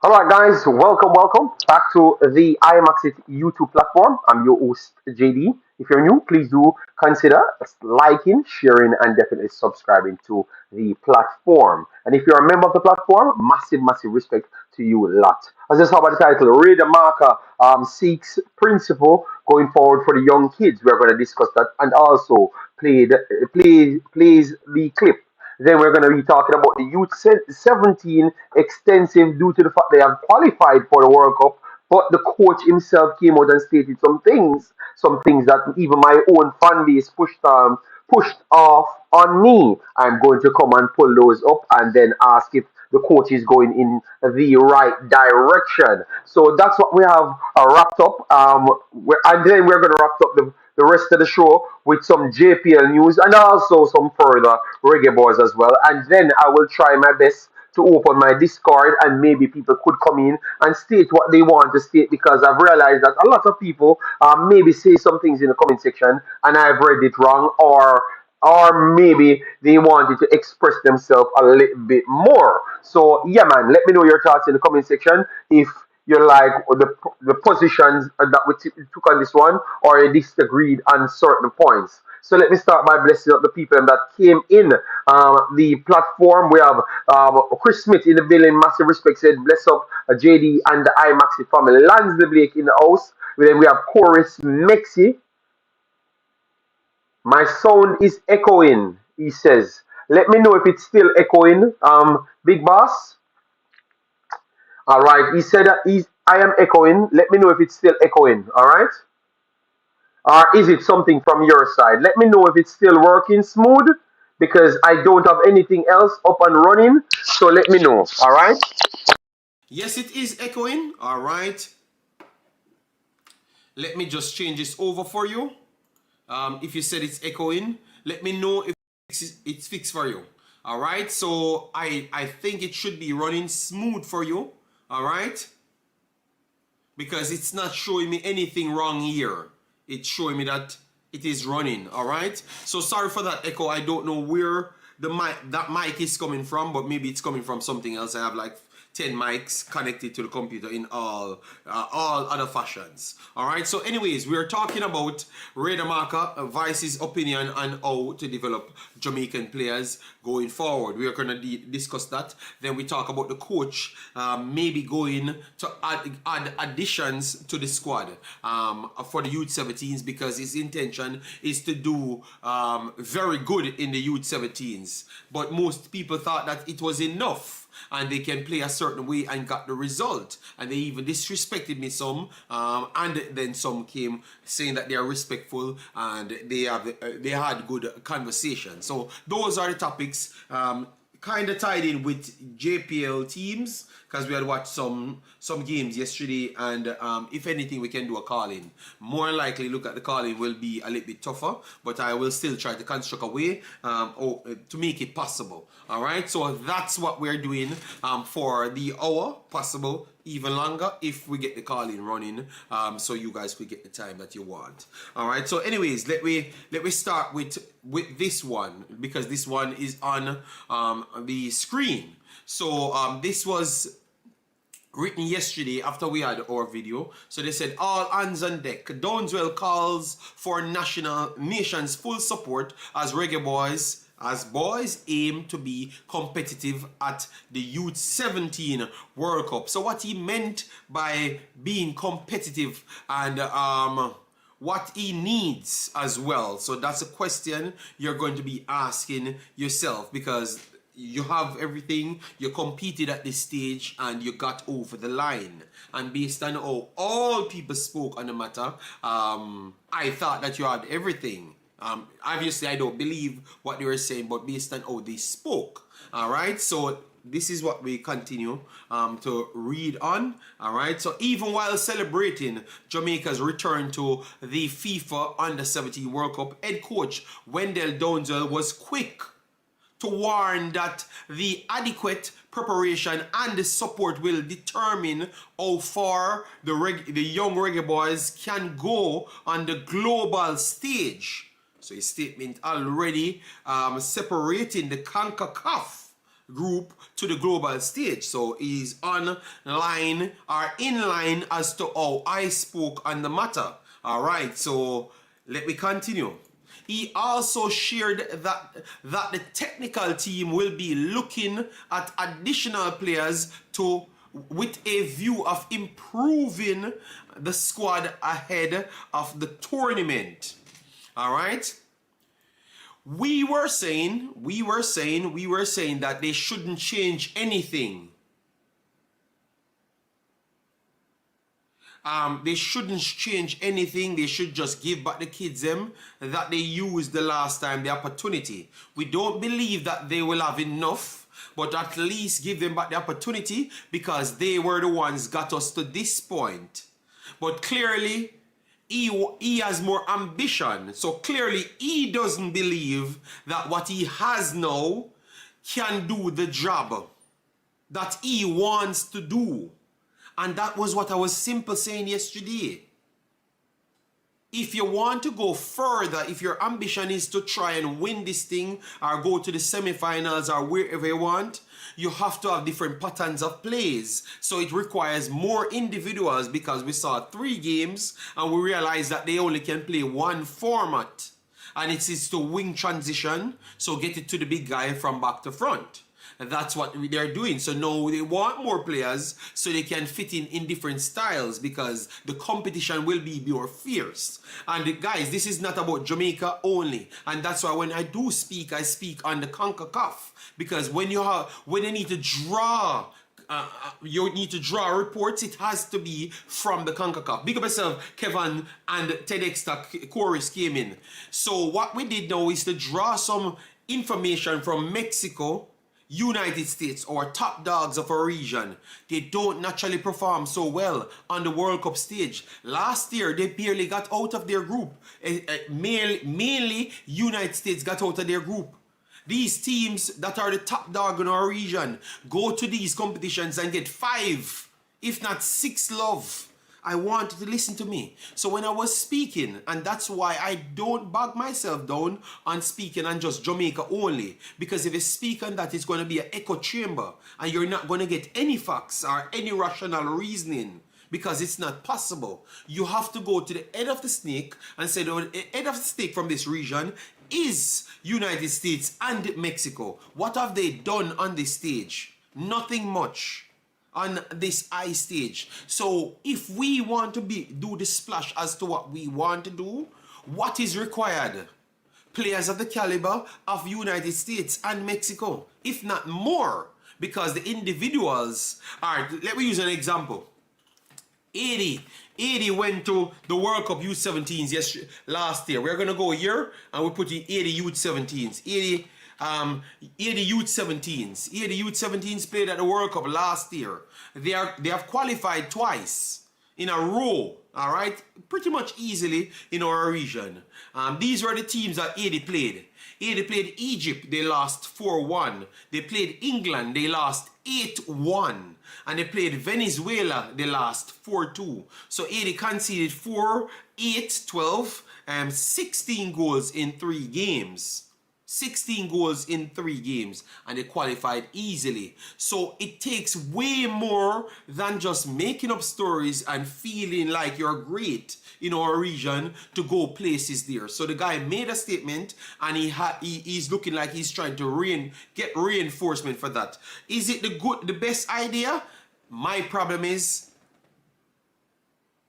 Alright guys, welcome back to the Imaxit YouTube platform. I'm your host JD. If you're new, please do consider liking, sharing and definitely subscribing to the platform. And if you're a member of the platform, massive respect to you lot. As I saw by the title, Redemakers seeks principle going forward for the young kids. We're going to discuss that and also plays the clip. Then we're going to be talking about the Youth 17 extensive due to the fact they have qualified for the World Cup. But the coach himself came out and stated some things that even my own fan base pushed off on me. I'm going to come and pull those up and then ask if the coach is going in the right direction. So that's what we have wrapped up. And then we're going to wrap up the rest of the show with some JPL news and also some further reggae boys as well. And then I will try my best to open my Discord and maybe people could come in and state what they want to state because I've realized that a lot of people maybe say some things in the comment section and I've read it wrong or maybe they wanted to express themselves a little bit more. So yeah, man, let me know your thoughts in the comment section if you like the positions that we took on this one, or you disagreed on certain points. So let me start by blessing up the people that came in the platform. We have Chris Smith in the building, massive respect said, bless up JD and the iMaxi family. Lansley Blake in the house. Then we have Chorus Mexi. My sound is echoing, he says. Let me know if it's still echoing, Big Boss. All right, he said I am echoing. Let me know if it's still echoing. All right, or is it something from your side? Let me know if it's still working smooth because I don't have anything else up and running. So let me know. All right. Yes, it is echoing. All right. Let me just change this over for you. If you said it's echoing, let me know if it's fixed for you. All right. So I think it should be running smooth for you. All right. Because it's not showing me anything wrong here. It's showing me that it is running. All right. So sorry for that echo. I don't know where that mic is coming from, but maybe it's coming from something else. I have like 10 mics connected to the computer in all other fashions. All right. So anyways, we're talking about Redemakers Vice's opinion on how to develop Jamaican players going forward. We are going to discuss that. Then we talk about the coach maybe going to add additions to the squad for the Youth 17s because his intention is to do very good in the Youth 17s. But most people thought that it was enough and they can play a certain way and got the result. And they even disrespected me some, and then some came saying that they are respectful and they had good conversation. So those are the topics kind of tied in with JPL teams because we had watched some games yesterday, and if anything we can do a call-in. More likely look at the call-in will be a little bit tougher, but I will still try to construct a way to make it possible. All right, so that's what we're doing for the hour, possible even longer if we get the call-in running, so you guys could get the time that you want. All right, so anyways, let me start with this one because this one is on the screen. So this was written yesterday after we had our video. So they said, all hands on deck. Downswell calls for nation's full support as boys aim to be competitive at the Youth 17 World Cup. So what he meant by being competitive and what he needs as well. So that's a question you're going to be asking yourself because you have everything, you competed at this stage and you got over the line. And based on how all people spoke on the matter, I thought that you had everything. Obviously, I don't believe what they were saying, but based on how they spoke. All right, so this is what we continue to read on. All right, so even while celebrating Jamaica's return to the FIFA Under-17 World Cup, head coach Wendell Downswell was quick to warn that the adequate preparation and the support will determine how far the young reggae boys can go on the global stage. So his statement already separating the Concacaf group to the global stage. So he's online or in line as to how I spoke on the matter. All right, so let me continue. He also shared that the technical team will be looking at additional players with a view of improving the squad ahead of the tournament. All right. We were saying that they shouldn't change anything. They shouldn't change anything. They should just give back the kids them that they used the last time, the opportunity. We don't believe that they will have enough, but at least give them back the opportunity because they were the ones got us to this point. But clearly, he has more ambition. So clearly, he doesn't believe that what he has now can do the job that he wants to do. And that was what I was simple saying yesterday. If you want to go further, if your ambition is to try and win this thing or go to the semifinals or wherever you want, you have to have different patterns of plays. So it requires more individuals because we saw 3 games and we realized that they only can play one format. And it is to wing transition, so get it to the big guy from back to front. That's what they're doing. So now they want more players so they can fit in different styles because the competition will be more fierce. And guys, this is not about Jamaica only. And that's why when I do speak, I speak on the Concacaf. Because when you need to draw reports, it has to be from the CONCACAF. Big up yourself, Kevin and TEDx chorus came in. So what we did now is to draw some information from Mexico, United States, or top dogs of our region. They don't naturally perform so well on the World Cup stage. Last year, they barely got out of their group. Mainly, United States got out of their group. These teams that are the top dog in our region go to these competitions and get 5, if not 6 love. I want you to listen to me. So when I was speaking, and that's why I don't bog myself down on speaking on just Jamaica only, because if you speak on that, it's going to be an echo chamber, and you're not going to get any facts or any rational reasoning, because it's not possible. You have to go to the head of the snake and say the head of the snake from this region is United States and Mexico. What have they done on this stage? Nothing much on this high stage. So if we want to do the splash as to what we want to do, what is required? Players of the caliber of United States and Mexico, if not more, because the individuals are, let me use an example. Haiti went to the World Cup U17s last year. We're going to go here and we put in Haiti U17s. Haiti U17s. Haiti U17s played at the World Cup last year. They have qualified twice in a row. All right, pretty much easily in our region. These were the teams that Haiti played. Haiti played Egypt. They lost 4-1. They played England. They lost 8-1. And they played Venezuela, they lost 4-2. So Haiti conceded 4, 8, 12, 16 goals in 3 games. 16 goals in 3 games, and they qualified easily. So it takes way more than just making up stories and feeling like you're great in our region to go places there. So the guy made a statement, and he's looking like he's trying to get reinforcement for that. Is it the best idea? My problem is,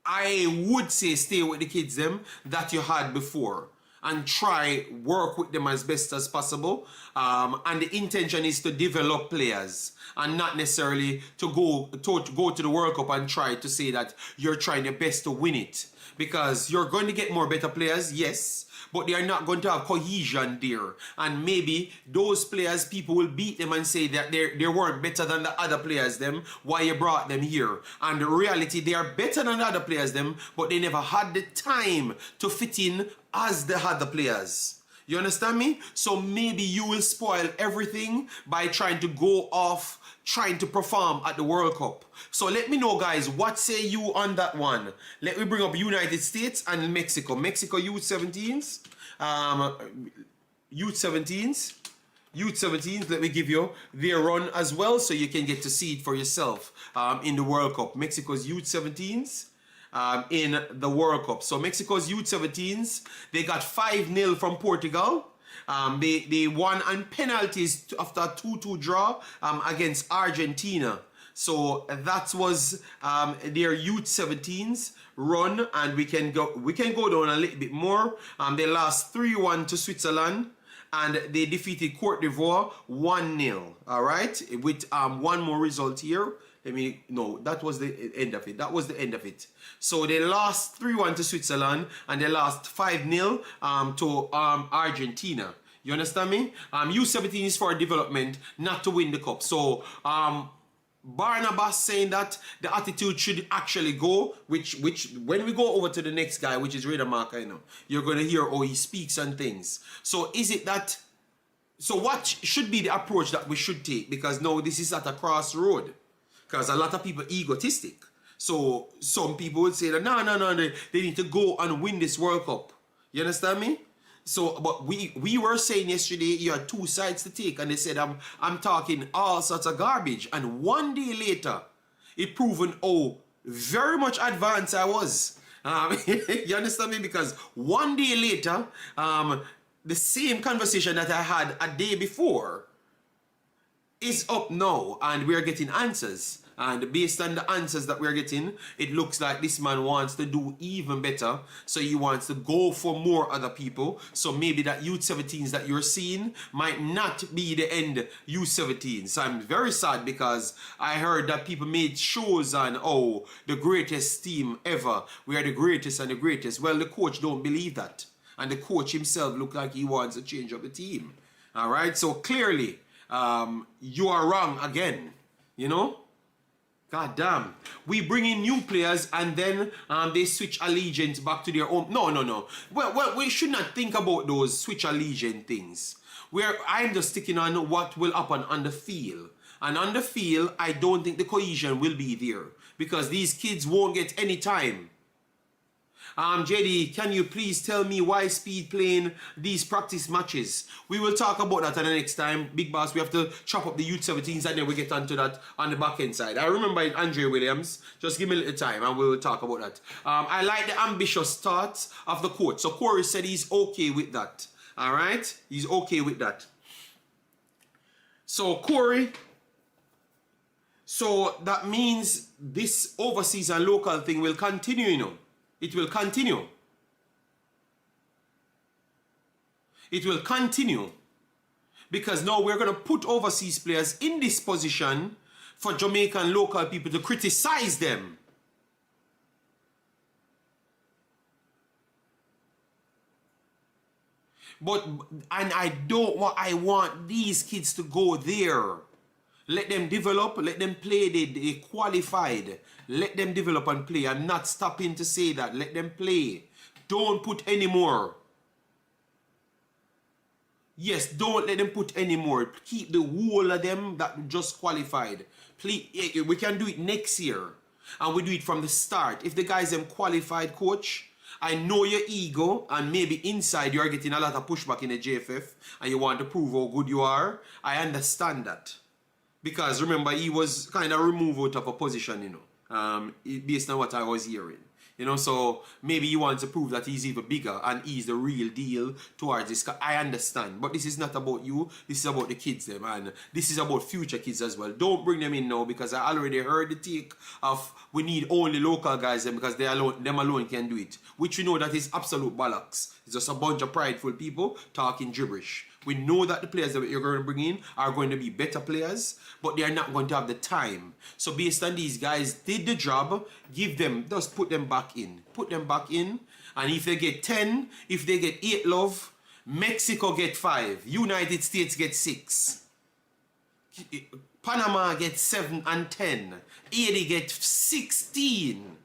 I would say stay with the kids them that you had before and try work with them as best as possible. And the intention is to develop players and not necessarily to go to the World Cup and try to say that you're trying your best to win it. Because you're going to get more better players, yes, but they are not going to have cohesion there. And maybe those players, people will beat them and say that they weren't better than the other players them, why you brought them here. And the reality, they are better than the other players them, but they never had the time to fit in as the other players. You understand me? So maybe you will spoil everything by trying to go off, trying to perform at the World Cup. So let me know, guys, what say you on that one? Let me bring up United States and Mexico. Mexico U17s. U17s. Youth 17s, let me give you their run as well so you can get to see it for yourself in the World Cup. Mexico's Youth 17s in the World Cup. So Mexico's Youth 17s, they got 5-0 from Portugal. They won on penalties after a 2-2 draw against Argentina. So that was their Youth 17s run, and we can go down a little bit more. They lost 3-1 to Switzerland, and they defeated Cote d'Ivoire 1-0. All right, with one more result here. That was the end of it. That was the end of it. So they lost 3-1 to Switzerland, and they lost 5-0 to Argentina. You understand me? U17 is for development, not to win the cup. So Barnabas saying that the attitude should actually go, which when we go over to the next guy, which is Redemakers, you're going to hear how he speaks and things. So is it that, so what should be the approach that we should take? Because now this is at a crossroad. Because a lot of people egotistic. So some people would say that no, they need to go and win this World Cup. You understand me? So, but we were saying yesterday you had two sides to take, and they said I'm talking all sorts of garbage. And one day later, it proven very much advanced I was. You understand me? Because one day later, the same conversation that I had a day before is up now, and we're getting answers. And based on the answers that we're getting, it looks like this man wants to do even better. So he wants to go for more other people. So maybe that Youth 17s that you're seeing might not be the end Youth 17s. So I'm very sad because I heard that people made shows on, the greatest team ever. We are the greatest and the greatest. Well, the coach don't believe that. And the coach himself look like he wants to change up the team. All right. So clearly, you are wrong again. God damn. We bring in new players and then they switch allegiance back to their own. No. Well, we should not think about those switch allegiance things. I'm just sticking on what will happen on the field. And on the field, I don't think the cohesion will be there. Because these kids won't get any time. JD, can you please tell me why Speed playing these practice matches? We will talk about that the next time. Big Boss, we have to chop up the Youth 17s and then we get onto that on the back end side. I remember it, Andre Williams. Just give me a little time and we will talk about that. I like the ambitious thoughts of the coach. So Corey said he's okay with that. All right? He's okay with that. So Corey, so that means this overseas and local thing will continue, It will continue. It will continue. Because now we're going to put overseas players in this position for Jamaican local people to criticize them. I want these kids to go there. Let them develop, let them play, they qualified. Let them develop and play. I'm not stopping to say that. Let them play. Don't put any more. Yes, don't let them put any more. Keep the whole of them that just qualified. Please, we can do it next year. And we do it from the start. If the guys them qualified, coach, I know your ego and maybe inside you're getting a lot of pushback in the JFF and you want to prove how good you are. I understand that. Because remember, he was kind of removed out of a position, based on what I was hearing. So maybe he wants to prove that he's even bigger and he's the real deal towards this. I understand. But this is not about you. This is about the kids, them. And this is about future kids as well. Don't bring them in now because I already heard the take of we need only local guys them because them alone can do it. Which we know that is absolute bollocks. It's just a bunch of prideful people talking gibberish. We know that the players that you're going to bring in are going to be better players, but they are not going to have the time. So based on these guys did the job, just put them back in. Put them back in, and if they get 10, if they get 8 love, Mexico get 5, United States get 6, Panama get 7 and 10, Haiti get 16.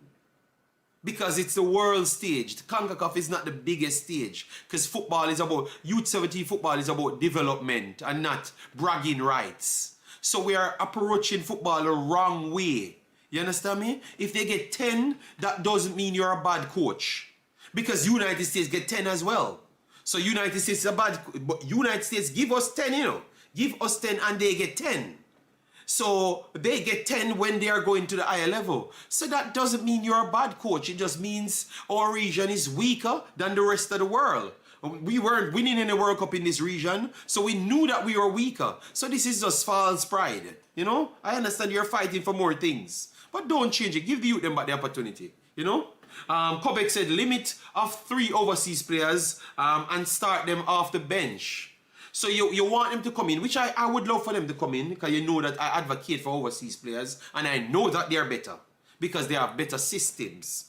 Because it's the world stage. The Concacaf is not the biggest stage. Because football is about, Youth 17 football is about development and not bragging rights. So we are approaching football the wrong way. You understand me? If they get 10, that doesn't mean you're a bad coach. Because United States get 10 as well. So United States is a bad, but United States give us 10, Give us 10 and they get 10. So they get 10 when they are going to the higher level. So that doesn't mean you're a bad coach. It just means our region is weaker than the rest of the world. We weren't winning in the World Cup in this region, so we knew that we were weaker. So this is just false pride. You know, I understand you're fighting for more things, but don't change it. Give the youth them back the opportunity. You know, Quebec said limit of 3 overseas players and start them off the bench. So you want them to come in, which I would love for them to come in, because you know that I advocate for overseas players, and I know that they are better because they have better systems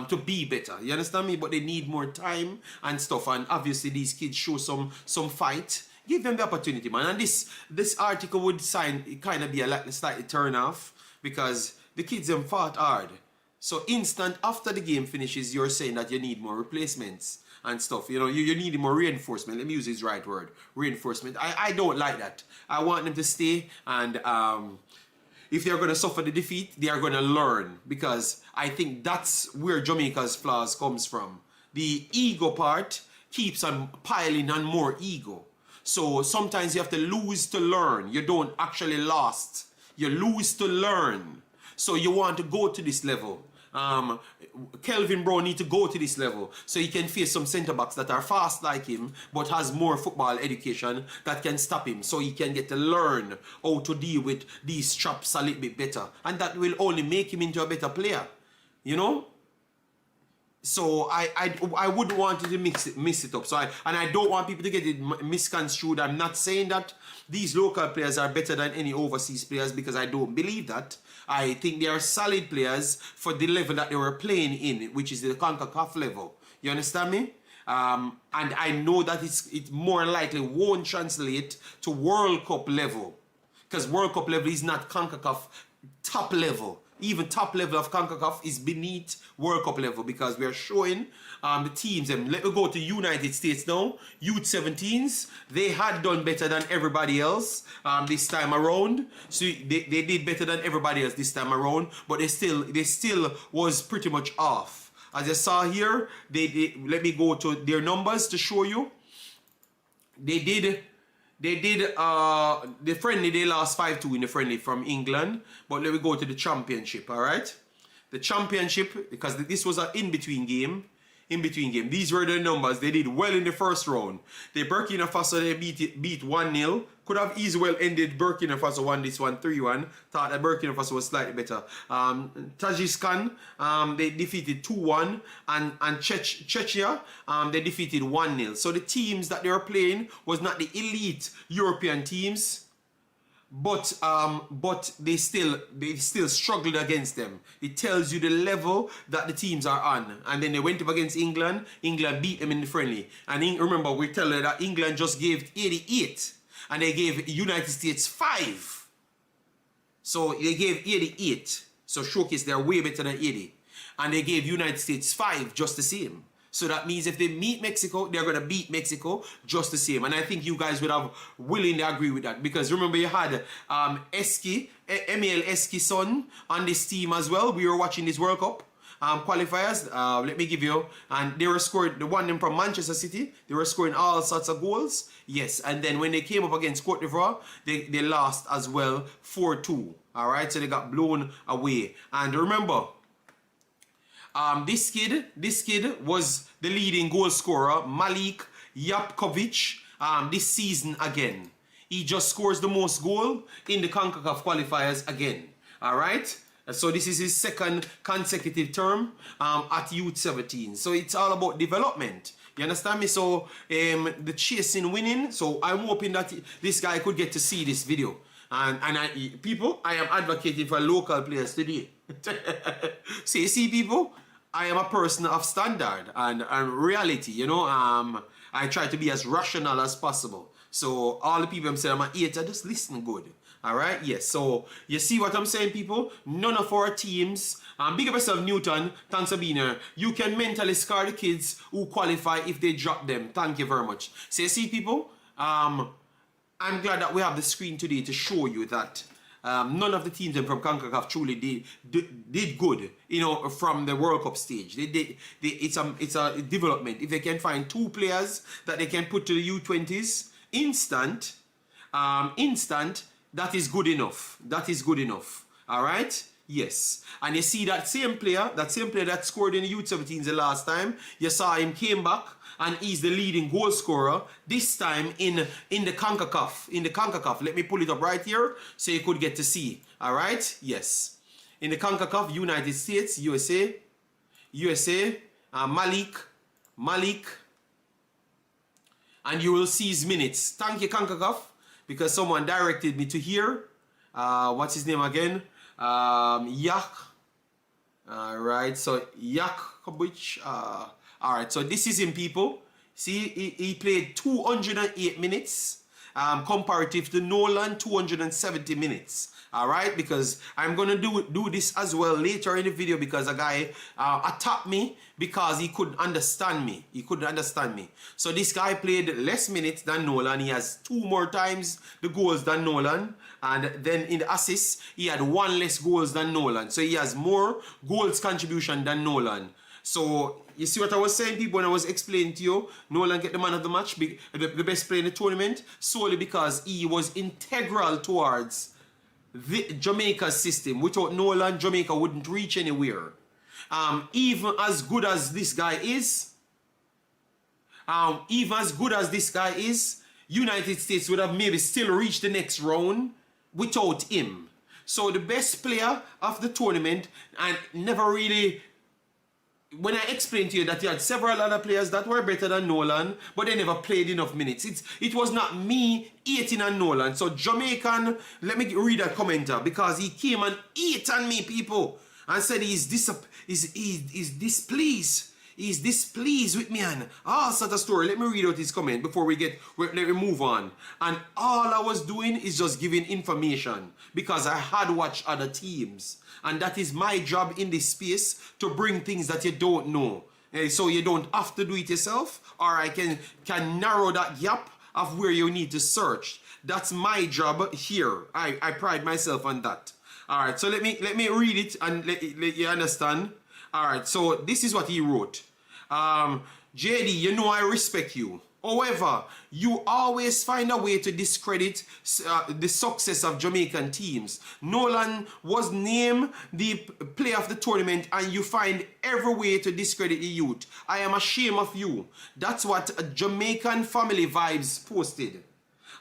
to be better. You understand me? But they need more time and stuff, and obviously these kids show some fight. Give them the opportunity, man. And this article would kind of be a slightly turn off, because the kids them fought hard. So instant after the game finishes, you're saying that you need more replacements and stuff. You know, you need more reinforcement. Let me use this right word. Reinforcement. I don't like that. I want them to stay, and if they're going to suffer the defeat, they are going to learn, because I think that's where Jamaica's flaws comes from. The ego part keeps on piling on more ego. So sometimes you have to lose to learn. You don't actually lost. You lose to learn. So you want to go to this level. Kelvin Brown need to go to this level so he can face some centre backs that are fast like him but has more football education that can stop him, so he can get to learn how to deal with these traps a little bit better, and that will only make him into a better player, you know. So I wouldn't want you to mix it up. So I don't want people to get it misconstrued. I'm not saying that these local players are better than any overseas players, because I don't believe that. I think they are solid players for the level that they were playing in, which is the Concacaf level. You understand me? And I know that it more likely won't translate to World Cup level, because World Cup level is not Concacaf top level. Even top level of Concacaf is beneath World Cup level, because we are showing the teams. And let me go to United States now. Youth 17s, they had done better than everybody else this time around. So they did better than everybody else this time around, but they still was pretty much off. As you saw here, let me go to their numbers to show you. They did the friendly, they lost 5-2 in the friendly from England. But let me go to the championship, all right? The championship, because this was an in-between game. These were the numbers. They did well in the first round. The Burkina Faso, they beat 1-0. Could have easily well ended Burkina Faso won this one 3-1. Thought that Burkina Faso was slightly better. Tajikistan, they defeated 2-1. And Czechia, they defeated 1-0. So the teams that they were playing was not the elite European teams. But they still struggled against them. It tells you the level that the teams are on. And then they went up against England. England beat them in the friendly. And remember, we tell you that England just gave 88. And they gave United States 5. So they gave 88. So showcase they're way better than 80. And they gave United States 5 just the same. So that means if they meet Mexico, they're going to beat Mexico just the same. And I think you guys would have willingly agree with that. Because remember, you had Emil Eski's son on this team as well. We were watching this World Cup qualifiers. Let me give you. And they were scoring, the one from Manchester City, they were scoring all sorts of goals. Yes. And then when they came up against Cote d'Ivoire, they lost as well 4-2. All right. So they got blown away. And remember, this kid was the leading goal scorer, Malik Yapkovic, this season again. He just scores the most goal in the Concacaf qualifiers again. All right. So this is his second consecutive term at Youth 17. So it's all about development. You understand me? So the chasing winning. So I'm hoping that this guy could get to see this video. And I am advocating for local players today. So you see, people, I am a person of standard and reality, you know. I try to be as rational as possible. So all the people I'm saying I'm a hater, just listen good. All right, yes. So you see what I'm saying, people? None of our teams. Big up yourself, Newton. Thanks for being here. You can mentally scar the kids who qualify if they drop them. Thank you very much. So you see, people. I'm glad that we have the screen today to show you that none of the teams from CONCACAF truly did good, you know, from the World Cup stage. It's a development. If they can find 2 players that they can put to the U20s instant, instant, that is good enough. That is good enough. All right? Yes. And you see that same player that scored in the U17s the last time, you saw him came back and he's the leading goal scorer this time in the Concacaf. In the Concacaf. Let me pull it up right here so you could get to see. All right? Yes. In the Concacaf, United States, USA, Malik, and you will see his minutes. Thank you, Concacaf, because someone directed me to here. What's his name again? Yak. Alright, so Yakobich. Alright, so this is him, people. See, he played 208 minutes comparative to Nolan 270 minutes. Alright, because I'm gonna do this as well later in the video, because a guy attacked me because he couldn't understand me. So this guy played less minutes than Nolan. He has 2 more times the goals than Nolan. And then in the assists, he had 1 less goals than Nolan. So he has more goals contribution than Nolan. So you see what I was saying, people, when I was explaining to you, Nolan get the man of the match, the best player in the tournament, solely because he was integral towards the Jamaica system. Without Nolan, Jamaica wouldn't reach anywhere. Even as good as this guy is, United States would have maybe still reached the next round without him. So the best player of the tournament, and never really, when I explained to you that you had several other players that were better than Nolan, but they never played enough minutes. It was not me eating on Nolan. So Jamaican, let me read a commenter, because he came and ate on me, people, and said he's displeased. He's displeased with me and all sort of story. Let me read out his comment before let me move on. And all I was doing is just giving information, because I had watched other teams. And that is my job in this space, to bring things that you don't know. So you don't have to do it yourself, or I can narrow that gap of where you need to search. That's my job here. I pride myself on that. All right, so let me read it and let you understand. All right, so this is what he wrote. JD, you know I respect you. However, you always find a way to discredit the success of Jamaican teams. Nolan was named the player of the tournament, and you find every way to discredit the youth. I am ashamed of you. That's what Jamaican Family Vibes posted.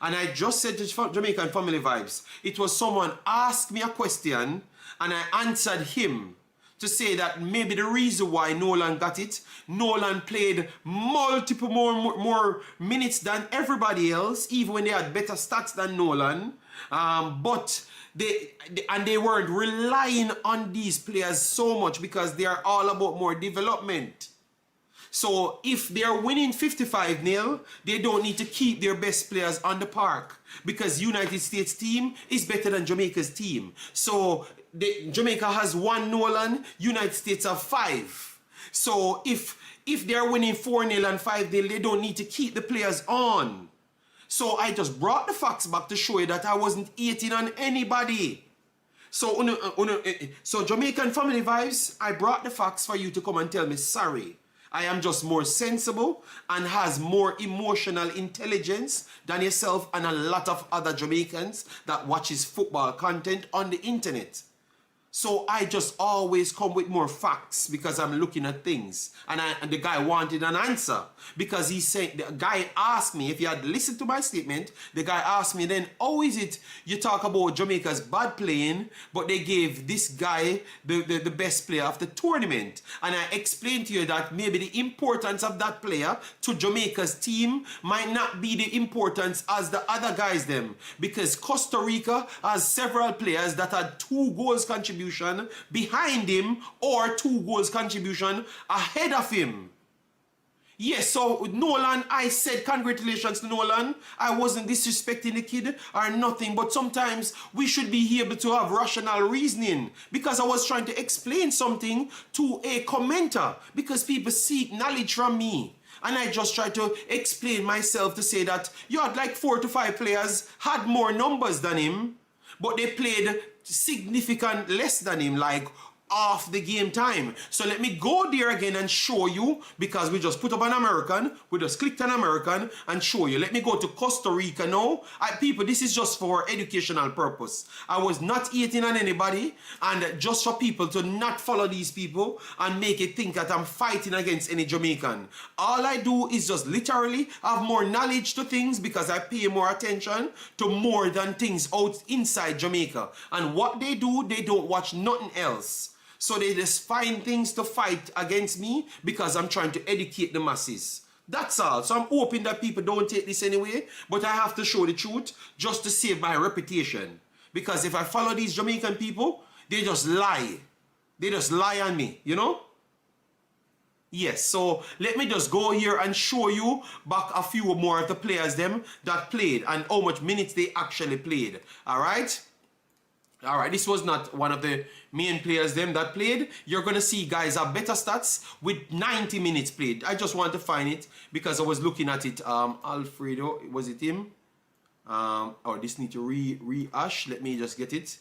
And I just said to Jamaican Family Vibes, it was someone asked me a question, and I answered him to say that maybe the reason why Nolan got it, Nolan played multiple more minutes than everybody else, even when they had better stats than Nolan. But they weren't relying on these players so much, because they are all about more development. So if they're winning 55-0, they don't need to keep their best players on the park, because United States team is better than Jamaica's team. So Jamaica has 1 Nolan, United States have 5. So if they're winning 4-0 and 5-0, they don't need to keep the players on. So I just brought the facts back to show you that I wasn't eating on anybody. So Jamaican Family Vibes, I brought the facts for you to come and tell me sorry. I am just more sensible and has more emotional intelligence than yourself and a lot of other Jamaicans that watches football content on the internet. So I just always come with more facts, because I'm looking at things. And the guy wanted an answer, because he said, the guy asked me, if you had listened to my statement, the guy asked me then, how is it you talk about Jamaica's bad playing, but they gave this guy the best player of the tournament? And I explained to you that maybe the importance of that player to Jamaica's team might not be the importance as the other guys them, because Costa Rica has several players that had 2 goals contribution behind him, or 2 goals contribution ahead of him. Yes, so Nolan, I said congratulations to Nolan. I wasn't disrespecting the kid or nothing, but sometimes we should be able to have rational reasoning, because I was trying to explain something to a commenter, because people seek knowledge from me. And I just tried to explain myself to say that you had like 4 to 5 players had more numbers than him, but they played significant less than him, like off the game time. So let me go there again and show you, because we just put up an American, we just clicked an American and show you. Let me go to Costa Rica now. People, this is just for educational purpose. I was not hating on anybody, and just for people to not follow these people and make it think that I'm fighting against any Jamaican. All I do is just literally have more knowledge to things, because I pay more attention to more than things out inside Jamaica. And what they do, they don't watch nothing else. So they just find things to fight against me because I'm trying to educate the masses. That's all. So I'm hoping that people don't take this anyway, but I have to show the truth just to save my reputation. Because if I follow these Jamaican people, they just lie. They just lie on me, you know? Yes, so let me just go here and show you back a few more of the players them that played and how much minutes they actually played. Alright? Alright, this was not one of the main players them that played. You're going to see guys have better stats with 90 minutes played. I just want to find it because I was looking at it. Alfredo, was it him? Oh, this need to rehash. Let me just get it.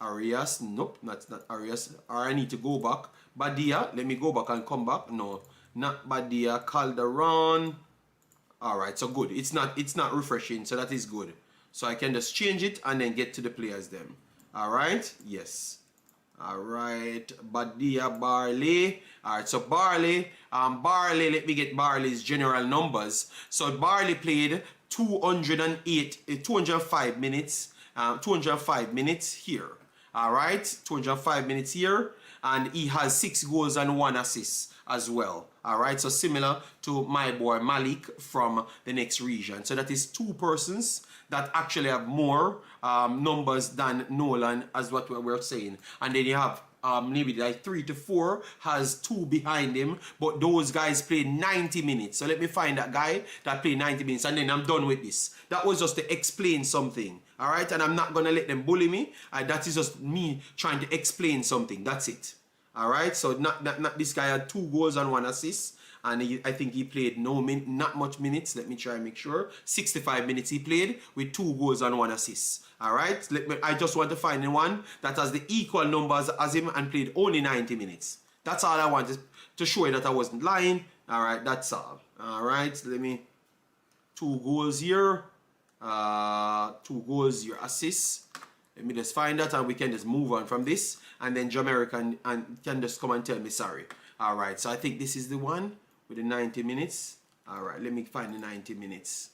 Arias, nope, that's not Arias. Or I need to go back. Badia, let me go back and come back. No, not Badia. Calderon. Alright, so good. It's not refreshing, so that is good. So I can just change it and then get to the players them. Alright, yes. Alright, Badia, Barley. Alright, so Barley, let me get Barley's general numbers. So Barley played 205 minutes. 205 minutes here. Alright, 205 minutes here. And he has 6 goals and 1 assist as well. Alright, so similar to my boy Malik from the next region. So that is 2 persons that actually have more numbers than Nolan, as what we were saying. And then you have maybe like 3 to 4 has 2 behind him, but those guys played 90 minutes. So let me find that guy that played 90 minutes, and then I'm done with this. That was just to explain something. All right, and I'm not gonna let them bully me. That is just me trying to explain something. That's it. All right, so not this guy had 2 goals and 1 assist. And I think he played not much minutes. Let me try and make sure. 65 minutes he played with 2 goals and 1 assist. Alright, I just want to find the one that has the equal numbers as him and played only 90 minutes. That's all I wanted to show you that I wasn't lying. Alright, that's all. Alright, let me... 2 goals here. 2 goals here, assists. Let me just find that and we can just move on from this. And then Jamaica can just come and tell me sorry. Alright, so I think this is the one with the 90 minutes. Alright, let me find the 90 minutes.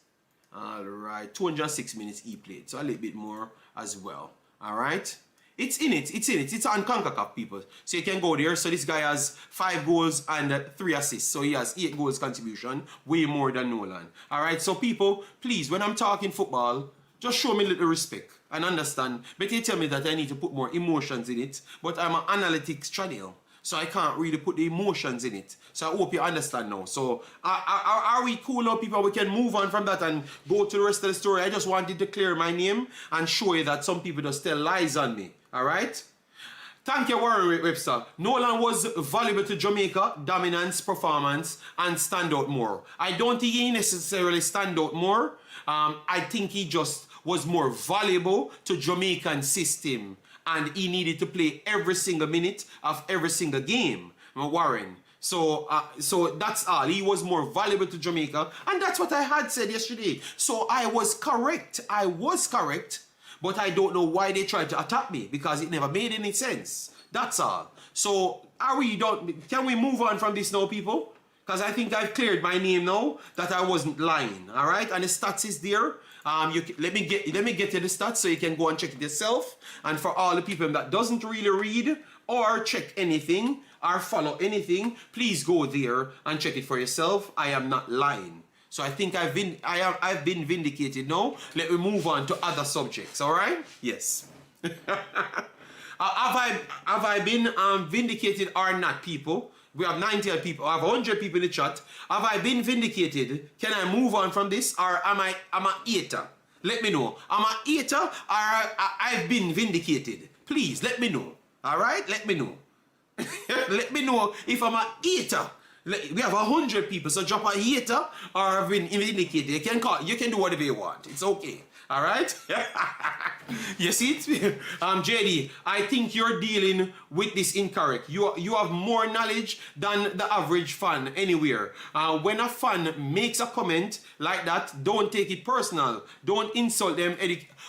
Alright, 206 minutes he played. So a little bit more as well. Alright. It's in it. It's on Concacaf, people. So you can go there. So this guy has 5 goals and 3 assists. So he has 8 goals contribution. Way more than Nolan. Alright, so people, please, when I'm talking football, just show me a little respect and understand. But you tell me that I need to put more emotions in it. But I'm an analytics channel, so I can't really put the emotions in it. So I hope you understand now. So are we cool now, people? We can move on from that and go to the rest of the story. I just wanted to clear my name and show you that some people just tell lies on me. Alright? Thank you, Warren Webster. Nolan was valuable to Jamaica, dominance, performance, and stand out more. I don't think he necessarily stand out more. I think he just was more valuable to Jamaican system. And he needed to play every single minute of every single game, Warren. So that's all. He was more valuable to Jamaica. And that's what I had said yesterday. So I was correct. But I don't know why they tried to attack me, because it never made any sense. That's all. So can we move on from this now, people? Because I think I've cleared my name now that I wasn't lying. All right, and the stats is there. Let me get to the stats so you can go and check it yourself. And for all the people that doesn't really read or check anything or follow anything, please go there and check it for yourself. I am not lying. So I think I've been vindicated now. Let me move on to other subjects. All right? Yes. Have I been vindicated or not, people? We have 90 people. I have 100 people in the chat. Have I been vindicated? Can I move on from this, or am I a hater? Let me know. I'm a hater, or I've been vindicated. Please let me know. All right? Let me know. Let me know if I'm a hater. We have 100 people, so drop a hater or have been vindicated. You can do whatever you want. It's okay. All right. You see it, JD. I think you're dealing with this incorrect. You have more knowledge than the average fan anywhere. When a fan makes a comment like that, don't take it personal. Don't insult them.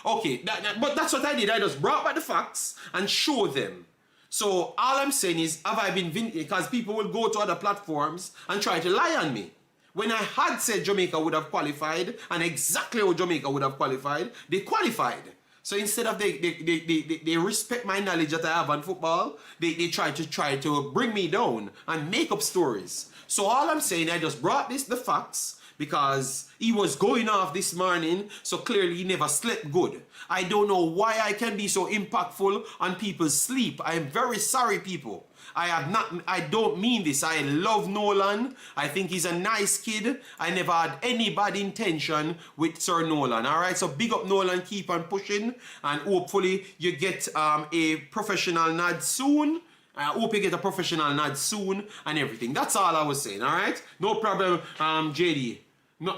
Okay, but that's what I did. I just brought back the facts and show them. So all I'm saying is, have I been vindicated? Because people will go to other platforms and try to lie on me. When I had said Jamaica would have qualified, and exactly how Jamaica would have qualified, they qualified. So instead of they respect my knowledge that I have on football, they try to bring me down and make up stories. So all I'm saying, I just brought the facts, because he was going off this morning, so clearly he never slept good. I don't know why I can be so impactful on people's sleep. I am very sorry, people. I don't mean this. I love Nolan. I think he's a nice kid. I never had any bad intention with Sir Nolan. All right, so big up Nolan. Keep on pushing, and hopefully you get a professional nod soon. I hope you get a professional nod soon and everything. That's all I was saying. All right, no problem, JD.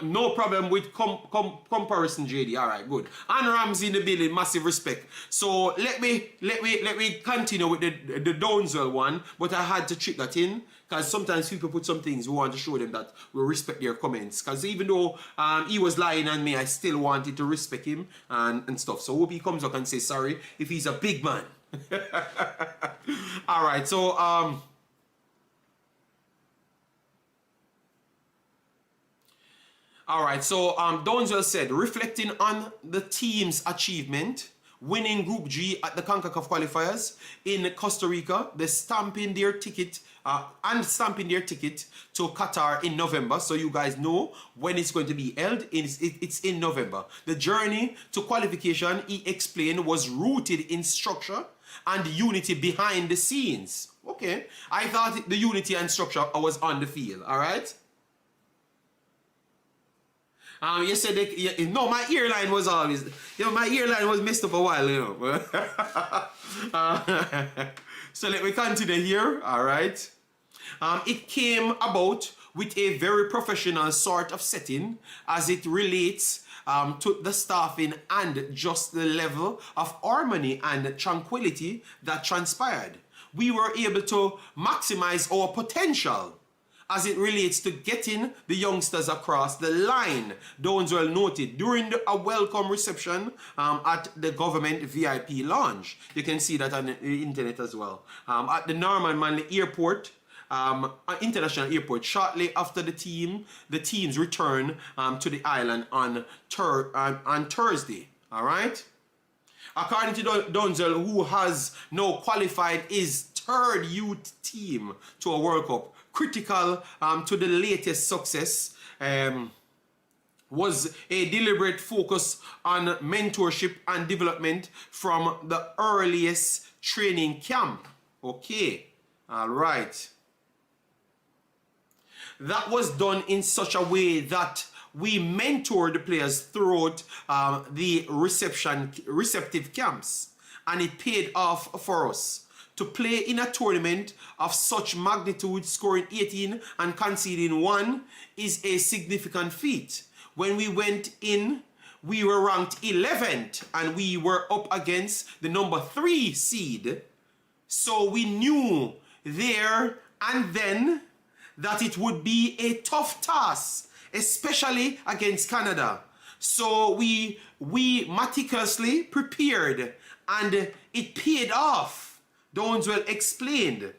No problem with comparison, JD. All right, good. And Ramsey in the building, massive respect. So let me continue with the Downswell one, but I had to trick that in, because sometimes people put some things, we want to show them that we respect their comments. Because even though he was lying on me, I still wanted to respect him and stuff. So hope he comes up and says sorry if he's a big man. All right, so Downswell said, reflecting on the team's achievement, winning Group G at the Concacaf Qualifiers in Costa Rica, they're stamping their ticket to Qatar in November. So you guys know when it's going to be held. It's in November. The journey to qualification, he explained, was rooted in structure and unity behind the scenes. Okay, I thought the unity and structure was on the field. All right. You said no, my earline was always, my earline was messed up a while, So let me continue here. All right. It came about with a very professional sort of setting as it relates to the staffing and just the level of harmony and tranquility that transpired. We were able to maximize our potential as it relates to getting the youngsters across the line. Downswell noted during a welcome reception at the government VIP lounge. You can see that on the internet as well. At the Norman Manley Airport, international airport, shortly after the team's return to the island on Thursday. All right. According to Downswell, who has now qualified his third youth team to a World Cup, critical to the latest success was a deliberate focus on mentorship and development from the earliest training camp. Okay, all right. That was done in such a way that we mentored the players throughout the receptive camps, and it paid off for us. To play in a tournament of such magnitude, scoring 18 and conceding 1 is a significant feat. When we went in, we were ranked 11th and we were up against the number 3 seed. So we knew there and then that it would be a tough task, especially against Canada. So we meticulously prepared and it paid off. Downswell explained.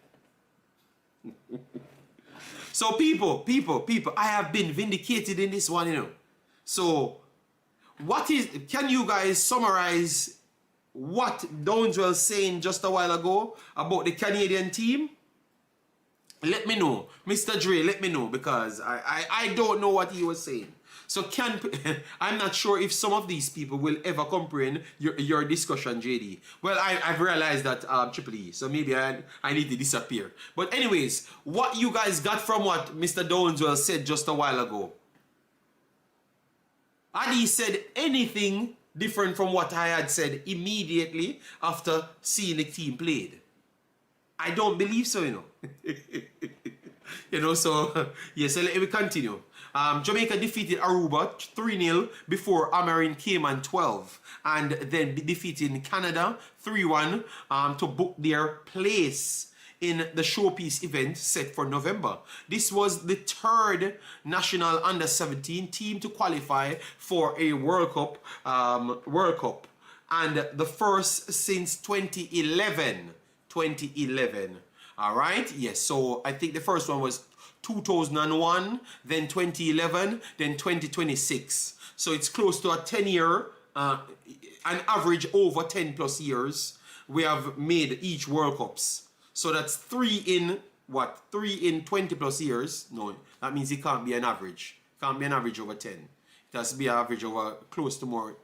So people, I have been vindicated in this one, So can you guys summarize what Downswell saying just a while ago about the Canadian team? Let me know. Mr. Dre, let me know, because I don't know what he was saying. So I'm not sure if some of these people will ever comprehend your discussion, JD. Well, I've realized that Triple E, so maybe I need to disappear. But anyways, what you guys got from what Mr. Downswell said just a while ago? Had he said anything different from what I had said immediately after seeing the team played? I don't believe so, So yes, so let me continue. Jamaica defeated Aruba 3-0 before Amarin came on 12, and then defeating Canada 3-1 to book their place in the showpiece event set for November. This was the third national under-17 team to qualify for a World Cup, and the first since 2011. 2011. All right. Yes. So I think the first one was 2001, then 2011, then 2026. So it's close to a 10-year, an average over 10 plus years. We have made each World Cups. So that's 3 in 20 plus years. No, that means it can't be an average. It can't be an average over 10. It has to be an average over close to more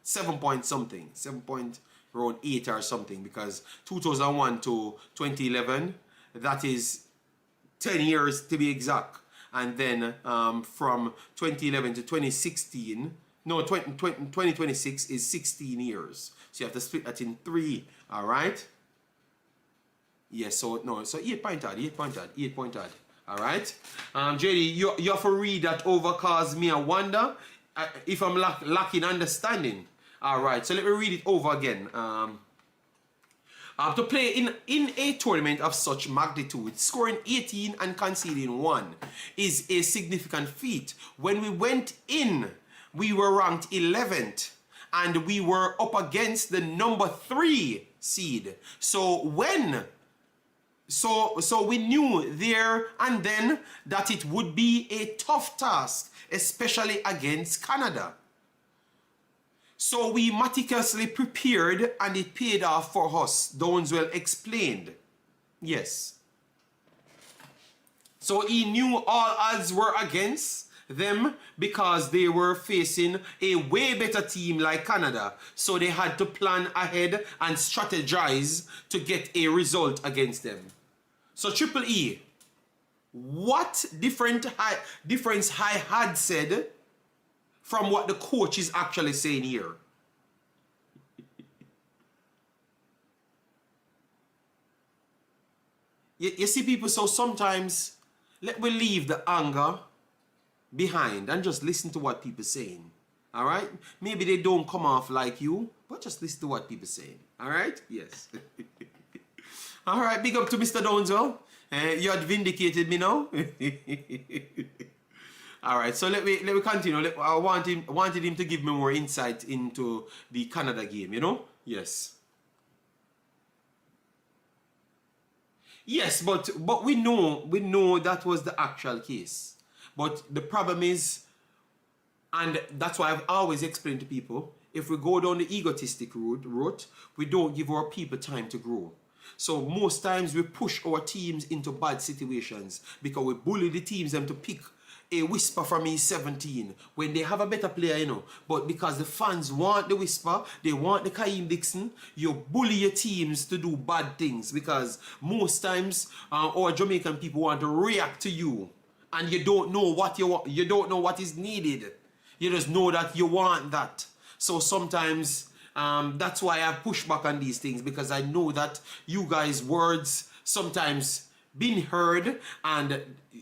7 point something, 7 point around 8 or something, because 2001 to 2011, that is 10 years to be exact. And then from 2011 to 2016, 2026 is 16 years. So you have to split that in 3, all right? Yes, so 8 point odd. All right? JD, you have to read that over, cause me, I wonder if I'm lacking understanding. All right, so let me read it over again. To play in a tournament of such magnitude, scoring 18 and conceding 1 is a significant feat. When we went in, we were ranked 11th, and we were up against the number 3 seed. So we knew there and then that it would be a tough task, especially against Canada. So we meticulously prepared, and it paid off for us, Downswell explained. Yes. So he knew all odds were against them because they were facing a way better team like Canada. So they had to plan ahead and strategize to get a result against them. So Triple E, what difference I had said from what the coach is actually saying here? You see, people, so sometimes let me leave the anger behind and just listen to what people saying. All right? Maybe they don't come off like you, but just listen to what people saying. All right? Yes. All right, big up to Mr. Downswell. You had vindicated me now. All right, so let me continue. I wanted him to give me more insight into the Canada game, Yes. Yes, but we know that was the actual case. But the problem is, and that's why I've always explained to people, if we go down the egotistic route, we don't give our people time to grow. So most times we push our teams into bad situations because we bully the teams them to pick a Whisper from E17 when they have a better player, But because the fans want the Whisper, they want the Kaim Dixon, you bully your teams to do bad things because most times our Jamaican people want to react to you and you don't know what you don't know what is needed. You just know that you want that. So sometimes that's why I push back on these things, because I know that you guys' words sometimes been heard, and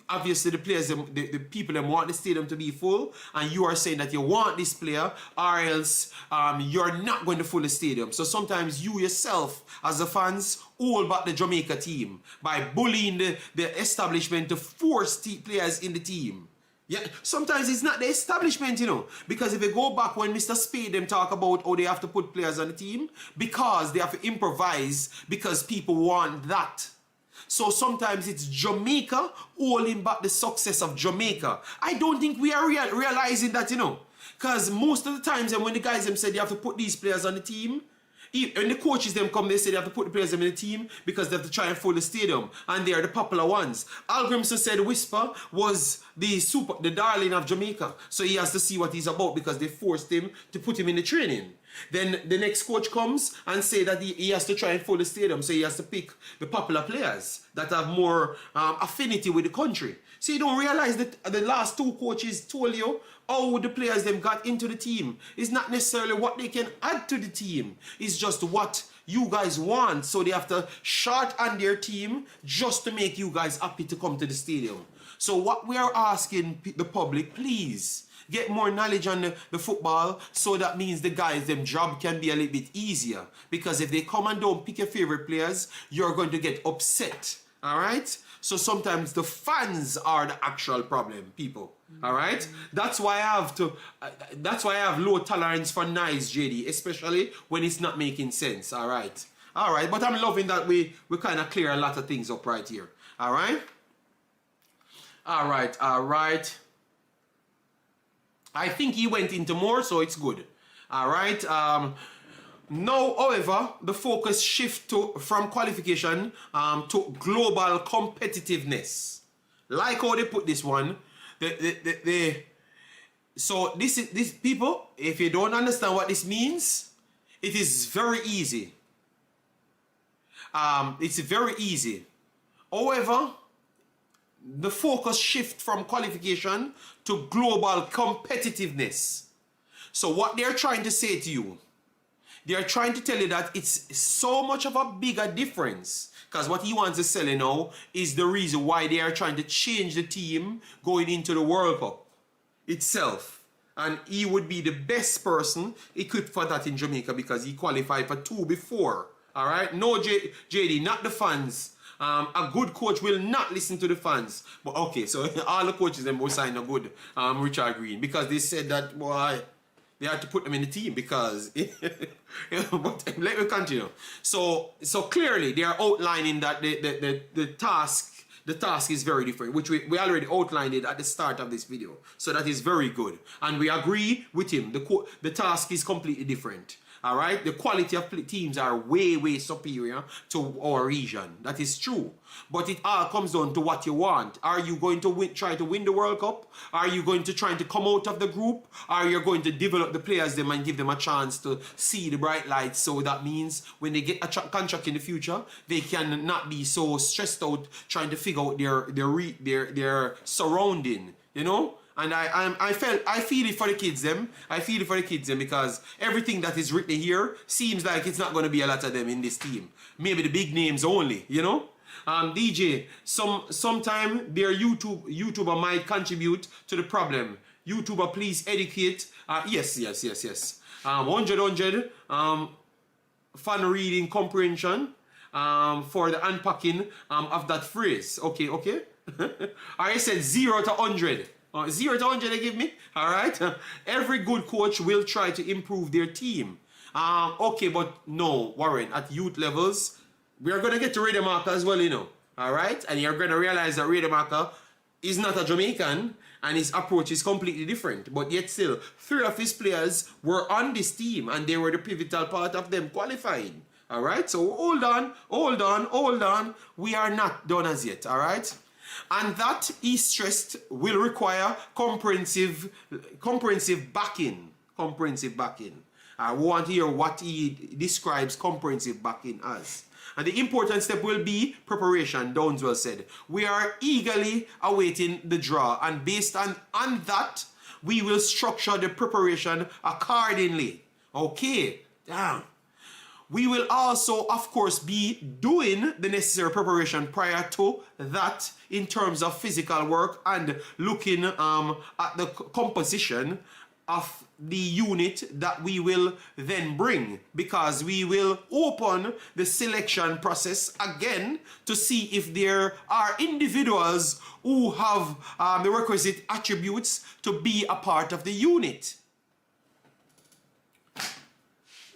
obviously the players, the people them want the stadium to be full, and you are saying that you want this player, or else you're not going to fill the stadium. So sometimes you yourself, as the fans, hold back the Jamaica team by bullying the establishment to force players in the team. Yeah, sometimes it's not the establishment, because if you go back when Mr. Spade them talk about how they have to put players on the team, because they have to improvise, because people want that. So sometimes it's Jamaica holding back the success of Jamaica. I don't think we are realizing that, because most of the times when the guys them said you have to put these players on the team, when the coaches them come, they say they have to put the players in the team because they have to try and fill the stadium, and they are the popular ones. Al Grimson said Whisper was the darling of Jamaica, so he has to see what he's about because they forced him to put him in the training. Then the next coach comes and say that he has to try and fill the stadium, so he has to pick the popular players that have more affinity with the country. So you don't realize that the last two coaches told you how the players them got into the team. It's not necessarily what they can add to the team. It's just what you guys want. So they have to shorten their team just to make you guys happy to come to the stadium. So what we are asking the public, please, get more knowledge on the football, so that means the guys, them job can be a little bit easier. Because if they come and don't pick your favorite players, you're going to get upset. All right? So sometimes the fans are the actual problem, people. All right? That's why I have low tolerance for noise, JD, especially when it's not making sense. All right? All right, but I'm loving that we kind of clear a lot of things up right here. All right? All right, all right. I think he went into more, so it's good. All right. Now, however, the focus shift from qualification to global competitiveness. Like how they put this one, so this people, if you don't understand what this means, it is very easy. It's very easy. However, the focus shift from qualification to global competitiveness. So what they're trying to say to you, they're trying to tell you that it's so much of a bigger difference. Because what he wants to sell you now is the reason why they are trying to change the team going into the World Cup itself. And he would be the best person equipped for that in Jamaica because he qualified for 2 before. All right? No, JD, not the fans. A good coach will not listen to the fans. But okay, so all the coaches them will sign a good Richard Green because they said that, boy, they had to put them in the team because but let me continue. So clearly they are outlining that the task is very different, which we already outlined it at the start of this video. So that is very good. And we agree with him. The task is completely different. All right, the quality of teams are way superior to our region. That is true, but it all comes down to what you want. Are you going to try to win the World Cup? Are you going to try to come out of the group? Are you going to develop the players them and give them a chance to see the bright lights? So that means when they get a contract in the future, they can not be so stressed out trying to figure out their surrounding. You know. And I feel it for the kids them. I feel it for the kids them because everything that is written here seems like it's not going to be a lot of them in this team. Maybe the big names only, you know. DJ, sometime their YouTuber might contribute to the problem. YouTuber, please educate. Yes. 100 fun reading comprehension for the unpacking of that phrase. Okay. I said 0 to 100. 0 to 100 they give me. All right. Every good coach will try to improve their team. Okay, but no, Warren, at youth levels, we are going to get to Redemakers as well, you know. All right. And you're going to realize that Redemakers is not a Jamaican and his approach is completely different. But yet still, 3 of his players were on this team and they were the pivotal part of them qualifying. All right. So hold on. We are not done as yet. All right. And that, he stressed, will require comprehensive backing. I want to hear what he describes comprehensive backing as. And the important step will be preparation, Downswell said. We are eagerly awaiting the draw, and based on that, we will structure the preparation accordingly. Okay, damn. We will also, of course, be doing the necessary preparation prior to that in terms of physical work and looking at the composition of the unit that we will then bring, because we will open the selection process again to see if there are individuals who have the requisite attributes to be a part of the unit.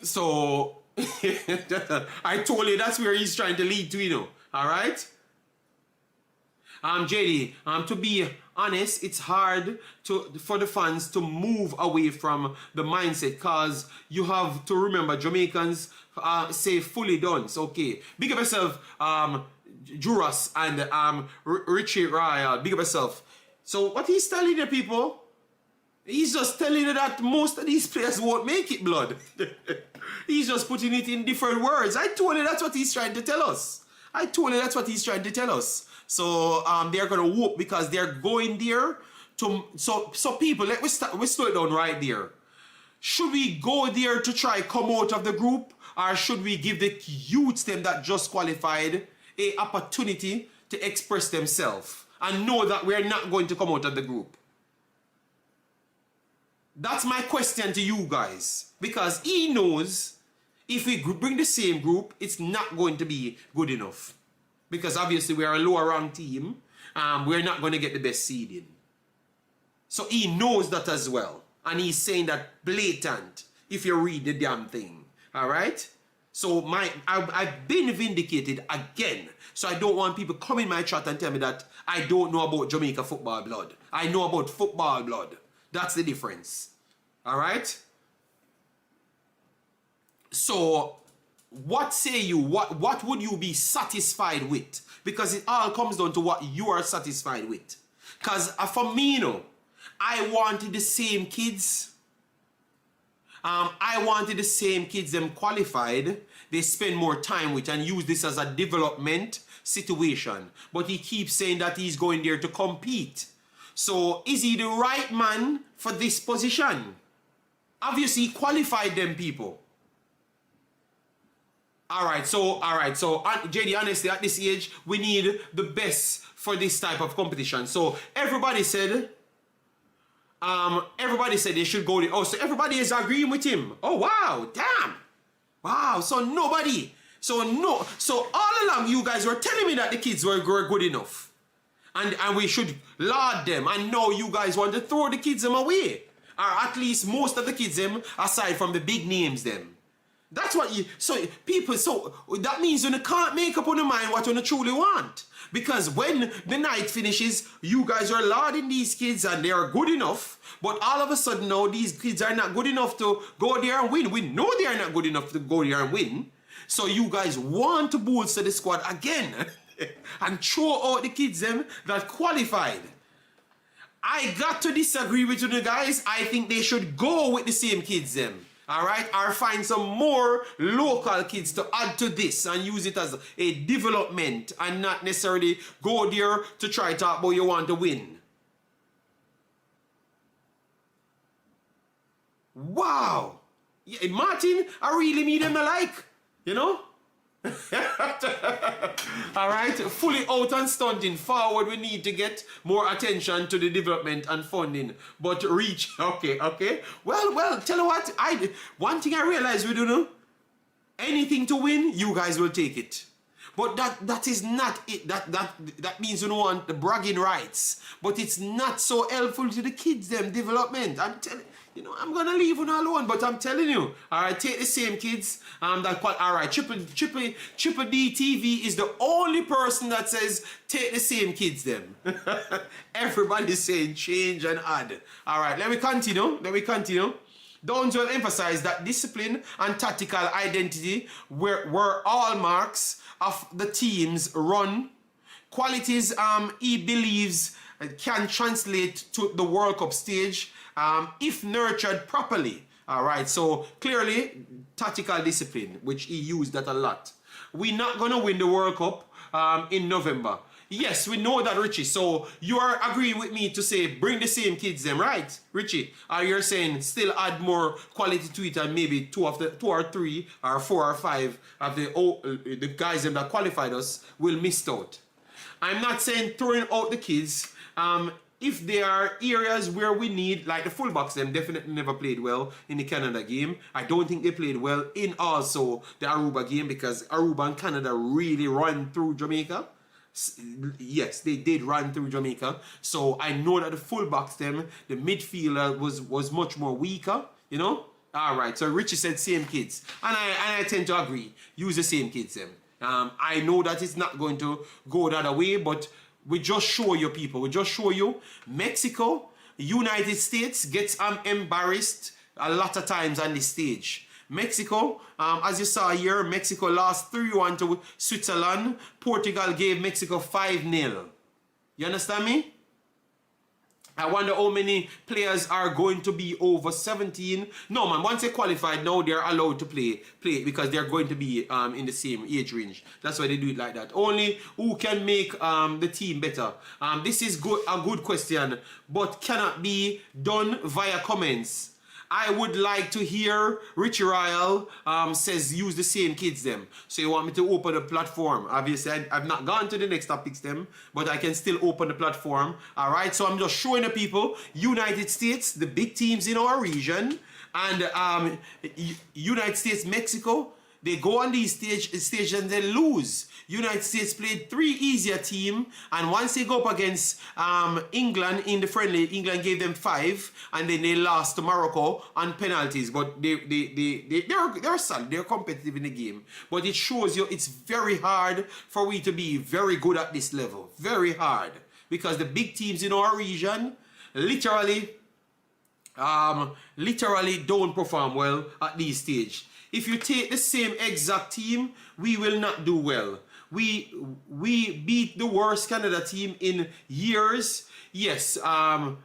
So I told you that's where he's trying to lead to, you know. All right. JD, to be honest, it's hard for the fans to move away from the mindset, because you have to remember Jamaicans say fully done. So, okay, big up yourself, Juras and Richie Royal, big up yourself. So what he's telling the people, he's just telling you that most of these players won't make it, blood. He's just putting it in different words. I told you that's what he's trying to tell us. So they're gonna whoop because they're going there to so people, we slow it down right there. Should we go there to try come out of the group, or should we give the youths them that just qualified a opportunity to express themselves and know that we're not going to come out of the group? That's my question to you guys, because he knows if we bring the same group, it's not going to be good enough, because obviously we are a lower ranked team. We're not going to get the best seeding. So he knows that as well, and he's saying that blatant if you read the damn thing. All right, so I've been vindicated again. So I don't want people come in my chat and tell me that I don't know about Jamaica football blood. I know about football blood. That's the difference. All right. So what say you? What would you be satisfied with? Because it all comes down to what you are satisfied with. Because for me, you know, I wanted the same kids. I wanted the same kids them qualified. They spend more time with and use this as a development situation. But he keeps saying that he's going there to compete. So is he the right man for this position? Obviously, he qualified them people. All right, so JD, honestly, at this age, we need the best for this type of competition. So everybody said they should go. Oh, so everybody is agreeing with him. Oh wow, damn, wow. So all along you guys were telling me that the kids were good enough, and we should laud them. And now you guys want to throw the kids them away, or at least most of the kids them, aside from the big names them. That's what you, so that means you can't make up on your mind what you truly want. Because when the night finishes, you guys are lauding these kids and they are good enough, but all of a sudden now these kids are not good enough to go there and win. We know they are not good enough to go there and win. So you guys want to bolster the squad again and throw out the kids them that qualified. I got to disagree with you guys. I think they should go with the same kids them. All right, or find some more local kids to add to this and use it as a development and not necessarily go there to try to talk about you want to win. Wow. Yeah, Martin, I really mean them alike, you know? All right, fully out and stunting forward. We need to get more attention to the development and funding, but reach. Okay. Well, tell you what, one thing I realized we do know, anything to win, you guys will take it. But that is not it. That means you don't want the bragging rights. But it's not so helpful to the kids them development. I'm telling I'm gonna leave you alone, but I'm telling you, all right, take the same kids. All right, Triple D TV is the only person that says take the same kids them. Everybody's saying change and add. All right, let me continue. Downswell emphasized that discipline and tactical identity were all marks of the team's run. Qualities he believes can translate to the World Cup stage if nurtured properly. All right, so clearly tactical discipline, which he used that a lot. We're not going to win the World Cup in November. Yes, we know that, Richie. So you are agreeing with me to say bring the same kids them, right, Richie? Or you're saying still add more quality to it and maybe two or three or four or five of the guys them that qualified us will miss out. I'm not saying throwing out the kids. If there are areas where we need, like the fullbacks, them definitely never played well in the Canada game. I don't think they played well in also the Aruba game, because Aruba and Canada really run through Jamaica. Yes, they did run through Jamaica. So I know that the fullbacks, them, the midfielder was much more weaker, you know? All right, so Richie said same kids. And I tend to agree. Use the same kids, them. I know that it's not going to go the other way, but we just show you people. We just show you Mexico, United States gets embarrassed a lot of times on this stage. Mexico, as you saw here, Mexico lost 3-1 to Switzerland. Portugal gave Mexico 5-0. You understand me? I wonder how many players are going to be over 17. No, man, once they qualified, now they're allowed to play because they're going to be in the same age range. That's why they do it like that. Only who can make the team better. This is a good question, but cannot be done via comments. I would like to hear Richie Royal says use the same kids them. So you want me to open the platform. Obviously, I've not gone to the next topics them, but I can still open the platform. All right, so I'm just showing the people United States, the big teams in our region, and United States, Mexico. They go on these stages and they lose. United States played 3 easier team, and once they go up against England in the friendly, England gave them 5, and then they lost to Morocco on penalties. But they're solid, they're competitive in the game. But it shows you it's very hard for we to be very good at this level. Very hard. Because the big teams in our region literally don't perform well at this stage. If you take the same exact team, we will not do well. We beat the worst Canada team in years. Yes. And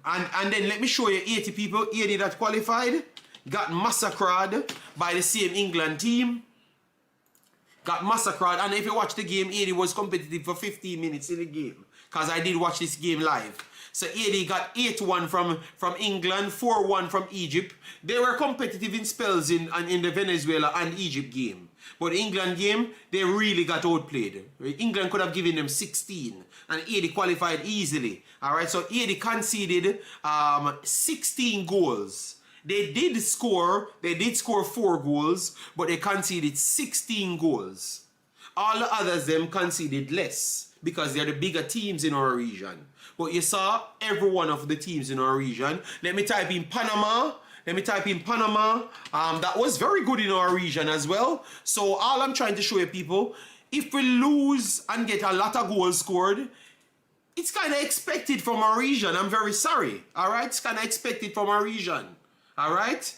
then let me show you 80 people, 80 that qualified, got massacred by the same England team. Got massacred. And if you watch the game, 80 was competitive for 15 minutes in the game. Because I did watch this game live. So 80 got 8-1 from England, 4-1 from Egypt. They were competitive in spells in the Venezuela and Egypt game. But the England game, they really got outplayed. England could have given them 16. And 80 qualified easily. Alright, so 80 conceded 16 goals. They did score 4 goals, but they conceded 16 goals. All the others them conceded less because they're the bigger teams in our region. But you saw every one of the teams in our region. Let me type in Panama. That was very good in our region as well. So all I'm trying to show you people, if we lose and get a lot of goals scored, it's kind of expected from our region. I'm very sorry. All right? It's kind of expected from our region. All right?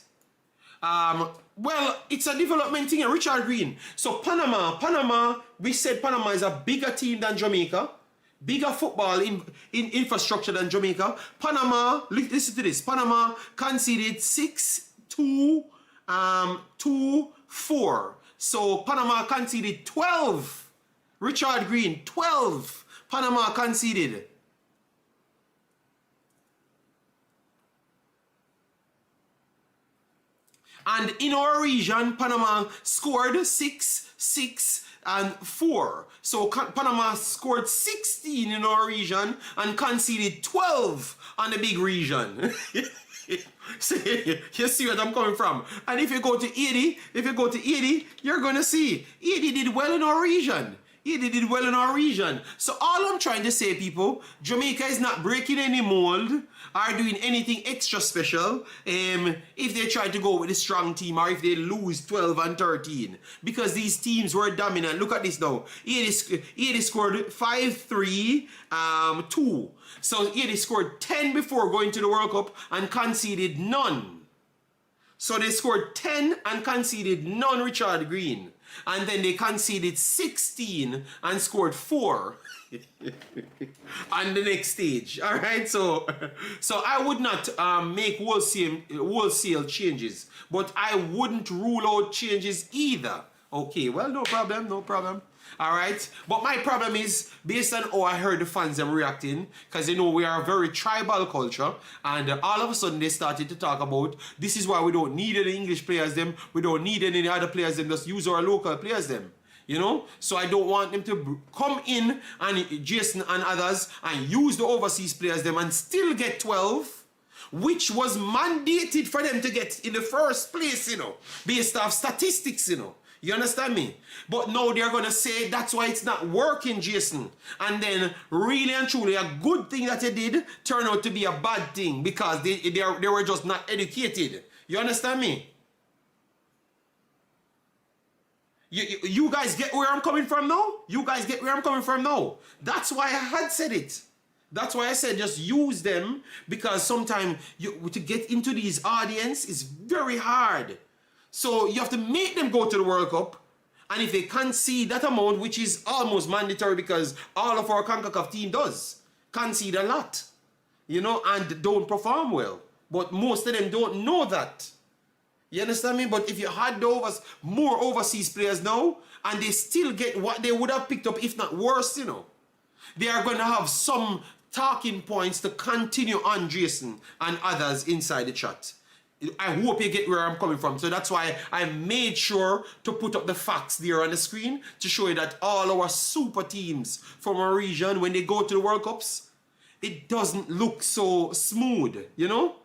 Well, it's a development thing. Richard Green. So Panama, we said Panama is a bigger team than Jamaica. Bigger football in infrastructure than Jamaica. Panama, listen to this. Panama conceded 6-2, 2-4. So Panama conceded 12. Richard Green, 12. Panama conceded. And in our region, Panama scored 6, 6, and 4. So Panama scored 16 in our region and conceded 12 on the big region. See, you see where I'm coming from. And if you go to 80, you're going to see 80 did well in our region. 80 did well in our region. So all I'm trying to say, people, Jamaica is not breaking any mold or doing anything extra special if they try to go with a strong team or if they lose 12 and 13. Because these teams were dominant. Look at this now. 80 scored 5-3, 2. So 80 scored 10 before going to the World Cup and conceded none. So they scored 10 and conceded none, Richard Green. And then they conceded 16 and scored 4 on the next stage. All right, so I would not make wholesale changes, but I wouldn't rule out changes either. Okay, well, no problem. All right, but my problem is based on how I heard the fans them reacting, because we are a very tribal culture, and all of a sudden they started to talk about this is why we don't need any English players them, we don't need any other players them, just use our local players them. So I don't want them to come in and Jason and others and use the overseas players them and still get 12, which was mandated for them to get in the first place, based off statistics, You understand me? But now they're going to say that's why it's not working, Jason. And then really and truly a good thing that they did turned out to be a bad thing because they were just not educated. You understand me? You guys get where I'm coming from now? That's why I had said it. That's why I said just use them, because sometimes to get into these audience is very hard. So you have to make them go to the World Cup, and if they concede that amount, which is almost mandatory because all of our Concacaf team does concede a lot, and don't perform well. But most of them don't know that. You understand me? But if you had more overseas players now, and they still get what they would have picked up, if not worse, they are going to have some talking points to continue on Jason and others inside the chat. I hope you get where I'm coming from. So that's why I made sure to put up the facts there on the screen to show you that all our super teams from our region, when they go to the World Cups, it doesn't look so smooth, you know?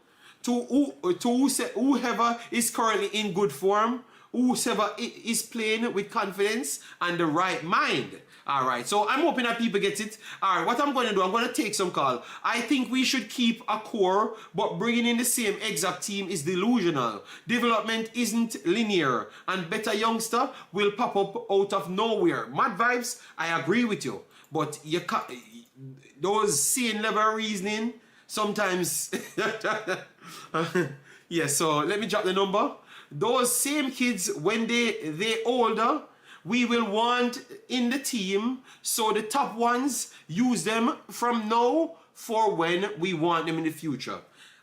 Whoever is currently in good form, whoever is playing with confidence and the right mind. All right, so I'm hoping that people get it. All right, what I'm going to do, I'm going to take some call. I think we should keep a core, but bringing in the same exact team is delusional. Development isn't linear, and better youngster will pop up out of nowhere. Mad vibes, I agree with you, but you can't, those same level reasoning sometimes. Yeah, so let me drop the number. Those same kids, when they older, we will want in the team, so the top ones use them from now for when we want them in the future.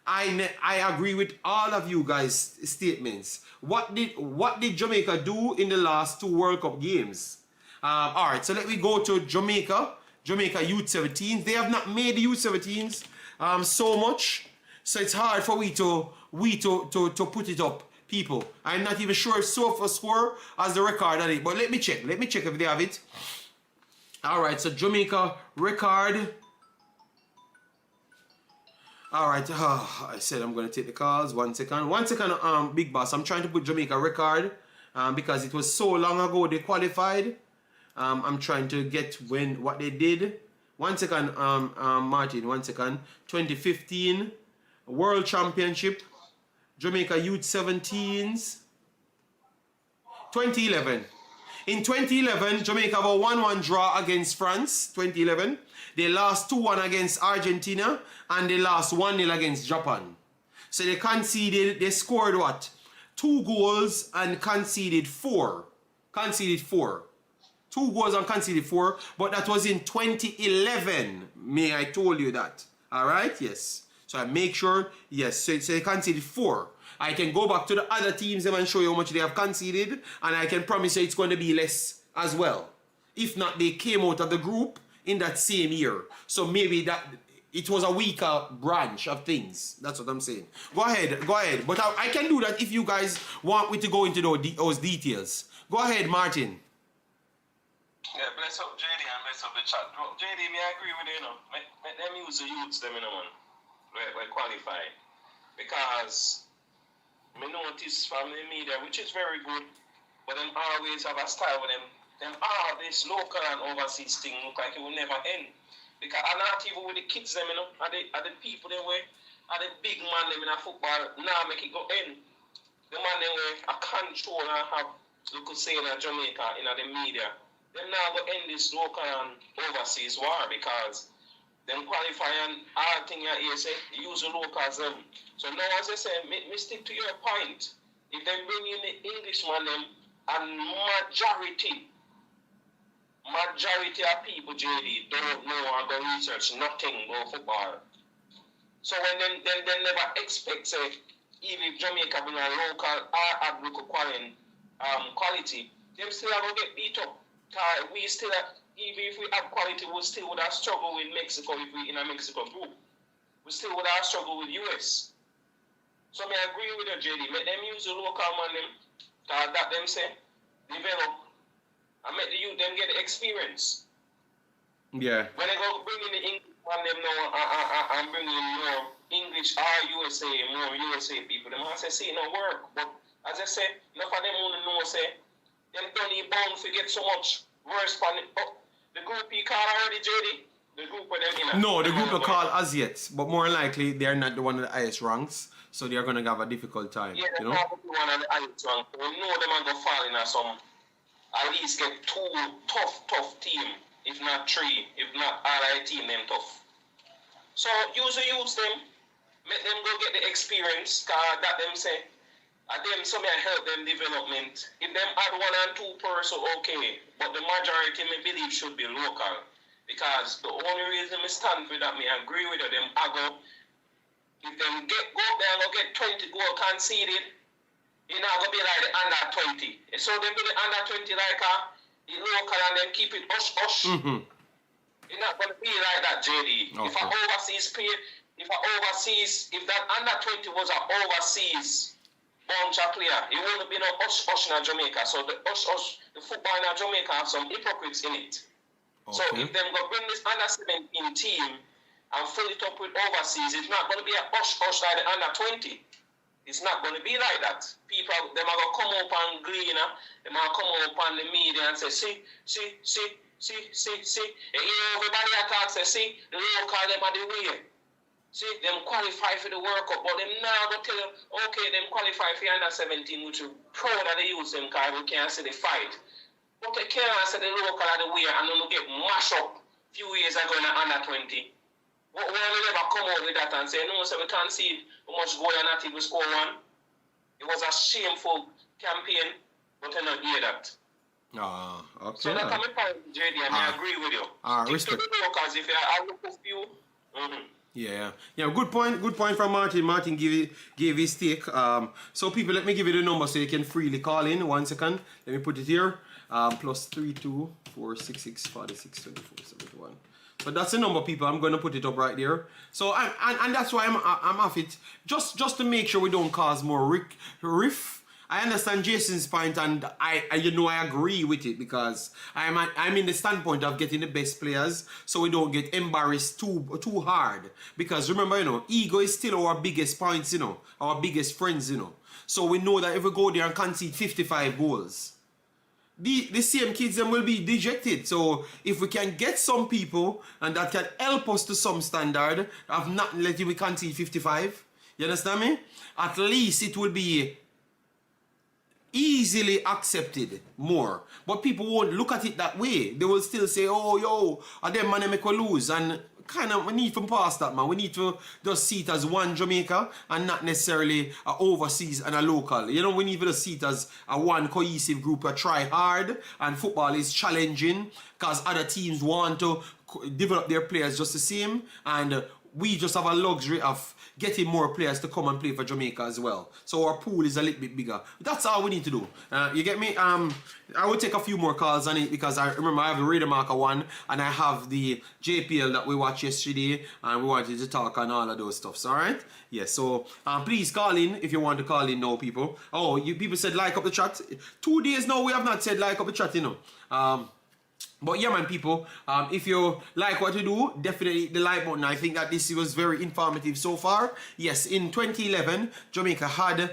I agree with all of you guys' statements. What did Jamaica do in the last 2 World Cup games? All right, so let me go to Jamaica U17s. They have not made the U17s so much, so it's hard for we to put it up. People, I'm not even sure if Sofa Score has the record on it, but let me check if they have it. All right, so Jamaica record. All right, I said I'm going to take the calls. 1 second, Big Boss. I'm trying to put Jamaica record because it was so long ago they qualified. I'm trying to get what they did. 1 second, Martin. 1 second. 2015 World Championship. Jamaica Youth 17s. 2011. In 2011, Jamaica have a 1-1 draw against France. 2011. They lost 2-1 against Argentina. And they lost 1-0 against Japan. So they scored what? 2 goals and conceded 4. 2 goals and conceded 4. But that was in 2011. May I told you that. Alright? Yes. So I make sure, yes, so they conceded 4. I can go back to the other teams and show you how much they have conceded, and I can promise you it's going to be less as well. If not, they came out of the group in that same year. So maybe that it was a weaker branch of things. That's what I'm saying. Go ahead. But I can do that if you guys want me to go into those details. Go ahead, Martin. Yeah, bless up JD and bless up the chat. JD, me I agree with you, Let them use the youths, them, man. We're qualified. Because me notice from the media, which is very good, but them always have a style with them this local and overseas thing look like it will never end. Because I'm not even with the kids them, are the people them way, are the big man them in a football, now make it go end. The man them way a control and have, you could say in Jamaica, in the media, them now go end this local and overseas war because them qualify and all thing you say, use the locals them. So now as I say, me stick to your point. If they bring in the Englishman them and majority of people, JD, don't know or go research nothing about football. So when they never expect say, even if Jamaica bring a local or have local quality, them still are gonna get beat up. We still have, even if we have quality, we still would have struggled with Mexico if we in a Mexico group. We still would have struggled with US. So I agree with you, JD. Make them use the local man them, that them say, develop, and make the youth them get the experience. Yeah. When they go bring in the English man them now and bring in more English or more USA people, them say, see, it no work. But as I say, enough of them only know say, them don't even bound to get so much worse from it. Oh, the group you call already, JD? The group with them in. No, the group are called as yet, but more likely they're not the one of the highest ranks, so they're gonna have a difficult time. Yeah, they're not the one of the highest rank. We know them are gonna fall in some, at least get 2 tough team, if not 3, if not all team them tough. So use them, make them go get the experience, cause that them say, and them some help them development. If them add 1 and 2 person, okay, but the majority me believe should be local. Because the only reason I stand for that, me agree with them, if them go there and get 20 goal conceded, it's not going to be like the under 20. So they be the under 20 like the local and then keep it hush. Mm-hmm. It's not going to be like that, JD. Okay. If I overseas play, if that under 20 was an overseas bunch of player, it wouldn't be no hush in Jamaica. So the football in Jamaica have some hypocrites in it. Okay. So if them go bring this under 17 team and fill it up with overseas, it's not going to be a hush like the under 20. It's not going to be like that. People, them are going to come up and glean, them are come up on the media and say, see. Everybody attacks, say, the local, them are the way. See, them qualify for the World Cup, but them now go tell you, okay, them qualify for under 17, which is proud that they use them because we can't see the fight. But they can't say the local are the way and then we get mashed up a few years ago in the under 20. But we never come out with that and say, no, so we can't see how much goal and not even score one. It was a shameful campaign, but I don't hear that. Okay. So that's my point, JD, and I agree with you. Respect. Because if I look for you, Yeah. Good point from Martin. Martin gave his take. So people, let me give you the number so you can freely call in. 1 second. Let me put it here. +32 466 46 24 71. So that's the number, people. I'm going to put it up right there. So and that's why I'm off it. Just to make sure we don't cause more riff. I understand Jason's point, and I agree with it because I'm in the standpoint of getting the best players so we don't get embarrassed too hard. Because remember, ego is still our biggest points, our biggest friends, So we know that if we go there and concede 55 goals, the same kids them will be dejected. So if we can get some people and that can help us to some standard of not letting we concede 55, you understand me? At least it will be easily accepted more. But people won't look at it that way. They will still say, oh, yo, are them man make we lose? And kind of, we need to pass that, man. We need to just see it as one Jamaica and not necessarily a overseas and a local. We need to see it as a one cohesive group that try hard, and football is challenging because other teams want to develop their players just the same, and we just have a luxury of getting more players to come and play for Jamaica as well. So our pool is a little bit bigger. That's all we need to do. You get me? I will take a few more calls on it because I remember I have the Redemakers one and I have the JPL that we watched yesterday and we wanted to talk on all of those stuffs. Alright? Yes, so please call in if you want to call in now, people. Oh, you people said like up the chat. 2 days now we have not said like up the chat, But yeah, man, people, if you like what we do, definitely hit the like button. I think that this was very informative so far. Yes, in 2011, Jamaica had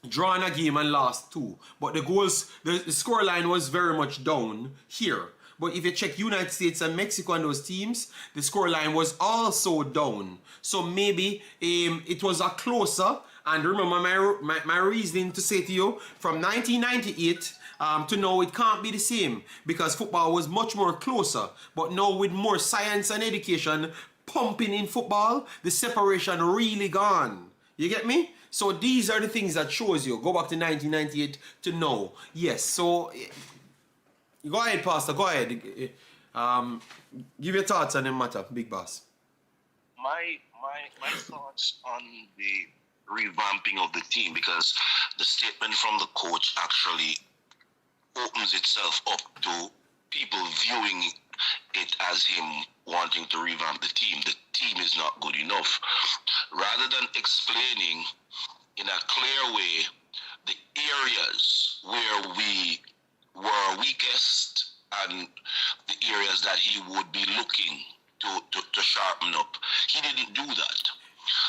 drawn a game and lost 2. But the scoreline was very much down here. But if you check United States and Mexico and those teams, the scoreline was also down. So maybe it was a closer. And remember my reasoning to say to you, from 1998 to now, it can't be the same because football was much more closer. But now with more science and education pumping in football, the separation really gone. You get me? So these are the things that shows you. Go back to 1998 to now. Yes, so go ahead, Pastor. Go ahead. Give your thoughts on the matter, Big Boss. My thoughts on the revamping of the team, because the statement from the coach actually opens itself up to people viewing it as him wanting to revamp the team. The team is not good enough. Rather than explaining in a clear way the areas where we were weakest and the areas that he would be looking to sharpen up, he didn't do that.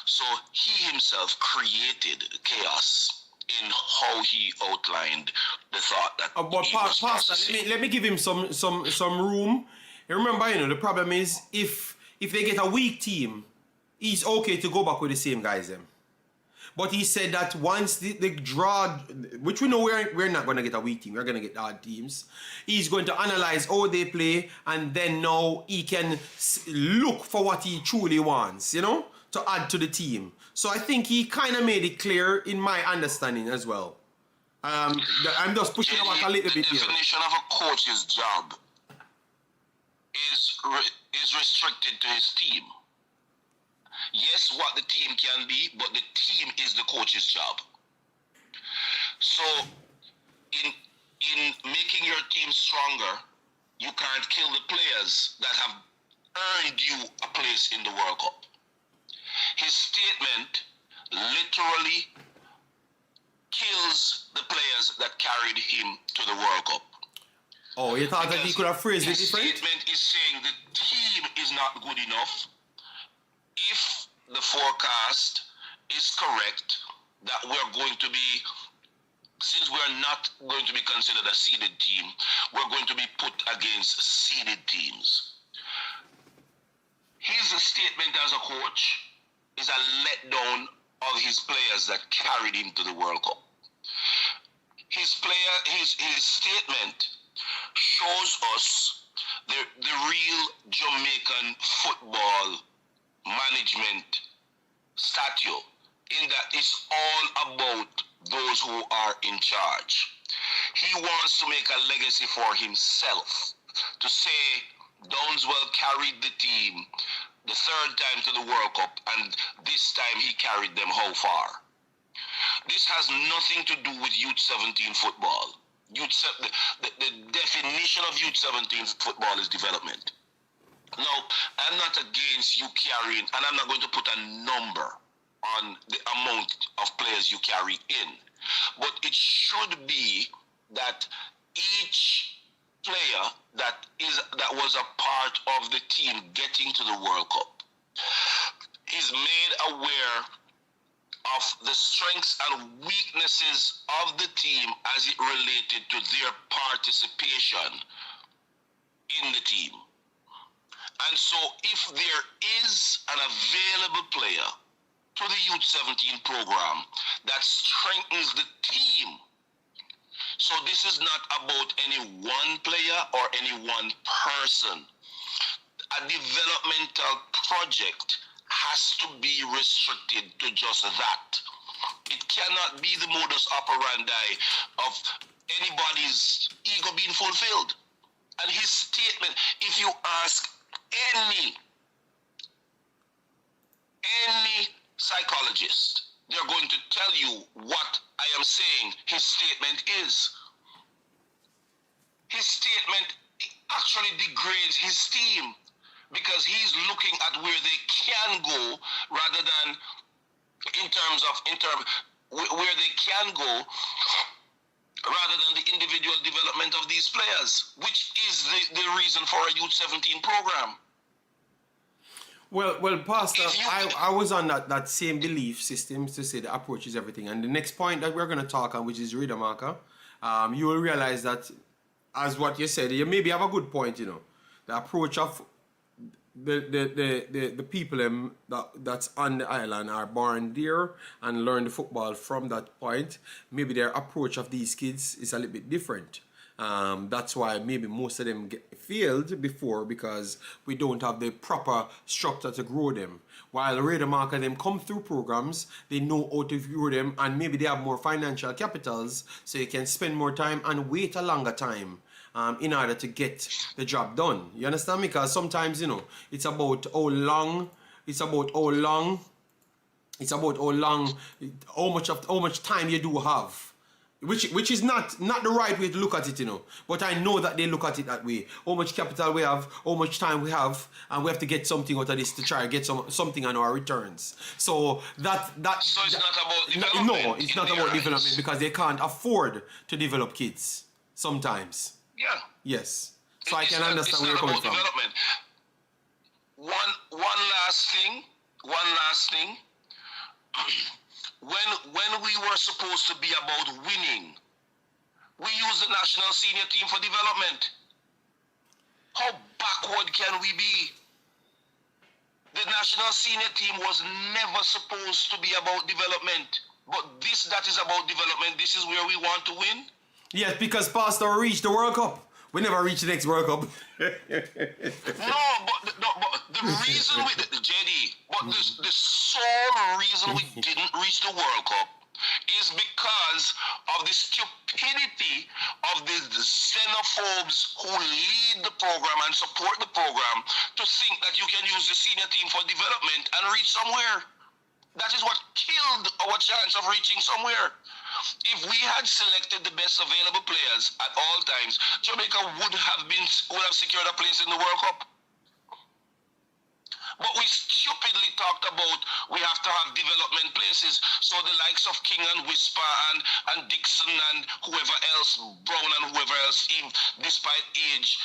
So he himself created chaos in how he outlined the thought that. But Pastor, let me give him some room. You remember, the problem is if they get a weak team, it's okay to go back with the same guys then. But he said that once they draw, which we know we're not going to get a weak team, we're going to get hard teams. He's going to analyze how they play, and then now he can look for what he truly wants, to add to the team. So I think he kind of made it clear in my understanding as well. I'm just pushing back a little bit here. The definition of a coach's job is restricted to his team. Yes, what the team can be, but the team is the coach's job. So in making your team stronger, you can't kill the players that have earned you a place in the World Cup. his statement literally kills the players that carried him to the World Cup. Oh, you thought that he could have phrased it different? His statement is saying the team is not good enough. If the forecast is correct, that we're going to be, since we're not going to be considered a seeded team, we're going to be put against seeded teams. His statement as a coach is a letdown of his players that carried him to the World Cup. His statement shows us the real Jamaican football management statue, in that it's all about those who are in charge. He wants to make a legacy for himself, to say Downswell carried the team the third time to the World Cup, and this time he carried them how far? This has nothing to do with Youth 17 football. The definition of Youth 17 football is development. Now, I'm not against you carrying, and I'm not going to put a number on the amount of players you carry in, but it should be that each player that was a part of the team getting to the World Cup is made aware of the strengths and weaknesses of the team as it related to their participation in the team. And so if there is an available player to the Youth 17 program that strengthens the team, so this is not about any one player or any one person. A developmental project has to be restricted to just that. It cannot be the modus operandi of anybody's ego being fulfilled. And his statement, if you ask any psychologist, they're going to tell you what I am saying his statement is. His statement actually degrades his team, because he's looking at where they can go rather than where they can go rather than the individual development of these players, which is the reason for a Youth 17 program. Well, Pastor, I was on that same belief system to say the approach is everything. And the next point that we're going to talk on, which is Redemakers, you will realize that, as what you said, you maybe have a good point, you know. The approach of the people that's on the island are born there and learn the football from that point. Maybe their approach of these kids is a little bit different. That's why maybe most of them failed before, because we don't have the proper structure to grow them. While Redemakers, them come through programs, they know how to grow them, and maybe they have more financial capitals, so you can spend more time and wait a longer time in order to get the job done. You understand me? Because sometimes, you know, it's about how much time you do have. Which is not the right way to look at it, you know. But I know that they look at it that way. How much capital we have, how much time we have, and we have to get something out of this to try to get something on our returns. So So it's not about development. No, it's not about development, because they can't afford to develop kids sometimes. Yeah. Yes. So I can understand where you're coming from. Development. One last thing. When we were supposed to be about winning, we used the national senior team for development. How backward can we be? The national senior team was never supposed to be about development. But that is about development. This is where we want to win. Yes, because Pastor reached the World Cup. We never reached the next World Cup. But the reason the sole reason we didn't reach the World Cup is because of the stupidity of the xenophobes who lead the program and support the program to think that you can use the senior team for development and reach somewhere. That is what killed our chance of reaching somewhere. If we had selected the best available players at all times, Jamaica would have secured a place in the World Cup. But we stupidly talked about we have to have development places. So the likes of King and Whisper and Dixon and whoever else, Brown and whoever else, even despite age,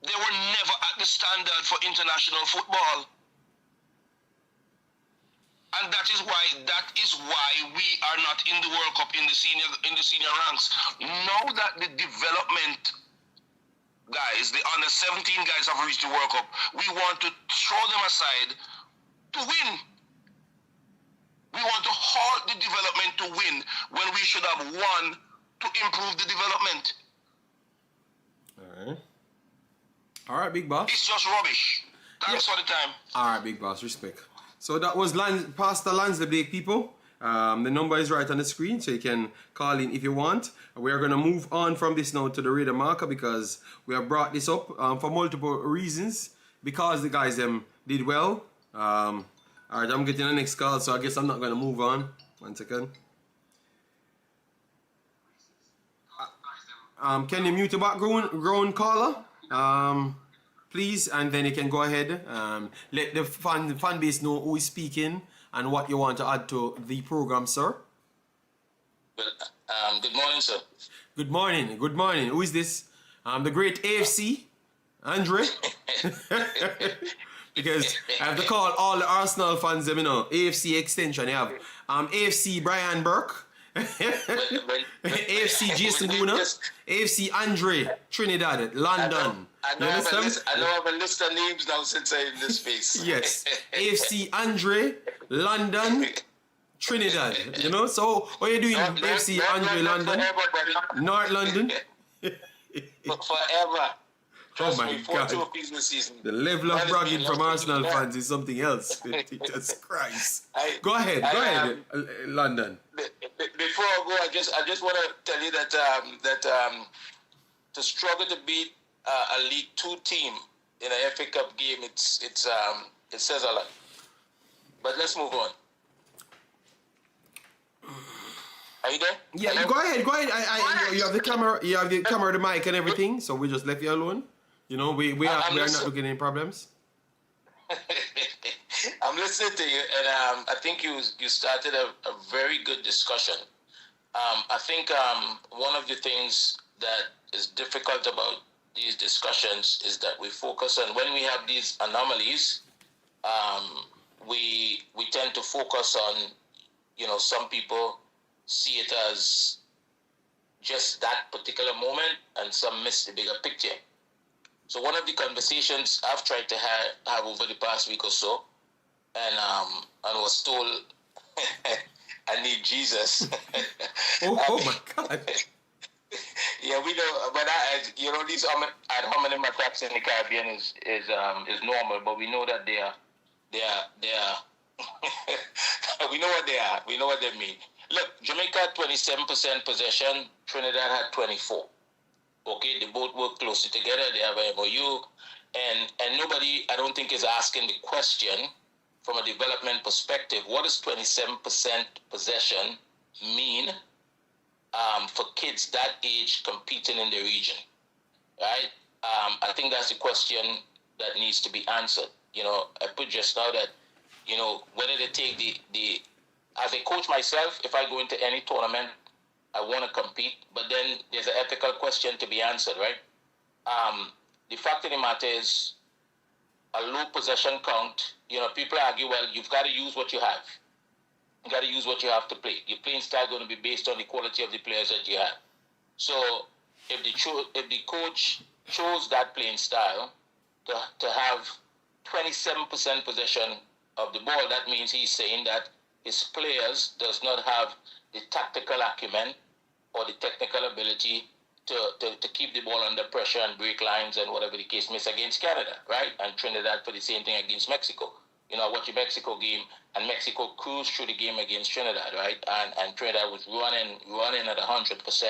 they were never at the standard for international football. And that is why we are not in the World Cup in the senior ranks. Now that the development guys, the under 17 guys have reached the World Cup, we want to throw them aside to win. We want to halt the development to win when we should have won to improve the development. All right, big boss. It's just rubbish. Thanks for the time. All right, big boss. Respect. So that was Pastor Lansley Blake, people. The number is right on the screen, so you can call in if you want. We are going to move on from this now to the Redemakers because we have brought this up for multiple reasons. Because the guys did well. All right, I'm getting the next call, so I guess I'm not going to move on. 1 second. Can you mute the background caller? Please, and then you can go ahead. Let the fan base know who is speaking and what you want to add to the program, sir. Well, good morning, sir. Good morning. Good morning. Who is this? The great AFC, Andre. Because I have to call all the Arsenal fans, AFC extension. You have AFC Brian Burke. AFC Jason Guna, AFC Andre, Trinidad, London. I know I've a list of names now since I'm in this space. Yes. AFC Andre, London, Trinidad. So what are you doing? AFC Andre, London, North London. Forever. Trust my me, 4 God. trophies this season. The level of bragging from Arsenal fans is something else. Jesus Christ. Go ahead, London. Before I go, I just want to tell you that to struggle to beat a League 2 team in an FA Cup game, it says a lot. But let's move on. Are you there? Yeah, Hello? go ahead. You have the camera, the mic, and everything. So we just left you alone. We are not looking at any problems. I'm listening to you, and I think you started a very good discussion. I think one of the things that is difficult about these discussions is that we focus on when we have these anomalies. We tend to focus on, some people see it as just that particular moment, and some miss the bigger picture. So one of the conversations I've tried to have over the past week or so, and was told I need Jesus. Oh my God. Yeah, we know, but these ad hominem attacks in the Caribbean is normal, but we know that they are we know what they are. We know what they mean. Look, Jamaica had 27% possession. Trinidad had 24%. Okay, they both work closely together. They have an MOU, and nobody, I don't think, is asking the question from a development perspective. What does 27% possession mean for kids that age competing in the region? Right? I think that's the question that needs to be answered. I put just now that whether they take the as a coach myself, if I go into any tournament, I want to compete, but then there's an ethical question to be answered, right? The fact of the matter is, a low possession count, people argue, well, you've got to use what you have. You got to use what you have to play. Your playing style is going to be based on the quality of the players that you have. So if the coach chose that playing style to have 27% possession of the ball, that means he's saying that his players does not have the tactical acumen or the technical ability to keep the ball under pressure and break lines and whatever the case may be against Canada, right? And Trinidad for the same thing against Mexico. I watched the Mexico game, and Mexico cruised through the game against Trinidad, right? And Trinidad was running at 100%,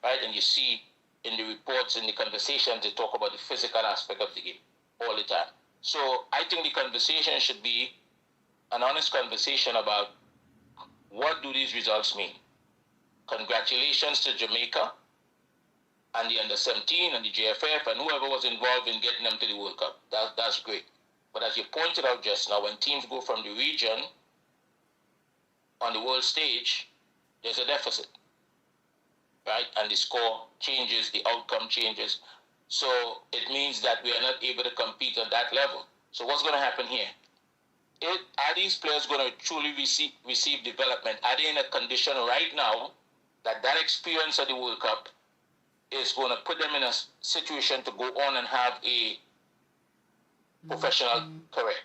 right? And you see in the reports, in the conversations, they talk about the physical aspect of the game all the time. So I think the conversation should be an honest conversation about what do these results mean. Congratulations to Jamaica and the under-17 and the JFF and whoever was involved in getting them to the World Cup. That's great. But as you pointed out just now, when teams go from the region on the world stage, there's a deficit, right? And the score changes, the outcome changes. So it means that we are not able to compete on that level. So what's going to happen here? Are these players going to truly receive development? Are they in a condition right now that experience of the World Cup is going to put them in a situation to go on and have a professional career?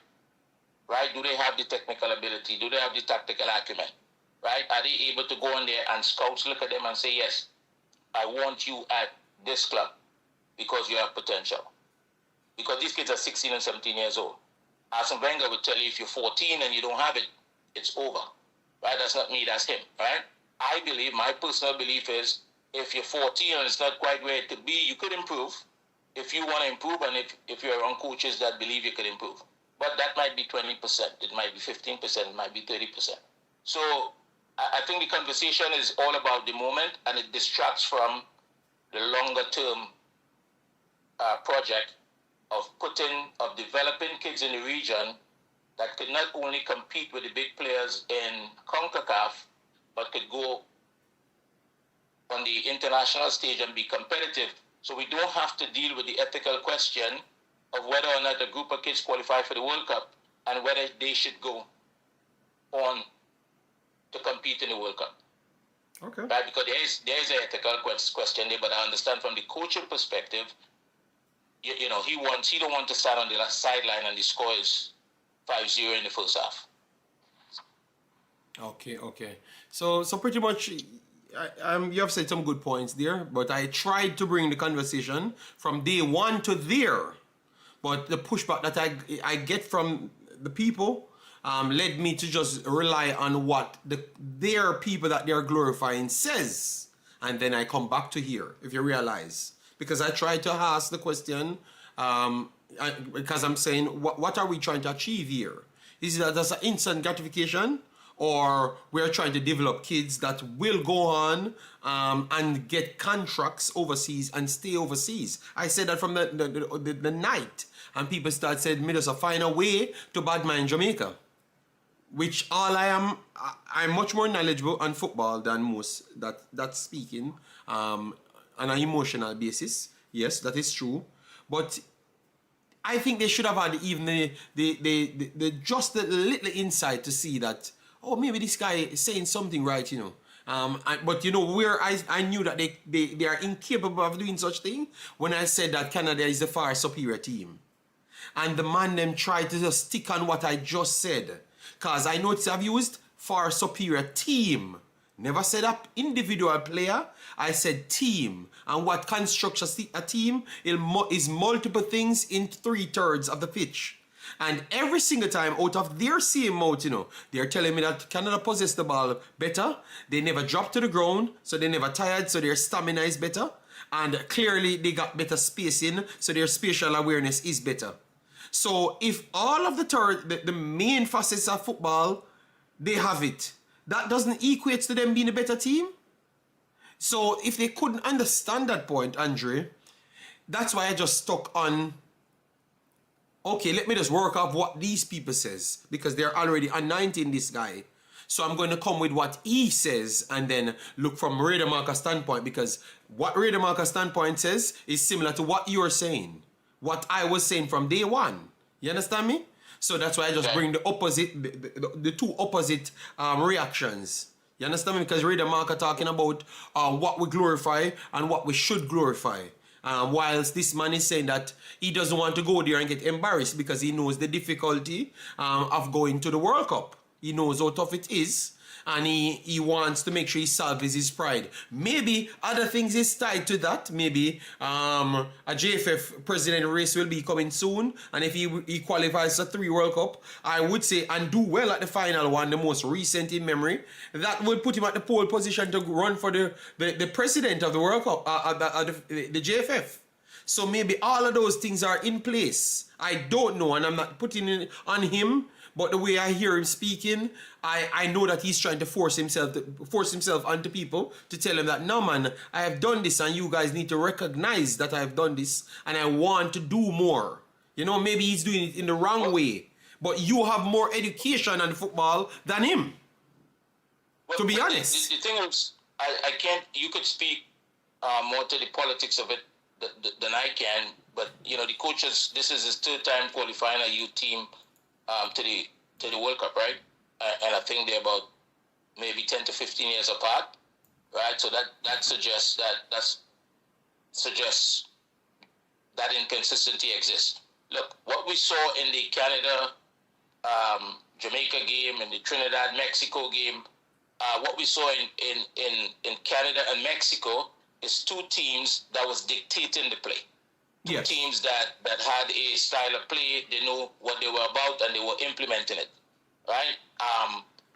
Right? Do they have the technical ability? Do they have the tactical acumen? Right? Are they able to go on there and scouts look at them and say, yes, I want you at this club because you have potential? Because these kids are 16 and 17 years old. Arsene Wenger would tell you if you're 14 and you don't have it, it's over. Right? That's not me, that's him. Right? I believe, my personal belief is, if you're 14 and it's not quite where it could be, you could improve. If you want to improve, and if you're around coaches that believe you could improve. But that might be 20%, it might be 15%, it might be 30%. So I think the conversation is all about the moment, and it distracts from the longer term project of developing kids in the region that could not only compete with the big players in Concacaf, but could go on the international stage and be competitive. So we don't have to deal with the ethical question of whether or not a group of kids qualify for the World Cup and whether they should go on to compete in the World Cup. Okay. Right? Because there is an ethical question there, but I understand from the coaching perspective, you know, he don't want to stand on the last sideline and the score is 5-0 in the first half. Okay. So pretty much, you have said some good points there, but I tried to bring the conversation from day one to there. But the pushback that I get from the people led me to just rely on what their people that they're glorifying says. And then I come back to here, if you realize. Because I tried to ask the question, because I'm saying, what are we trying to achieve here? Is it just an instant gratification? Or we're trying to develop kids that will go on and get contracts overseas and stay overseas? I said that from the night. And people start saying, me just find a way to badmine Jamaica. Which I'm much more knowledgeable on football than most that's speaking on an emotional basis. Yes, that is true. But I think they should have had even the just a little insight to see that, oh, maybe this guy is saying something right, you know. But you know, where I knew that they are incapable of doing such thing when I said that Canada is the far superior team. And the man them tried to just stick on what I just said. Because I noticed I've used far superior team. Never said a individual player. I said team. And what constructs a team is multiple things in 3/3 of the pitch. And every single time out of their same mouth, you know, they're telling me that Canada possess the ball better. They never drop to the ground, so they never tired, so their stamina is better. And clearly they got better spacing, so their spatial awareness is better. So if all of the main facets of football, they have it, that doesn't equate to them being a better team. So if they couldn't understand that point, Andre, that's why I just stuck on, okay, let me just work off what these people says, because they're already anointing this guy. So I'm going to come with what he says and then look from Redemakers' standpoint, because what Redemakers' standpoint says is similar to what you're saying. What I was saying from day one. You understand me? So that's why I just bring the opposite, the two opposite reactions. You understand me? Because Redemakers talking about what we glorify and what we should glorify. Whilst this man is saying that he doesn't want to go there and get embarrassed because he knows the difficulty of going to the World Cup. He knows how tough it is. And he wants to make sure he salves his pride. Maybe other things is tied to that. Maybe a JFF president race will be coming soon. And if he qualifies for 3 World Cup, I would say, and do well at the final one, the most recent in memory, that would put him at the pole position to run for the president of the World Cup, the JFF. So maybe all of those things are in place. I don't know, and I'm not putting it on him. But the way I hear him speaking, I know that he's trying to force himself onto people to tell them that, no man, I have done this and you guys need to recognize that I have done this and I want to do more. You know, maybe he's doing it in the wrong way. But you have more education on football than him. To be honest. The thing is, I can't, you could speak more to the politics of it than I can, but, you know, the coaches, this is his third time qualifying a youth team to the World Cup, right? And I think they're about maybe 10 to 15 years apart, right? So that suggests that inconsistency exists. Look, what we saw in the Canada Jamaica game and the Trinidad Mexico game, what we saw in Canada and Mexico is two teams that was dictating the play. Two teams that had a style of play, they know what they were about and they were implementing it, right?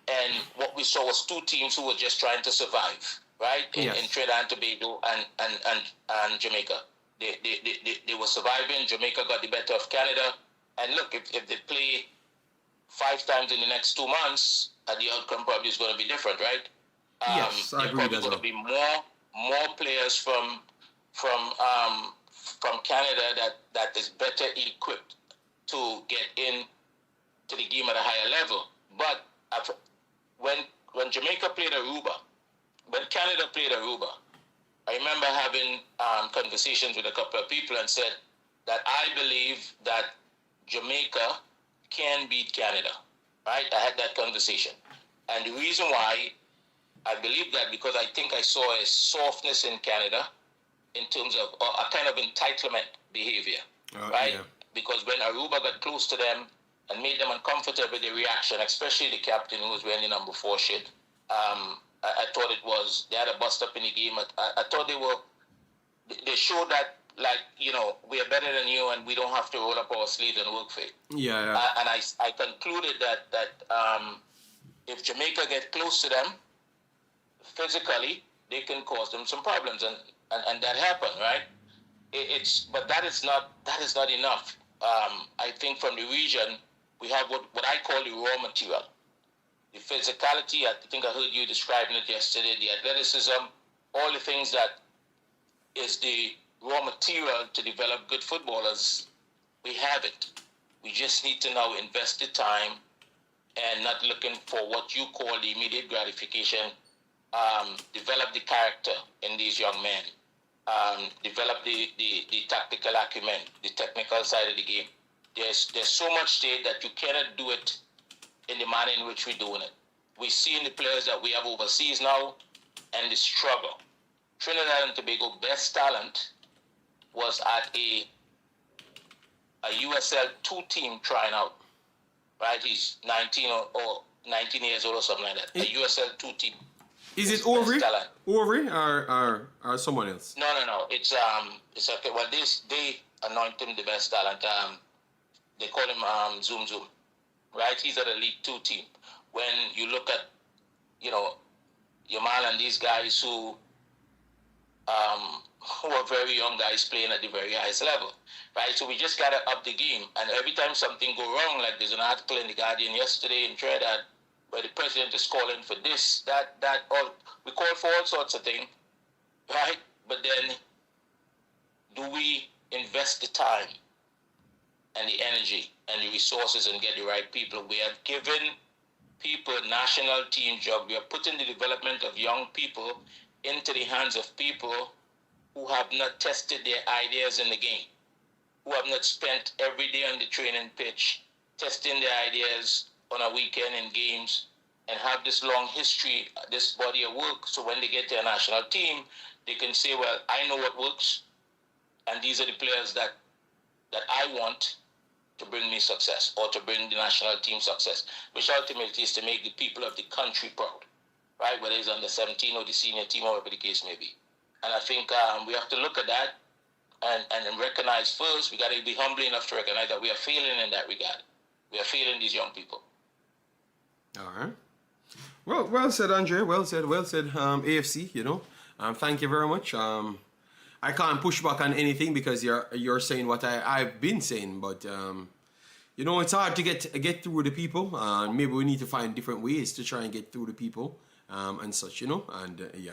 And what we saw was two teams who were just trying to survive, right? In Trinidad and Tobago and Jamaica. They were surviving. Jamaica got the better of Canada. And look, if they play 5 times in the next 2 months, the outcome probably is going to be different, right? Yes, I agree. Probably going to be more players from Canada that is better equipped to get in to the game at a higher level. But when Jamaica played Aruba, when Canada played Aruba, I remember having conversations with a couple of people and said that I believe that Jamaica can beat Canada, right? I had that conversation. And the reason why I believe that, because I think I saw a softness in Canada in terms of a kind of entitlement behavior, right? Yeah. Because when Aruba got close to them and made them uncomfortable with the reaction, especially the captain who was wearing the number 4 shit, I thought it was, they had a bust up in the game. I thought they showed that, like, you know, we are better than you and we don't have to roll up our sleeves and work for it. Yeah. And I concluded that if Jamaica get close to them physically, they can cause them some problems, and that happened, right? But that is not enough. I think from the region we have what I call the raw material. The physicality, I think I heard you describing it yesterday, the athleticism, all the things that is the raw material to develop good footballers, we have it. We just need to now invest the time and not looking for what you call the immediate gratification. Develop the character in these young men. Develop the tactical acumen, the technical side of the game. There's so much there that you cannot do it in the manner in which we're doing it. We see in the players that we have overseas now and the struggle. Trinidad and Tobago best talent was at a USL 2 team trying out, right? He's 19 or 19 years old or something like that. A USL 2 team. Is it Overy? Overy or someone else? No. It's okay. Well, they anoint him the best talent. They call him Zoom, right? He's at a League 2 team. When you look at, you know, Yamal and these guys who are very young guys playing at the very highest level, right? So we just gotta up the game. And every time something go wrong, like there's an article in the Guardian yesterday in Trinidad where the president is calling for this, that, all. We call for all sorts of things, right? But then, do we invest the time and the energy and the resources and get the right people? We have given people national team job. We are putting the development of young people into the hands of people who have not tested their ideas in the game, who have not spent every day on the training pitch, testing their ideas on a weekend in games, and have this long history, this body of work, so when they get to a national team, they can say, well, I know what works, and these are the players that I want to bring me success, or to bring the national team success, which ultimately is to make the people of the country proud, right? Whether it's under 17 or the senior team, or whatever the case may be. And I think we have to look at that and recognize first, we got to be humble enough to recognize that we are failing in that regard. We are failing these young people. All right. Well said, Andre. Well said. AFC, you know. Thank you very much. I can't push back on anything because you're saying what I've been saying, but you know, it's hard to get through the people. Maybe we need to find different ways to try and get through the people and such, you know. And yeah.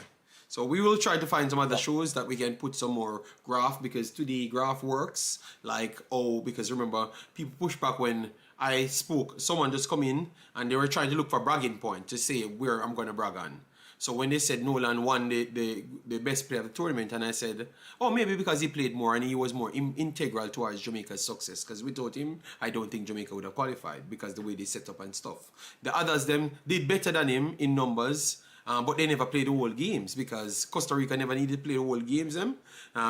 So we will try to find some other shows that we can put some more graph, because today graph works. Like, oh, because remember, people push back when I spoke. Someone just come in and they were trying to look for bragging point to say where I'm going to brag on. So when they said Nolan won the best player of the tournament, and I said, oh, maybe because he played more and he was more integral towards Jamaica's success. Because without him, I don't think Jamaica would have qualified, because the way they set up and stuff. The others, them, did better than him in numbers, but they never played the whole games, because Costa Rica never needed to play the whole games,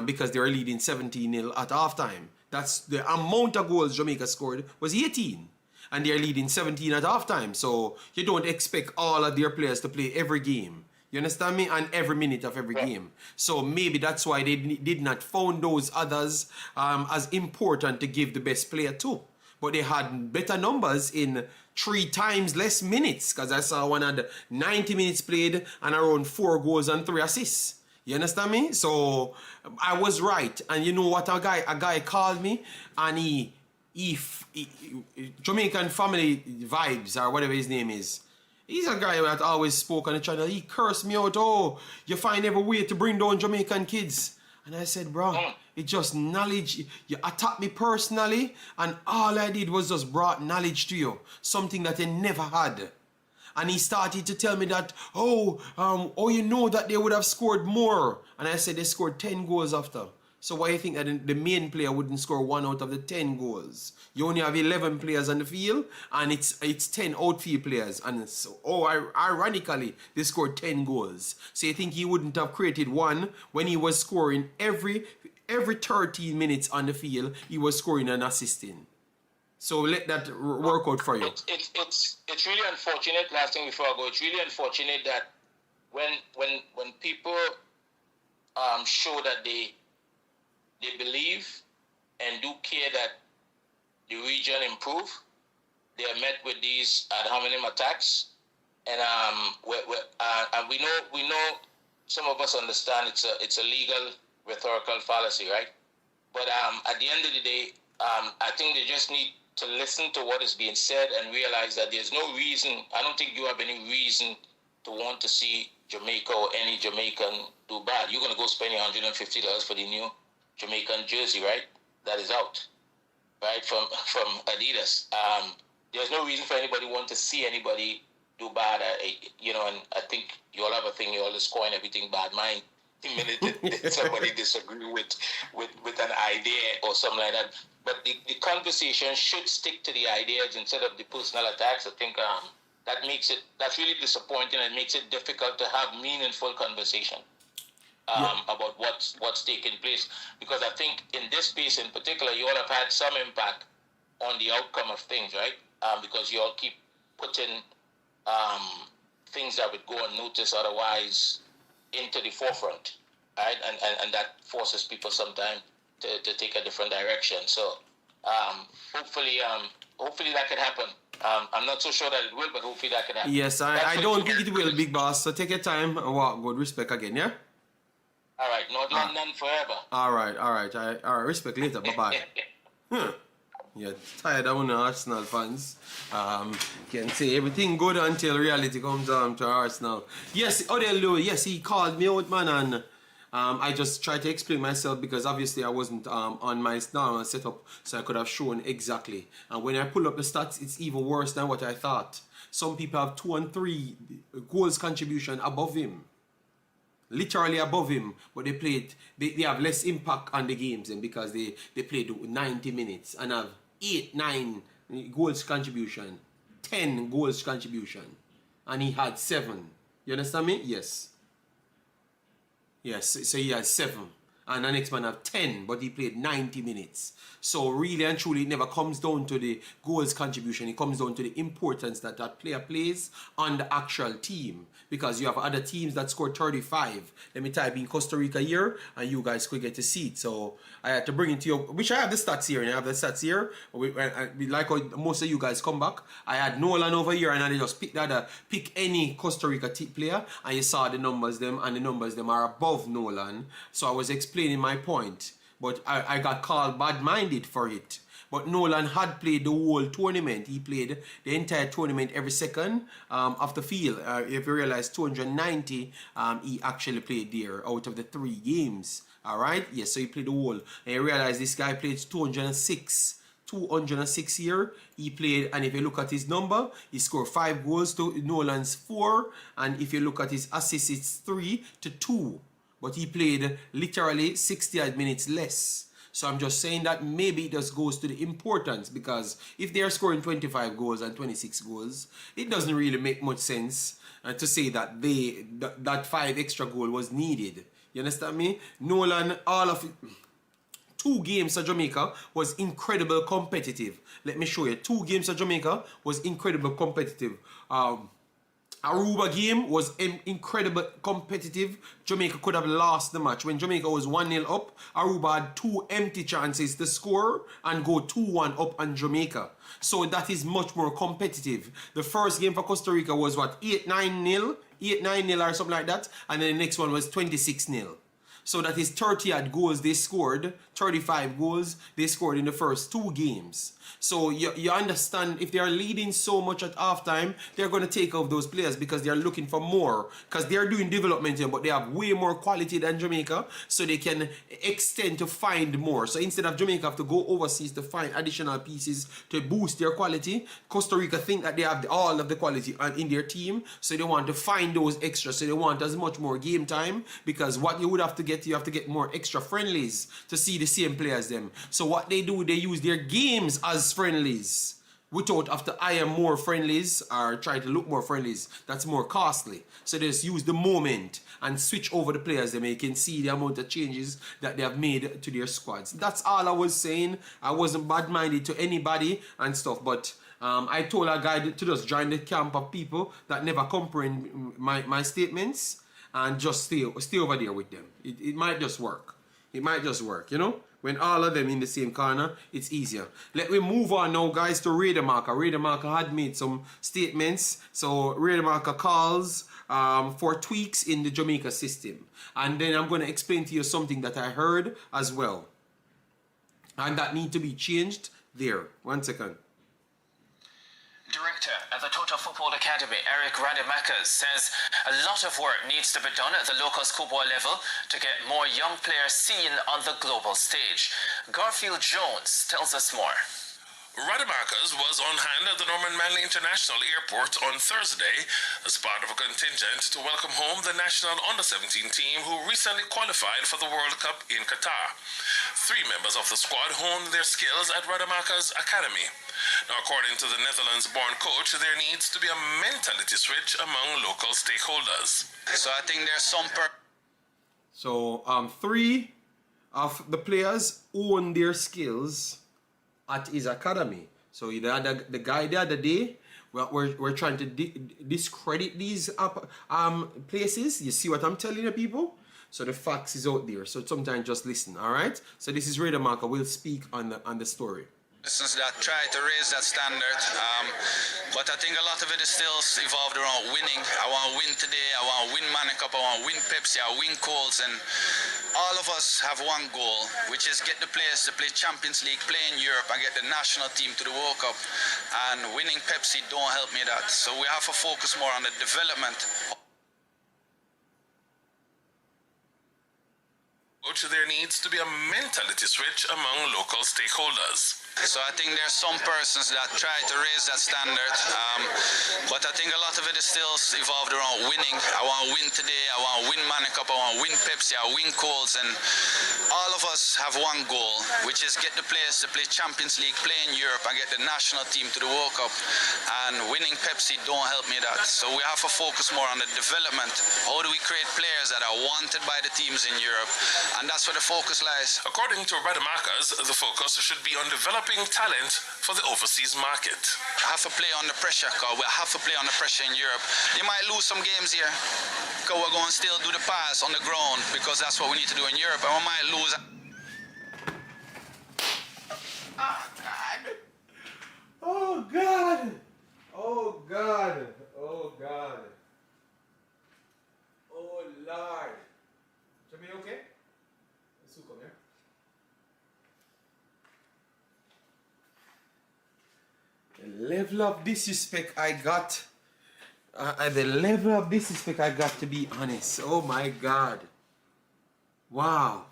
because they were leading 17-0 at halftime. That's the amount of goals Jamaica scored was 18. And they're leading 17 at halftime. So you don't expect all of their players to play every game. You understand me? And every minute of every game. So maybe that's why they did not found those others as important to give the best player to. But they had better numbers in 3 times less minutes. Because I saw one had 90 minutes played and around 4 goals and 3 assists. You understand me? So I was right. And you know what, a guy called me and he Jamaican Family Vibes or whatever his name is. He's a guy that always spoke on the channel. He cursed me out. Oh, you find every way to bring down Jamaican kids. And I said, bro, it's just knowledge. You attacked me personally, and all I did was just brought knowledge to you. Something that you never had. And he started to tell me that, you know that they would have scored more. And I said they scored 10 goals after. So why do you think that the main player wouldn't score 1 out of the 10 goals? You only have 11 players on the field, and it's 10 outfield players. And so, ironically, they scored 10 goals. So you think he wouldn't have created 1 when he was scoring every 13 minutes on the field, he was scoring and assisting. So let that work out for you. It's really unfortunate. Last thing before I go, it's really unfortunate that when people show that they believe and do care that the region improve, they are met with these ad hominem attacks, and we know some of us understand it's a legal rhetorical fallacy, right? But at the end of the day, I think they just need to listen to what is being said and realize that there's no reason. I don't think you have any reason to want to see Jamaica or any Jamaican do bad. You're gonna go spend your $150 for the new Jamaican jersey, right? That is out, right? From Adidas. There's no reason for anybody want to see anybody do bad. And I think you all have a thing. You always coin everything bad mind. The minute somebody disagree with an idea or something like that. But the conversation should stick to the ideas instead of the personal attacks. I think that's really disappointing and makes it difficult to have meaningful conversation. About what's taking place, because I think in this space in particular, you all have had some impact on the outcome of things, right? Because you all keep putting things that would go unnoticed otherwise into the forefront, right? And that forces people sometimes to take a different direction. So hopefully that could happen. I'm not so sure that it will, but hopefully that could happen. Yes, I don't think it will, big boss. So take your time and walk good. Respect again, yeah? All right, North London forever. All right. Respect later. Bye-bye. You're tired of one Arsenal fans. Can say everything good until reality comes on to Arsenal. Yes, Odell, yes, he called me out, man, and I just tried to explain myself because obviously I wasn't on my normal setup, so I could have shown exactly. And when I pull up the stats, it's even worse than what I thought. Some people have 2 and 3 goals contribution above him. Literally above him, but they have less impact on the games and because they played 90 minutes and have 9 goals contribution, 10 goals contribution, and he had 7. You understand me? Yes, so he had 7, and the next man have 10, but he played 90 minutes. So really and truly, it never comes down to the goals contribution. It comes down to the importance that player plays on the actual team. Because you have other teams that scored 35. Let me type in Costa Rica here, and you guys could get to see it. So I had to bring it to you, which I have the stats here, and I have the stats here. Like how most of you guys come back. I had Nolan over here, and I just pick any Costa Rica player, and you saw the numbers them, and the numbers them are above Nolan. So I was explaining my point. but I got called bad-minded for it. But Nolan had played the whole tournament. He played the entire tournament every second of the field. If you realize 290, he actually played there out of the 3 games. Alright? Yes, so he played the whole. And you realize this guy played 206 here. He played, and if you look at his number, he scored 5 goals to Nolan's 4. And if you look at his assists, it's 3 to 2. But he played literally 60 minutes less. So I'm just saying that maybe it just goes to the importance, because if they are scoring 25 goals and 26 goals, it doesn't really make much sense to say that that 5 extra goal was needed. You understand me? Nolan, all of it, 2 games of Jamaica was incredible competitive. Let me show you. 2 games of Jamaica was incredible competitive. Aruba game was incredible competitive. Jamaica could have lost the match. When Jamaica was 1-0 up, Aruba had 2 empty chances to score and go 2-1 up on Jamaica. So that is much more competitive. The first game for Costa Rica was what? 8-9-0? 8-9-0 or something like that. And then the next one was 26-0. So that is 30 odd goals they scored, 35 goals they scored in the first 2 games. So you understand, if they are leading so much at halftime, they're going to take off those players because they are looking for more. Because they are doing development here, but they have way more quality than Jamaica, so they can extend to find more. So instead of Jamaica have to go overseas to find additional pieces to boost their quality, Costa Rica think that they have all of the quality in their team, so they want to find those extras. So they want as much more game time, because what you would have to get, you have to get more extra friendlies to see the same players them. So what they do, they use their games as friendlies without have to hire more friendlies or try to look more friendlies. That's more costly. So they just use the moment and switch over the players them. You can see the amount of changes that they have made to their squads. That's all I was saying. I wasn't bad-minded to anybody and stuff, but I told a guy to just join the camp of people that never comprehend my statements and just stay over there with them. It might just work. It might just work, you know? When all of them in the same corner, it's easier. Let me move on now, guys, to Redemakers. Redemakers had made some statements. So Redemakers calls for tweaks in the Jamaica system. And then I'm going to explain to you something that I heard as well. And that need to be changed there. 1 second. Director at the Total Football Academy, Eric Redemakers, says a lot of work needs to be done at the local schoolboy level to get more young players seen on the global stage. Garfield Jones tells us more. Redemakers was on hand at the Norman Manley International Airport on Thursday as part of a contingent to welcome home the national under-17 team who recently qualified for the World Cup in Qatar. 3 members of the squad honed their skills at Redemakers Academy. Now, according to the Netherlands-born coach, there needs to be a mentality switch among local stakeholders. So I think there's some... So 3 of the players own their skills at his academy. So the guy the other day, we're trying to discredit these places. You see what I'm telling you, people? So the facts is out there. So sometimes just listen, all right? So this is Redemakers. We'll speak on the story. That try to raise that standard, but I think a lot of it is still evolved around winning. I want to win today, I want to win Manny Cup, I want to win Pepsi, I win Colts, and all of us have one goal, which is get the players to play Champions League, play in Europe, and get the national team to the World Cup. And winning Pepsi don't help me that. So we have to focus more on the development. There needs to be a mentality switch among local stakeholders. So I think there's some persons that try to raise that standard, but I think a lot of it is still evolved around winning. I want to win today, I want to win Manny Cup, I want to win Pepsi, I win Colts, and all of us have one goal, which is get the players to play Champions League, play in Europe, and get the national team to the World Cup. And winning Pepsi don't help me that. So we have to focus more on the development. How do we create players that are wanted by the teams in Europe? And that's where the focus lies. According to Redemakers, the focus should be on developing talent for the overseas market. I have to play under pressure, because we have to play under pressure in Europe. You might lose some games here, because we're going to still do the pass on the ground, because that's what we need to do in Europe, and we might lose. Oh God! Oh God! Oh God! Oh Lord! Jimmy, okay? Let's come here. level of disrespect I got. The level of disrespect I got, to be honest. Oh my God. Wow.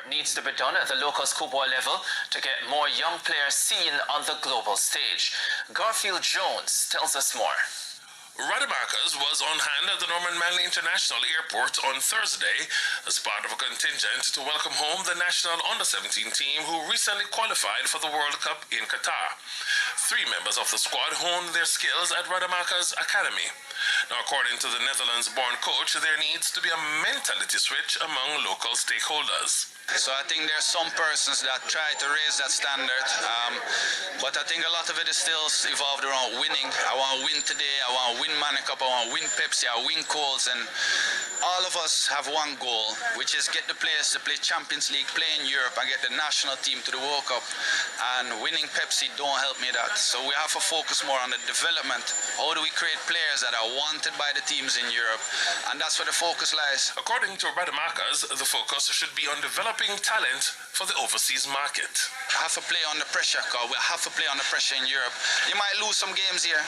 Needs to be done at the local schoolboy level to get more young players seen on the global stage. Garfield Jones tells us more. Redemakers was on hand at the Norman Manley International Airport on Thursday as part of a contingent to welcome home the national under-17 team who recently qualified for the World Cup in Qatar. 3 members of the squad honed their skills at Redemakers Academy. Now, according to the Netherlands-born coach, there needs to be a mentality switch among local stakeholders. So I think there's some persons that try to raise that standard, but I think a lot of it is still evolved around winning. I want to win today, I want to win Manning Cup, I want to win Pepsi, I win Colts, and all of us have one goal, which is get the players to play Champions League, play in Europe, and get the national team to the World Cup. And winning Pepsi don't help me that. So we have to focus more on the development. How do we create players that are wanted by the teams in Europe? And that's where the focus lies. According to Redemakers, the focus should be on developing talent for the overseas market. Have to play under pressure, because we have to play under pressure in Europe. You might lose some games here,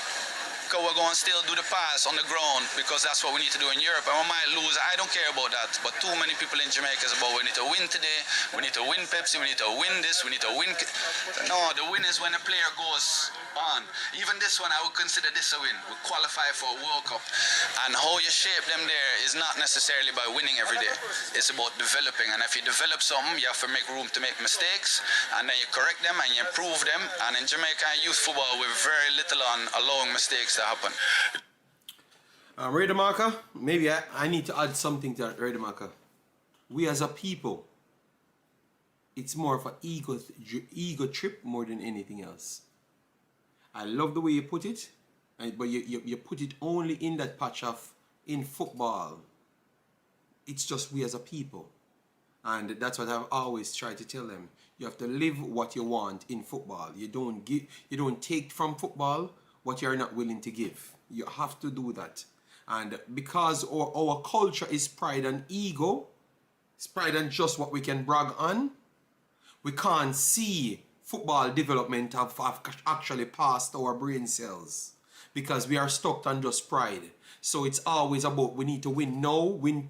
because we're going to still do the pass on the ground, because that's what we need to do in Europe. And we might lose. I don't care about that. But too many people in Jamaica is about, we need to win today, we need to win Pepsi, we need to win this, we need to win. No, the win is when a player goes on. Even this one, I would consider this a win. We qualify for a World Cup. And how you shape them there is not necessarily by winning every day. It's about developing. And if you develop something, you have to make room to make mistakes, and then you correct them and you improve them. And in Jamaica youth football, we're very little on allowing mistakes to happen. Redemarker, maybe I need to add something to that, Redemarker. We as a people, it's more of an ego trip more than anything else. I love the way you put it, but you put it only in that patch of in football. It's just we as a people. And that's what I've always tried to tell them. You have to live what you want in football. You don't take from football what you're not willing to give. You have to do that. And because our culture is pride and ego, it's pride and just what we can brag on, we can't see football development have actually passed our brain cells, because we are stuck on just pride. So it's always about we need to win now, win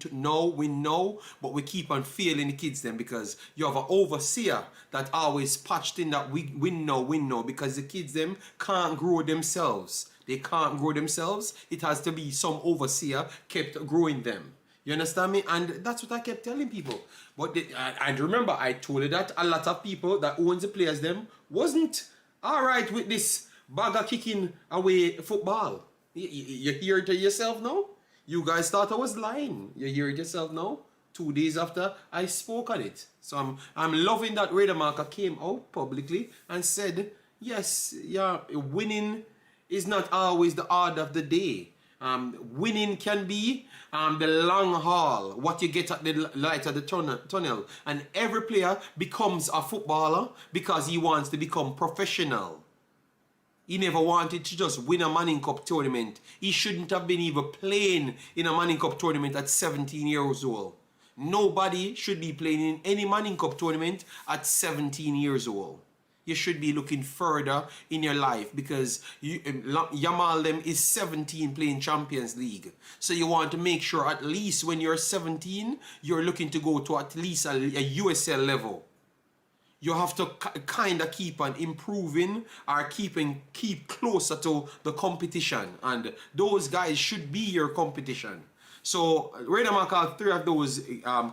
now, but we keep on failing the kids then, because you have an overseer that always patched in that win now, because the kids them can't grow themselves. They can't grow themselves. It has to be some overseer kept growing them. You understand me? And that's what I kept telling people. But and remember, I told you that a lot of people that owns the players them wasn't all right with this bagger kicking away football. You hear it to yourself now? You guys thought I was lying. You hear it yourself now? 2 days after I spoke on it. So I'm loving that Redemarker came out publicly and said, yes, yeah, winning is not always the order of the day. Winning can be the long haul, what you get at the light of the tunnel. And every player becomes a footballer because he wants to become professional. He never wanted to just win a Manning Cup tournament. He shouldn't have been even playing in a Manning Cup tournament at 17 years old. Nobody should be playing in any Manning Cup tournament at 17 years old. You should be looking further in your life, because Yamal them is 17 playing Champions League. So you want to make sure at least when you're 17, you're looking to go to at least a USL level. You have to kind of keep on improving or keep closer to the competition. And those guys should be your competition. So Redemarker, 3 of those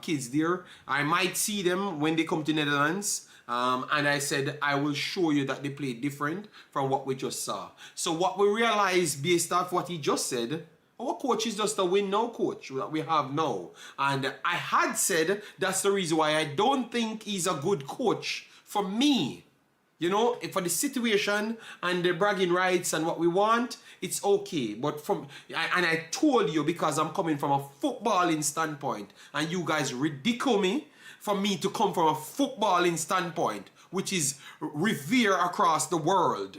kids there, I might see them when they come to Netherlands. And I said, I will show you that they play different from what we just saw. So what we realized based off what he just said, our coach is just a win now coach that we have now. And I had said that's the reason why I don't think he's a good coach for me. You know, for the situation and the bragging rights and what we want, it's okay. But I told you, because I'm coming from a footballing standpoint and you guys ridicule me for me to come from a footballing standpoint, which is revered across the world.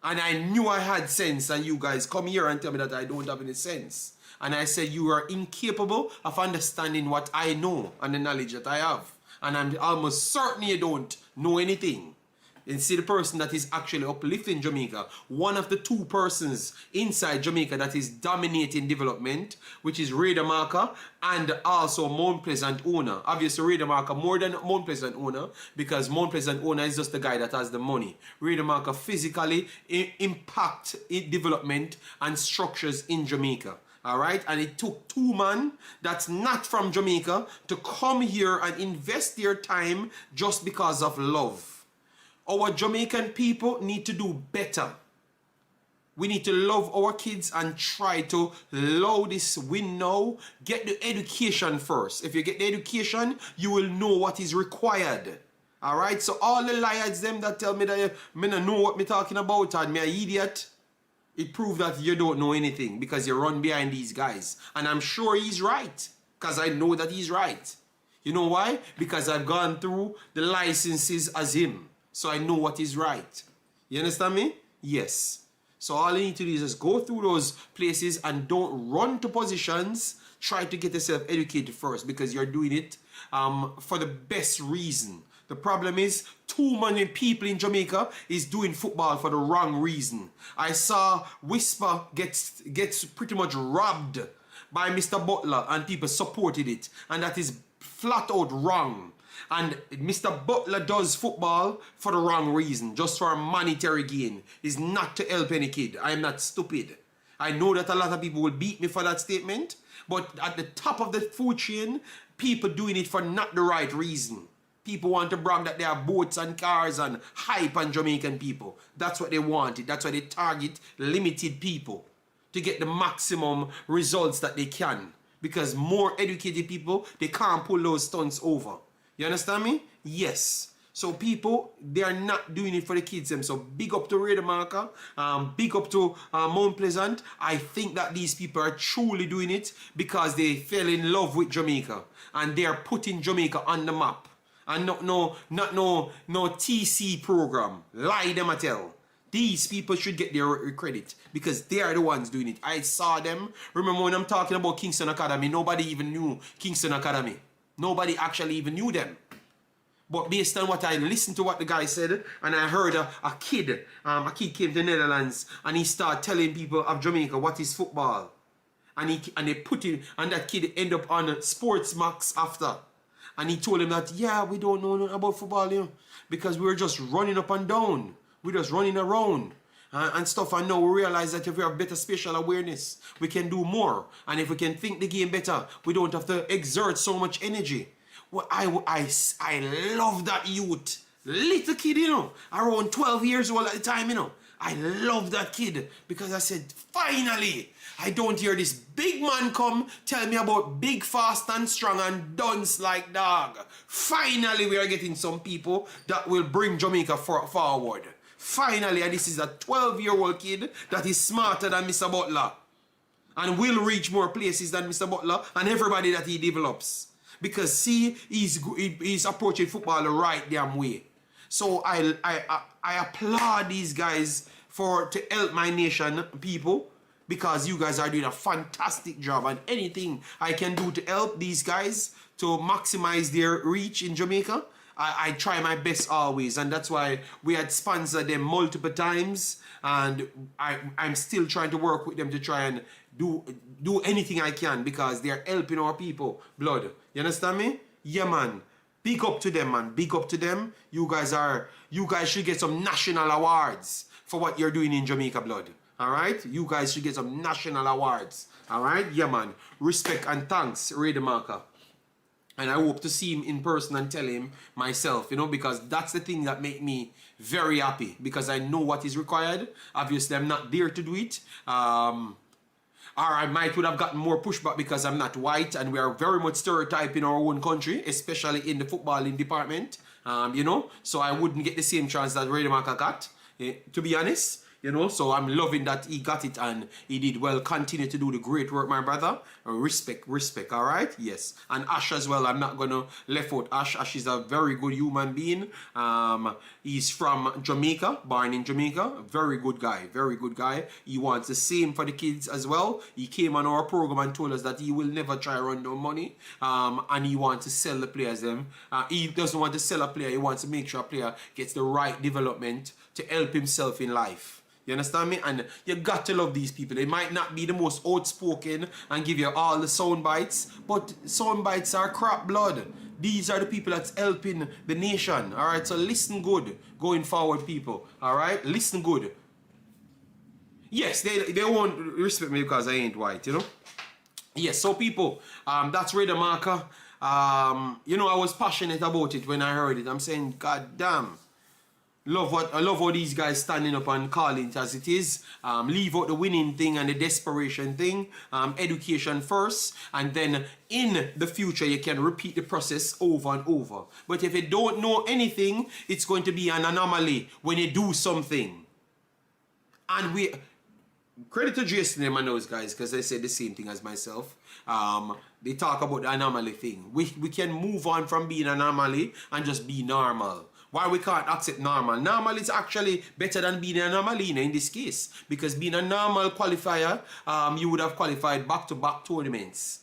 And I knew I had sense, and you guys come here and tell me that I don't have any sense. And I said, you are incapable of understanding what I know and the knowledge that I have. And I'm almost certain you don't know anything. And see the person that is actually uplifting Jamaica, one of the two persons inside Jamaica that is dominating development, which is Redemakers and also Mount Pleasant owner. Obviously Redemakers more than Mount Pleasant owner, because Mount Pleasant owner is just the guy that has the money. Redemakers physically impact development and structures in Jamaica. Alright, and it took two men that's not from Jamaica to come here and invest their time just because of love. Our Jamaican people need to do better. We need to love our kids and try to allow this win now. Get the education first. If you get the education, you will know what is required. Alright, so all the liars them that tell me that me don't know what me talking about and me an idiot, it proves that you don't know anything because you run behind these guys. And I'm sure he's right, because I know that he's right. You know why? Because I've gone through the licenses as him. So I know what is right. You understand me? Yes. So all you need to do is just go through those places and don't run to positions. Try to get yourself educated first, because you're doing it for the best reason. The problem is too many people in Jamaica is doing football for the wrong reason. I saw Whisper gets pretty much robbed by Mr. Butler and people supported it. And that is flat out wrong. And Mr. Butler does football for the wrong reason, just for a monetary gain. It's not to help any kid. I'm not stupid. I know that a lot of people will beat me for that statement, but at the top of the food chain, people doing it for not the right reason. People want to brag that they have boats and cars and hype on Jamaican people. That's what they wanted. That's why they target limited people to get the maximum results that they can. Because more educated people, they can't pull those stunts over. You understand me? Yes. So people, they are not doing it for the kids. So big up to Redemakers, big up to Mount Pleasant. I think that these people are truly doing it because they fell in love with Jamaica. And they are putting Jamaica on the map. And not no TC program. Lie them a tell. These people should get their credit because they are the ones doing it. I saw them. Remember when I'm talking about Kingston Academy, nobody even knew Kingston Academy. Nobody actually even knew them. But based on what I listened to what the guy said, and I heard a kid came to the Netherlands and he started telling people of Jamaica what is football. And they put him, and that kid ended up on Sports Max after. And he told him that, yeah, we don't know nothing about football, you know, because we were just running up and down. We're just running around and stuff. And now we realize that if we have better spatial awareness, we can do more. And if we can think the game better, we don't have to exert so much energy. Well, I love that youth. Little kid, you know, around 12 years old at the time, you know. I love that kid because I said, finally, I don't hear this big man come tell me about big, fast and strong and dunce like dog. Finally, we are getting some people that will bring Jamaica forward. Finally, and this is a 12-year-old kid that is smarter than Mr. Butler and will reach more places than Mr. Butler and everybody that he develops. Because see, he's approaching football the right damn way. So I applaud these guys to help my nation people, because you guys are doing a fantastic job, and anything I can do to help these guys to maximize their reach in Jamaica, I try my best always. And that's why we had sponsored them multiple times, and I'm still trying to work with them to try and do anything I can, because they're helping our people blood. You understand me? Yeah, man. Big up to them, man. Big up to them. You guys should get some national awards for what you're doing in Jamaica, blood. Alright? You guys should get some national awards. Alright? Yeah, man. Respect and thanks, Redemakers. And I hope to see him in person and tell him myself, you know, because that's the thing that make me very happy, because I know what is required. Obviously, I'm not there to do it. Or I would have gotten more pushback because I'm not white, and we are very much stereotyped in our own country, especially in the footballing department, you know. So I wouldn't get the same chance that Redemakers got, to be honest. You know, so I'm loving that he got it and he did well. Continue to do the great work, my brother. Respect, all right? Yes. And Ash as well. I'm not going to left out Ash. Ash is a very good human being. He's from Jamaica, born in Jamaica. Very good guy, very good guy. He wants the same for the kids as well. He came on our program and told us that he will never try run no money. And he wants to sell the players them. He doesn't want to sell a player. He wants to make sure a player gets the right development to help himself in life. You understand me? And you got to love these people. They might not be the most outspoken and give you all the sound bites, but sound bites are crap blood. These are the people that's helping the nation. All right, so listen good going forward, people. All right, listen good. Yes, they won't respect me because I ain't white, you know. Yes, so people, that's Redemakers. You know, I was passionate about it when I heard it. I'm saying, God damn. I love how these guys standing up and calling it as it is. Leave out the winning thing and the desperation thing. Education first, and then in the future you can repeat the process over and over. But if you don't know anything, it's going to be an anomaly when you do something. And credit to Jason and those guys, because they said the same thing as myself. They talk about the anomaly thing. We can move on from being an anomaly and just be normal. Why we can't accept normal? Normal is actually better than being an anomaly in this case. Because being a normal qualifier, you would have qualified back-to-back tournaments.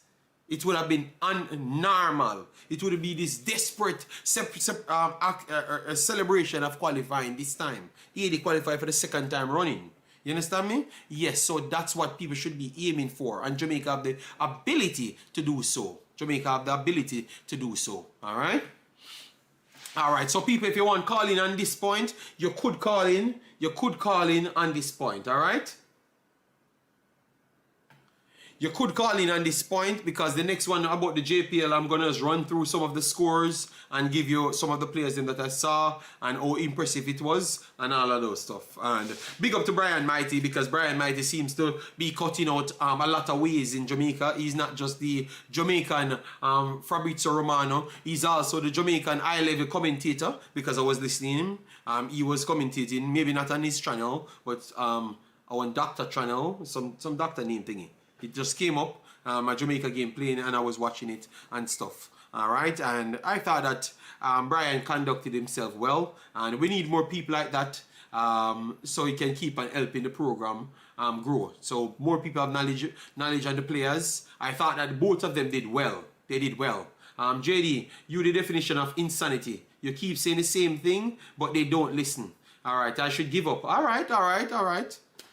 It would have been unnormal. It would be this desperate celebration of qualifying this time. They qualified for the second time running. You understand me? Yes, so that's what people should be aiming for. And Jamaica have the ability to do so. Jamaica have the ability to do so. Alright? Alright, so people, if you want call in on this point, you could call in. You could call in on this point, alright? You could call in on this point because the next one about the JPL, I'm going to run through some of the scores and give you some of the players that I saw and how impressive it was and all of those stuff. And big up to Brian Mighty because Brian Mighty seems to be cutting out a lot of ways in Jamaica. He's not just the Jamaican Fabrizio Romano. He's also the Jamaican high-level commentator because I was listening. He was commentating, maybe not on his channel, but on Doctor channel, some doctor name thingy. It just came up, a Jamaica game playing, and I was watching it and stuff. Alright, and I thought that Brian conducted himself well, and we need more people like that so he can keep on helping the program grow. So more people have knowledge on the players. I thought that both of them did well. They did well. JD, you the definition of insanity. You keep saying the same thing, but they don't listen. Alright, I should give up. Alright.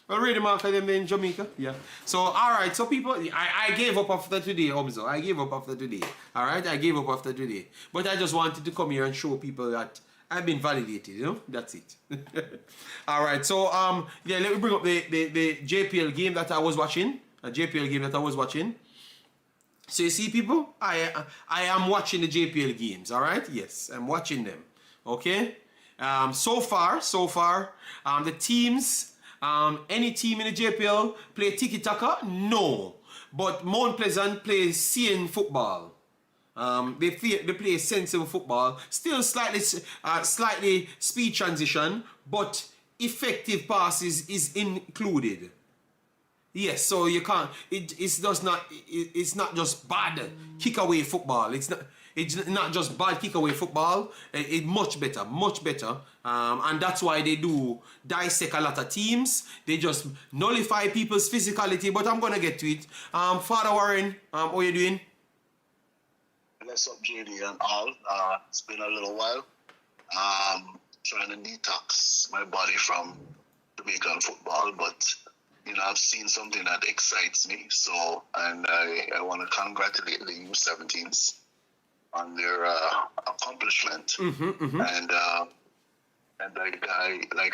Well, Redemakers them in Jamaica. Yeah. So, alright. So, people, I gave up after today, Omzo. I gave up after today. Alright? I gave up after today. But I just wanted to come here and show people that I've been validated, you know? That's it. Alright. So, yeah, let me bring up the JPL game that I was watching. A JPL game that I was watching. So, you see, people? I am watching the JPL games. Alright? Yes. I'm watching them. Okay? So far, the teams... any team in the JPL play tiki-taka? No. But Mount Pleasant plays CN football. They play sensible football. Still slightly speed transition, but effective passes is included. Yes, so you can't. It's not just bad kick away football. It's not just bad kick away football. It's much better. And that's why they do dissect a lot of teams. They just nullify people's physicality. But I'm gonna get to it. Father Warren, how you doing? Bless up, JD and all. It's been a little while. Trying to detox my body from Jamaican football, but you know, I've seen something that excites me. So, and I want to congratulate the U17s on their accomplishment. And like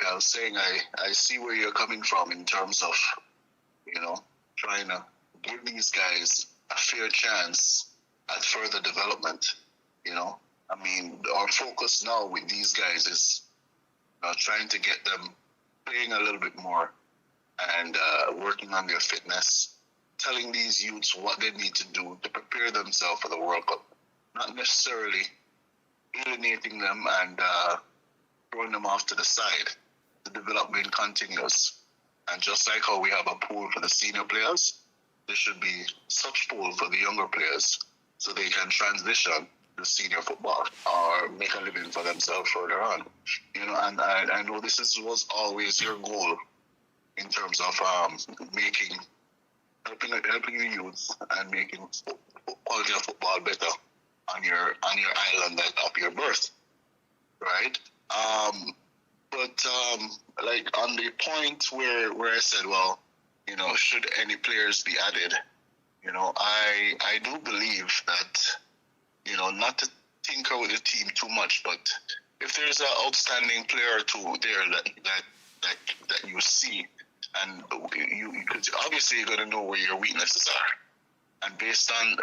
I was saying, I see where you're coming from in terms of, you know, trying to give these guys a fair chance at further development. You know, I mean, our focus now with these guys is trying to get them playing a little bit more and working on their fitness, telling these youths what they need to do to prepare themselves for the World Cup, not necessarily alienating them and throwing them off to the side. The development continues. And just like how we have a pool for the senior players, there should be such pool for the younger players so they can transition to senior football or make a living for themselves further on. You know, and I know this was always your goal in terms of helping the youth and making quality of football better on your island of your birth, right? But like on the point where I said, well, you know, should any players be added? You know, I do believe that, you know, not to tinker with the team too much, but if there's an outstanding player or two there that you see, and you could obviously you're gonna know where your weaknesses are, and based on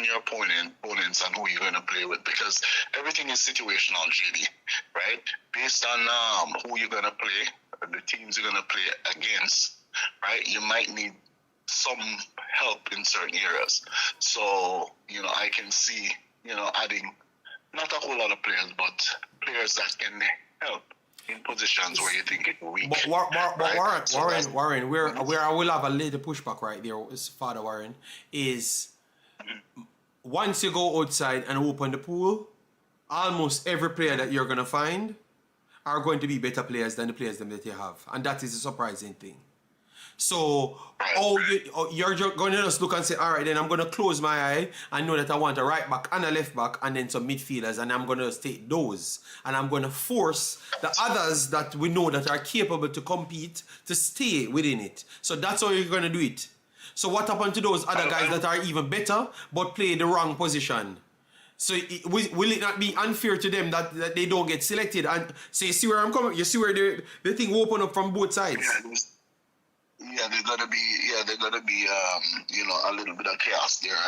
your opponents and who you're gonna play with, because everything is situational, JD, right? Based on who you're gonna play, the teams you're gonna play against, right? You might need some help in certain areas. So, you know, I can see, you know, adding not a whole lot of players, but players that can help in positions where you think it's weak. But Warren, where I will have a little pushback right there, Father Warren, is once you go outside and open the pool, almost every player that you're gonna find are going to be better players than the players that you have, and that is a surprising thing. So, you're just going to just look and say, all right, then I'm going to close my eye and know that I want a right back and a left back and then some midfielders, and I'm going to take those. And I'm going to force the others that we know that are capable to compete to stay within it. So that's how you're going to do it. So what happened to those other guys that are even better but play the wrong position? So will it not be unfair to them that they don't get selected? And so you see where I'm coming? You see where the thing open up from both sides? Yeah, they're gonna be, you know, a little bit of chaos there.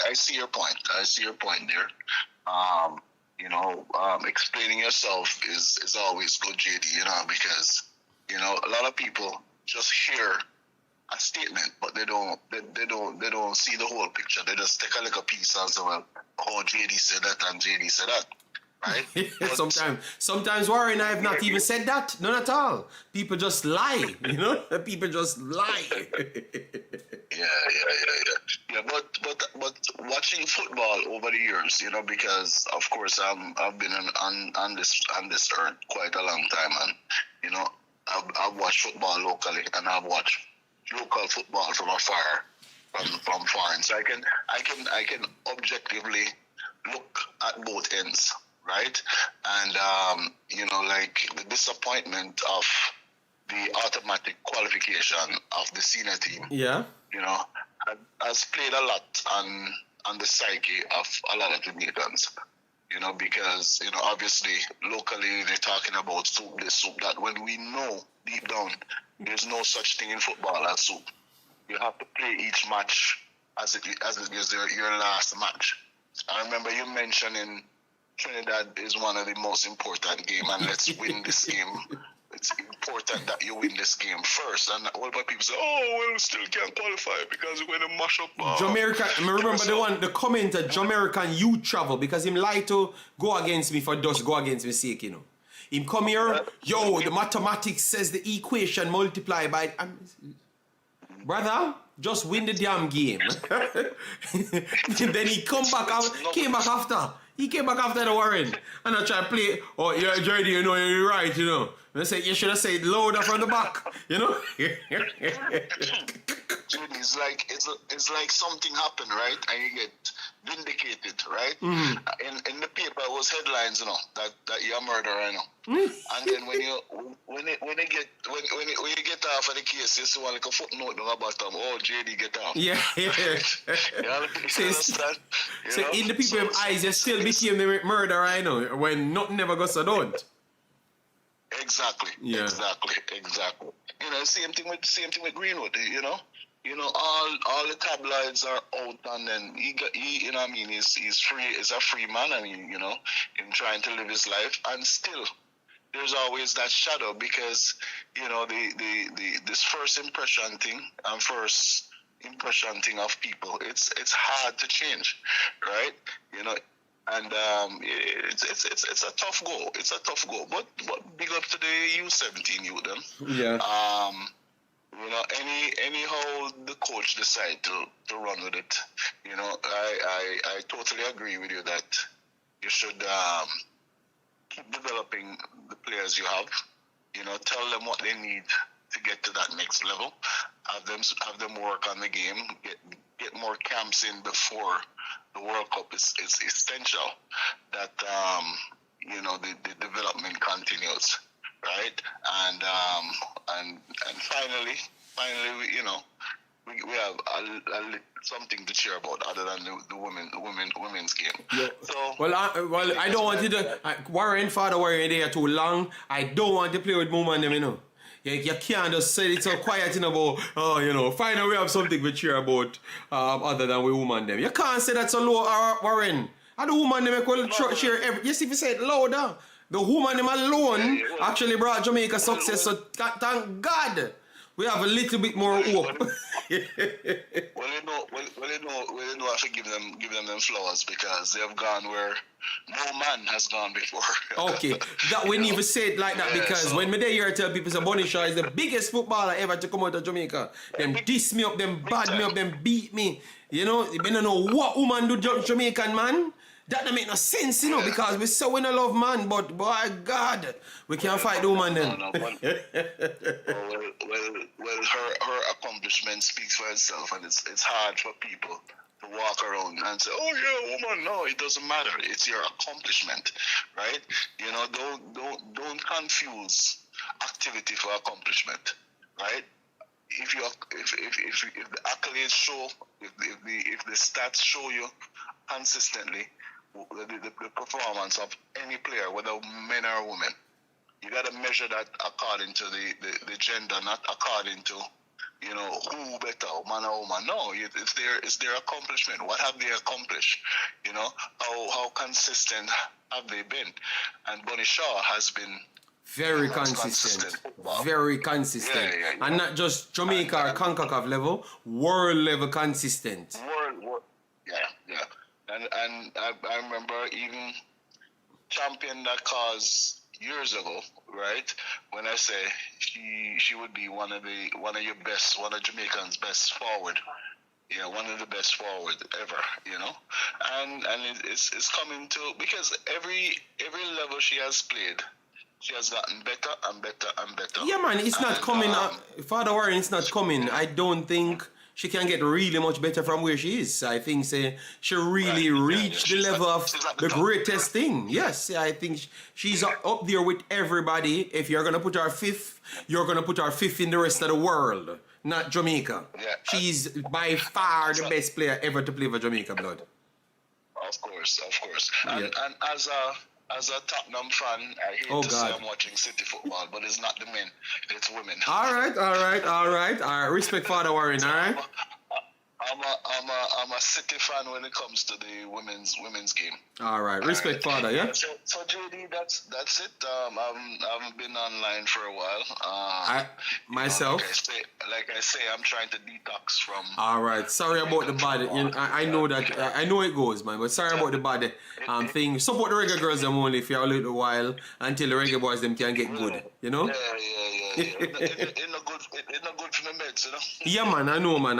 I see your point. I see your point there. You know, explaining yourself is always good, JD. You know, because you know a lot of people just hear a statement, but they don't see the whole picture. They just take a little piece and say, well, oh, JD said that and JD said that. Right? Sometimes Warren, I have not even said that. None at all. People just lie, you know? People just lie. Yeah. But watching football over the years, you know, because of course I've been on this earth quite a long time, and you know I've watched football locally and I've watched local football from afar, from foreign. So I can objectively look at both ends. Right, and you know, like the disappointment of the automatic qualification of the senior team. Yeah, you know, has played a lot on the psyche of a lot of Jamaicans. You know, because you know, obviously, locally they're talking about soup, this soup, that. When we know deep down, there's no such thing in football as soup. You have to play each match as it is your last match. I remember you mentioning Trinidad is one of the most important games, and let's win this game. It's important that you win this game first. And all my people say, oh, well, we still can't qualify because we're going to mash up. Jamaica, I remember the commenter, Jamaican youth travel, because him like to go against me for just go against me sake, you know. Him come here, the mathematics says the equation multiply by... brother, just win the damn game. Then he came back after. He came back after the Warren. And I try to play, oh, yeah, JD, you know, you're right, you know. And I say, you should have said louder from the back, you know. It's like something happened, right? And you get vindicated, right? Mm-hmm. In the paper it was headlines, you know, that you're a murderer, you know. And then when you get off of the case, you see one like a footnote on the bottom. Oh, JD get off. Yeah. You understand? So in the people's eyes, you still became the murderer, I know, when nothing ever goes so don't. Exactly. Yeah. Exactly. You know, same thing with Greenwood. You know, all the tabloids are out, and then he you know what I mean, he's free. He's a free man, and you know, him trying to live his life, and still there's always that shadow, because you know this first impression thing of people, it's hard to change, right? You know. And it's a tough goal. It's a tough goal. But big up to the U17 youth them. Yeah. You know, anyhow the coach decide to run with it. You know, I totally agree with you that you should keep developing the players you have. You know, tell them what they need to get to that next level. Have them work on the game. Get more camps in before the World Cup. Is essential that you know the development continues, right? And finally, we, you know, we have something to cheer about other than the women's game. Yeah. So Well, I don't want you to Warren, Father Warren, they are too long. I don't want to play with women, them, you know. You can't just say it so quiet, you know, about, oh, you know, finally we have something to cheer about other than we woman them. You can't say that so low, Warren. And the woman them will cheer every. Yes, if you say it louder, the woman them alone actually brought Jamaica success. So thank God we have a little bit more hope. well, you know, I have to give them flowers because they have gone where no man has gone before. Okay, that we need to say it like that because when me there here tell people say Bunny Shaw is the biggest footballer ever to come out of Jamaica. Them diss me up, them bad me up, them beat me. You know, they don't know what woman do Jamaican man. That don't make no sense, you know, because we say we no love man, but by God, we can't fight the woman then. No, well, her accomplishment speaks for itself, and it's hard for people to walk around and say, "Oh yeah, woman." No, it doesn't matter. It's your accomplishment, right? You know, don't confuse activity for accomplishment, right? If the accolades show, if the stats show you consistently the performance of any player, whether men or women, you got to measure that according to the gender, not according to, you know, who better, man or woman. No, it's their accomplishment. What have they accomplished? You know, how consistent have they been? And Bunny Shaw has been very consistent. Very consistent. Yeah. And not just Jamaica or Concacaf level, world level consistent. World, yeah. And I remember even champion that cause years ago, right? When I say she would be one of Jamaican's best forward. Yeah, one of the best forward ever, you know. And it's coming to, because every level she has played, she has gotten better and better and better. Yeah, man, it's not coming. Father Warren, it's not coming. I don't think she can get really much better from where she is. I think she really reached the level of the greatest thing. Yes, I think she's up there with everybody. If you're going to put her fifth, you're going to put her fifth in the rest of the world, not Jamaica. Yeah, she's by far the best player ever to play for Jamaica blood. Of course. And as a Tottenham fan, I hate to say I'm watching City football, but it's not the men, it's women. All right. Respect Father Warren, all right? I'm a City fan when it comes to the women's game. All right, respect Father, yeah? So JD, that's it. I haven't been online for a while. Myself? Like I say, I'm trying to detox from... All right, sorry about the bad. I know that, I know it goes, man, but sorry about the bad thing. Support the Reggae girls them only for a little while until the Reggae boys them can get good, you know? Yeah. It's not good for the meds, you know? Yeah, man, I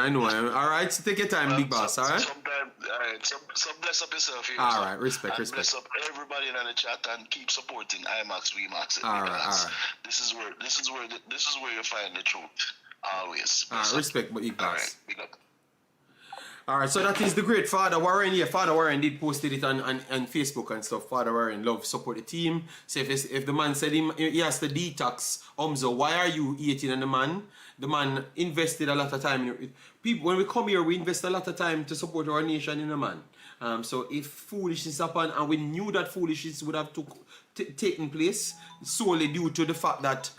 know. All right, so take your time, big boss, all right? So bless up yourself here. All right, respect. Bless up everybody in the chat and keep supporting Wemaxit. All right. This is where you find the truth. Always. All right, respect, big boss. All right, big up. All right, so that is the great Father Warren. Yeah, Father Warren did posted it on Facebook and stuff. Father Warren love support the team. So if the man said he has to detox, why are you eating on the man? The man invested a lot of time. People, when we come here, we invest a lot of time to support our nation in the man. So if foolishness happened, and we knew that foolishness would have taken place solely due to the fact that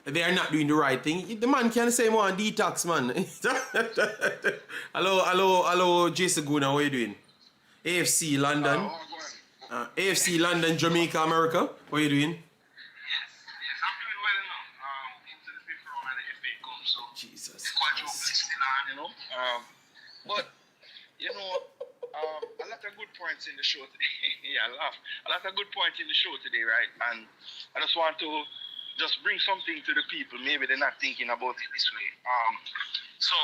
they are not doing the right thing. The man can say more on detox, man. hello, Jason Guna, how are you doing? AFC London. AFC London, Jamaica, America. How are you doing? Yes, I'm doing well now. Into the fifth round of the FA Cup, so Jesus. the quadruple is still on, you know. But, you know, a lot of good points in the show today. Yeah, I laugh. A lot of good points in the show today, right? And I just want to just bring something to the people. Maybe they're not thinking about it this way. So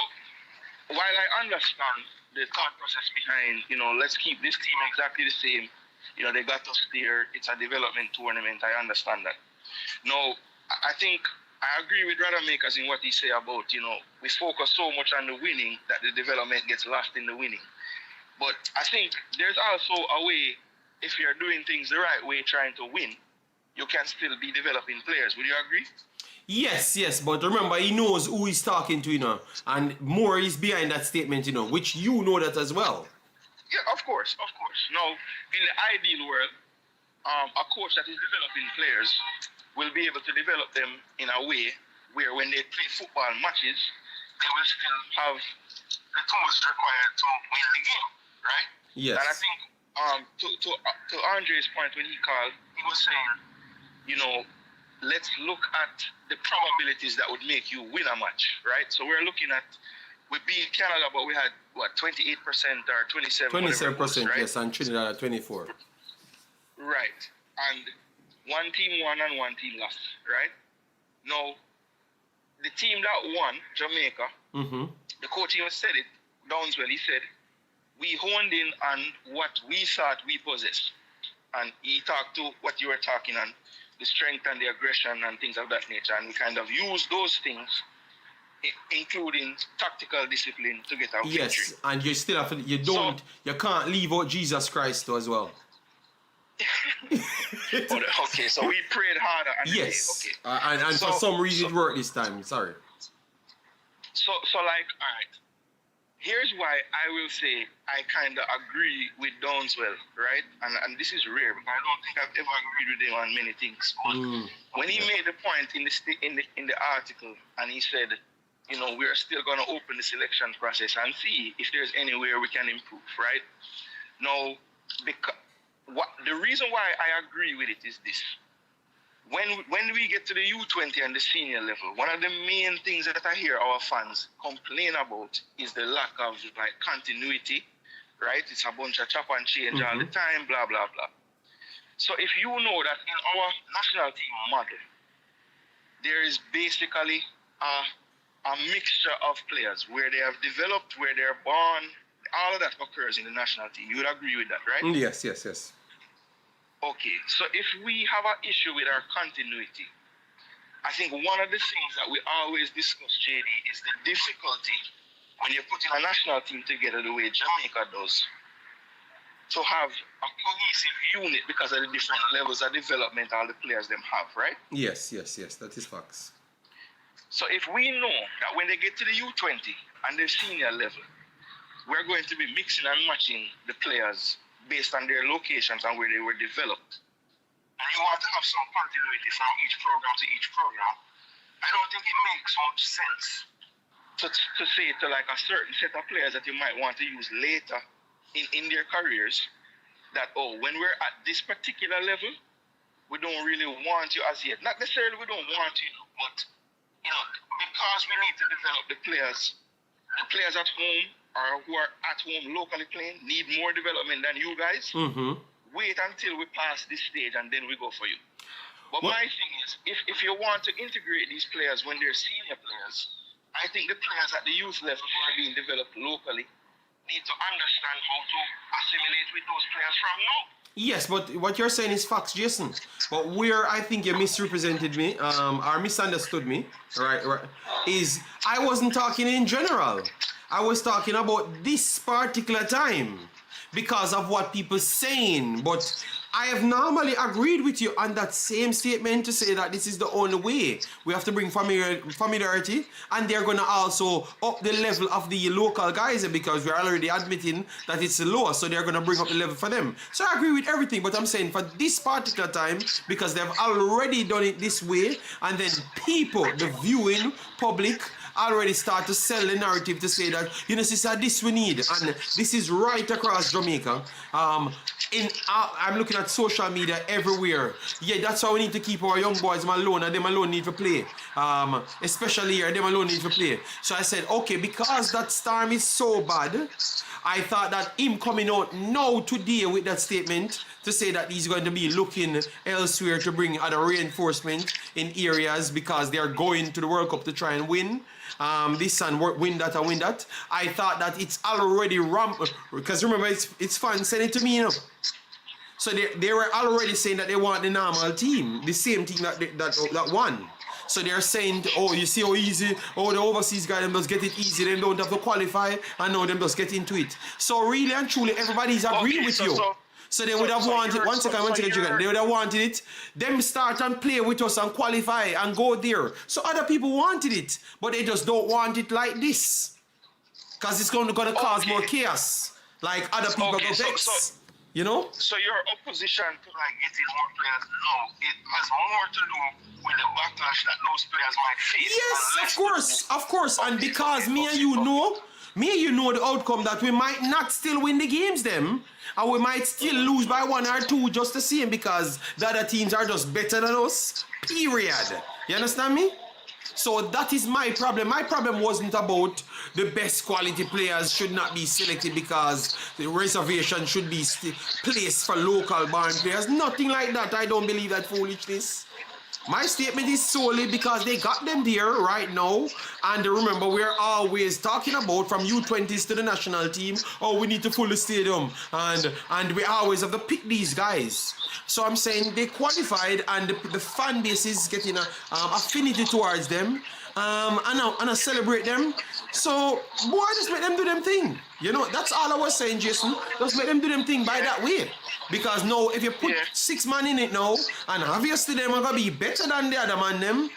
while I understand the thought process behind, let's keep this team exactly the same. They got us there. It's a development tournament. I understand that. No, I think I agree with Redemakers in what he say about, we focus so much on the winning that the development gets lost in the winning. But I think there's also a way, if you're doing things the right way, trying to win, you can still be developing players. Would you agree? Yes, but remember, he knows who he's talking to, and more is behind that statement, which you know that as well. Yeah, of course. Now, in the ideal world, a coach that is developing players will be able to develop them in a way where when they play football matches, they will still have the tools required to win the game, right? Yes. And I think to Andre's point when he called, he was saying, let's look at the probabilities that would make you win a match, right? So we're looking at, we beat Canada, but we had, 28% or 27%? 27%, right? yes, and Trinidad at 24%. Right. And one team won and one team lost, right? Now, the team that won, Jamaica, the coach even said it, Downswell, he said, we honed in on what we thought we possessed. And he talked to what you were talking on, the strength and the aggression and things of that nature. And we kind of used those things, including tactical discipline, to get our victory. Yes, and you still have to, you can't leave out Jesus Christ as well. Okay, so we prayed harder. Yes, okay. and for some reason it worked this time. Sorry. So all right. Here's why I will say I kind of agree with Downswell, right? And this is rare because I don't think I've ever agreed with him on many things. But when he made the point in the article, and he said, we are still going to open the selection process and see if there's anywhere we can improve, right? Now, the reason why I agree with it is this. When we get to the U20 and the senior level, one of the main things that I hear our fans complain about is the lack of continuity, right? It's a bunch of chop and change all the time, blah, blah, blah. So if you know that in our national team model, there is basically a mixture of players where they have developed, where they're born, all of that occurs in the national team. You would agree with that, right? Yes. Okay, so if we have an issue with our continuity, I think one of the things that we always discuss, JD, is the difficulty when you're putting a national team together the way Jamaica does, to have a cohesive unit because of the different levels of development all the players them have, right? Yes, that is facts. So if we know that when they get to the U20 and the senior level, we're going to be mixing and matching the players based on their locations and where they were developed, and you want to have some continuity from each program to each program, I don't think it makes much sense to say to a certain set of players that you might want to use later in their careers that, when we're at this particular level, we don't really want you as yet. Not necessarily we don't want you, but because we need to develop the players at home or who are at home locally playing need more development than you guys. Wait until we pass this stage and then we go for you. But my thing is, if you want to integrate these players when they're senior players, I think the players at the youth level who are being developed locally need to understand how to assimilate with those players from now. Yes, but what you're saying is facts, Jason. But where I think you misrepresented me, or misunderstood me, right, is I wasn't talking in general. I was talking about this particular time because of what people saying. But I have normally agreed with you on that same statement to say that this is the only way. We have to bring familiarity, and they're going to also up the level of the local guys because we're already admitting that it's low, so they're going to bring up the level for them. So I agree with everything, but I'm saying for this particular time, because they've already done it this way, and then people, the viewing public, already start to sell the narrative to say that, sister, this we need, and this is right across Jamaica. I'm looking at social media everywhere. Yeah, that's why we need to keep our young boys alone, and them alone need to play. Especially here, them alone need to play. So I said, okay, because that storm is so bad, I thought that him coming out now today with that statement to say that he's going to be looking elsewhere to bring other reinforcement in areas because they are going to the World Cup to try and win this and win that and win that. I thought that it's already because remember it's fans saying it to me, you know. So they were already saying that they want the normal team, the same team that won. So they're saying, oh, you see how easy, oh, the overseas guy, them just get it easy, they don't have to qualify, and now them just get into it. So really and truly, everybody's agreeing with you. So they would have wanted, one second, they would have wanted it, them start and play with us and qualify and go there. So other people wanted it, but they just don't want it like this. Because it's going to cause more chaos. Like other people go vex. You know? So your opposition to like getting more players now, it has more to do with the backlash that those players might face. Yes, of course. And because me and you know the outcome that we might not still win the games them, and we might still lose by 1 or 2 just the same because the other teams are just better than us. Period. You understand me? So that is my problem. My problem wasn't about the best quality players should not be selected because the reservation should be placed for local born players. Nothing like that. I don't believe that foolishness. My statement is solely because they got them there right now. And remember, we're always talking about from U20s to the national team, oh, we need to fill the stadium. And we always have to pick these guys. So I'm saying they qualified and the fan base is getting an affinity towards them. And I celebrate them. So, boy, just make them do them thing. You know, that's all I was saying, Jason. Just make them do them thing by that way. Because now, if you put 6 man in it now, and obviously them are going to be better than the other man them,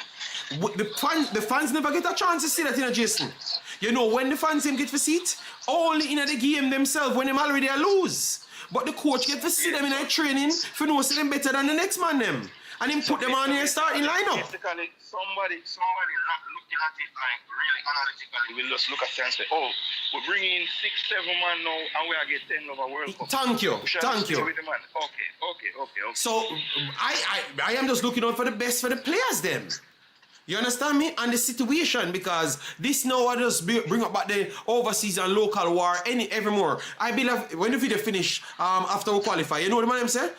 the fans never get a chance to see that, you know, Jason. You know, when the fans them get for seat, only in the game themselves, when them already lose. But the coach get to see them in a training, for know see them better than the next man them. And him put them on their starting lineup. Basically, somebody not looking at it like really analytically will just look at it and say, oh, we're bringing 6, 7 man now and we are getting 10 over World Cup. Thank you. With the man. Okay. So I am just looking out for the best for the players then. You understand me? And the situation, because this now I just bring up back the overseas and local war every more. I believe when the video finish after we qualify, you know what the man say?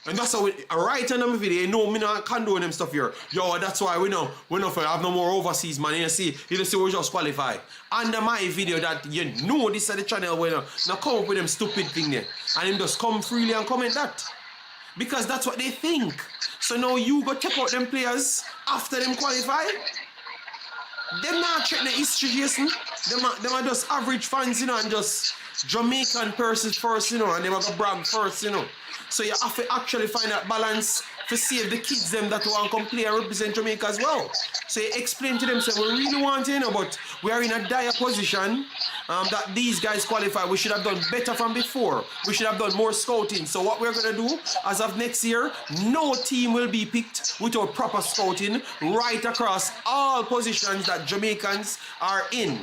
And that's how right on the video, you know me not condone them stuff here. Yo, that's why we know have no more overseas man. You see we just qualify. Under my video that you know this is the channel where now come up with them stupid thing there. And him just come freely and comment that. Because that's what they think. So now you go check out them players after them qualify. Them not check the history, Jason. Them are just average fans, you know, and just Jamaican persons first, you know, and they have to brag first, you know. So you have to actually find that balance to save the kids them that want to come play and represent Jamaica as well. So you explain to them, say, we really want to, you know, but we are in a dire position that these guys qualify. We should have done better from before. We should have done more scouting. So what we're going to do, as of next year, no team will be picked without proper scouting right across all positions that Jamaicans are in.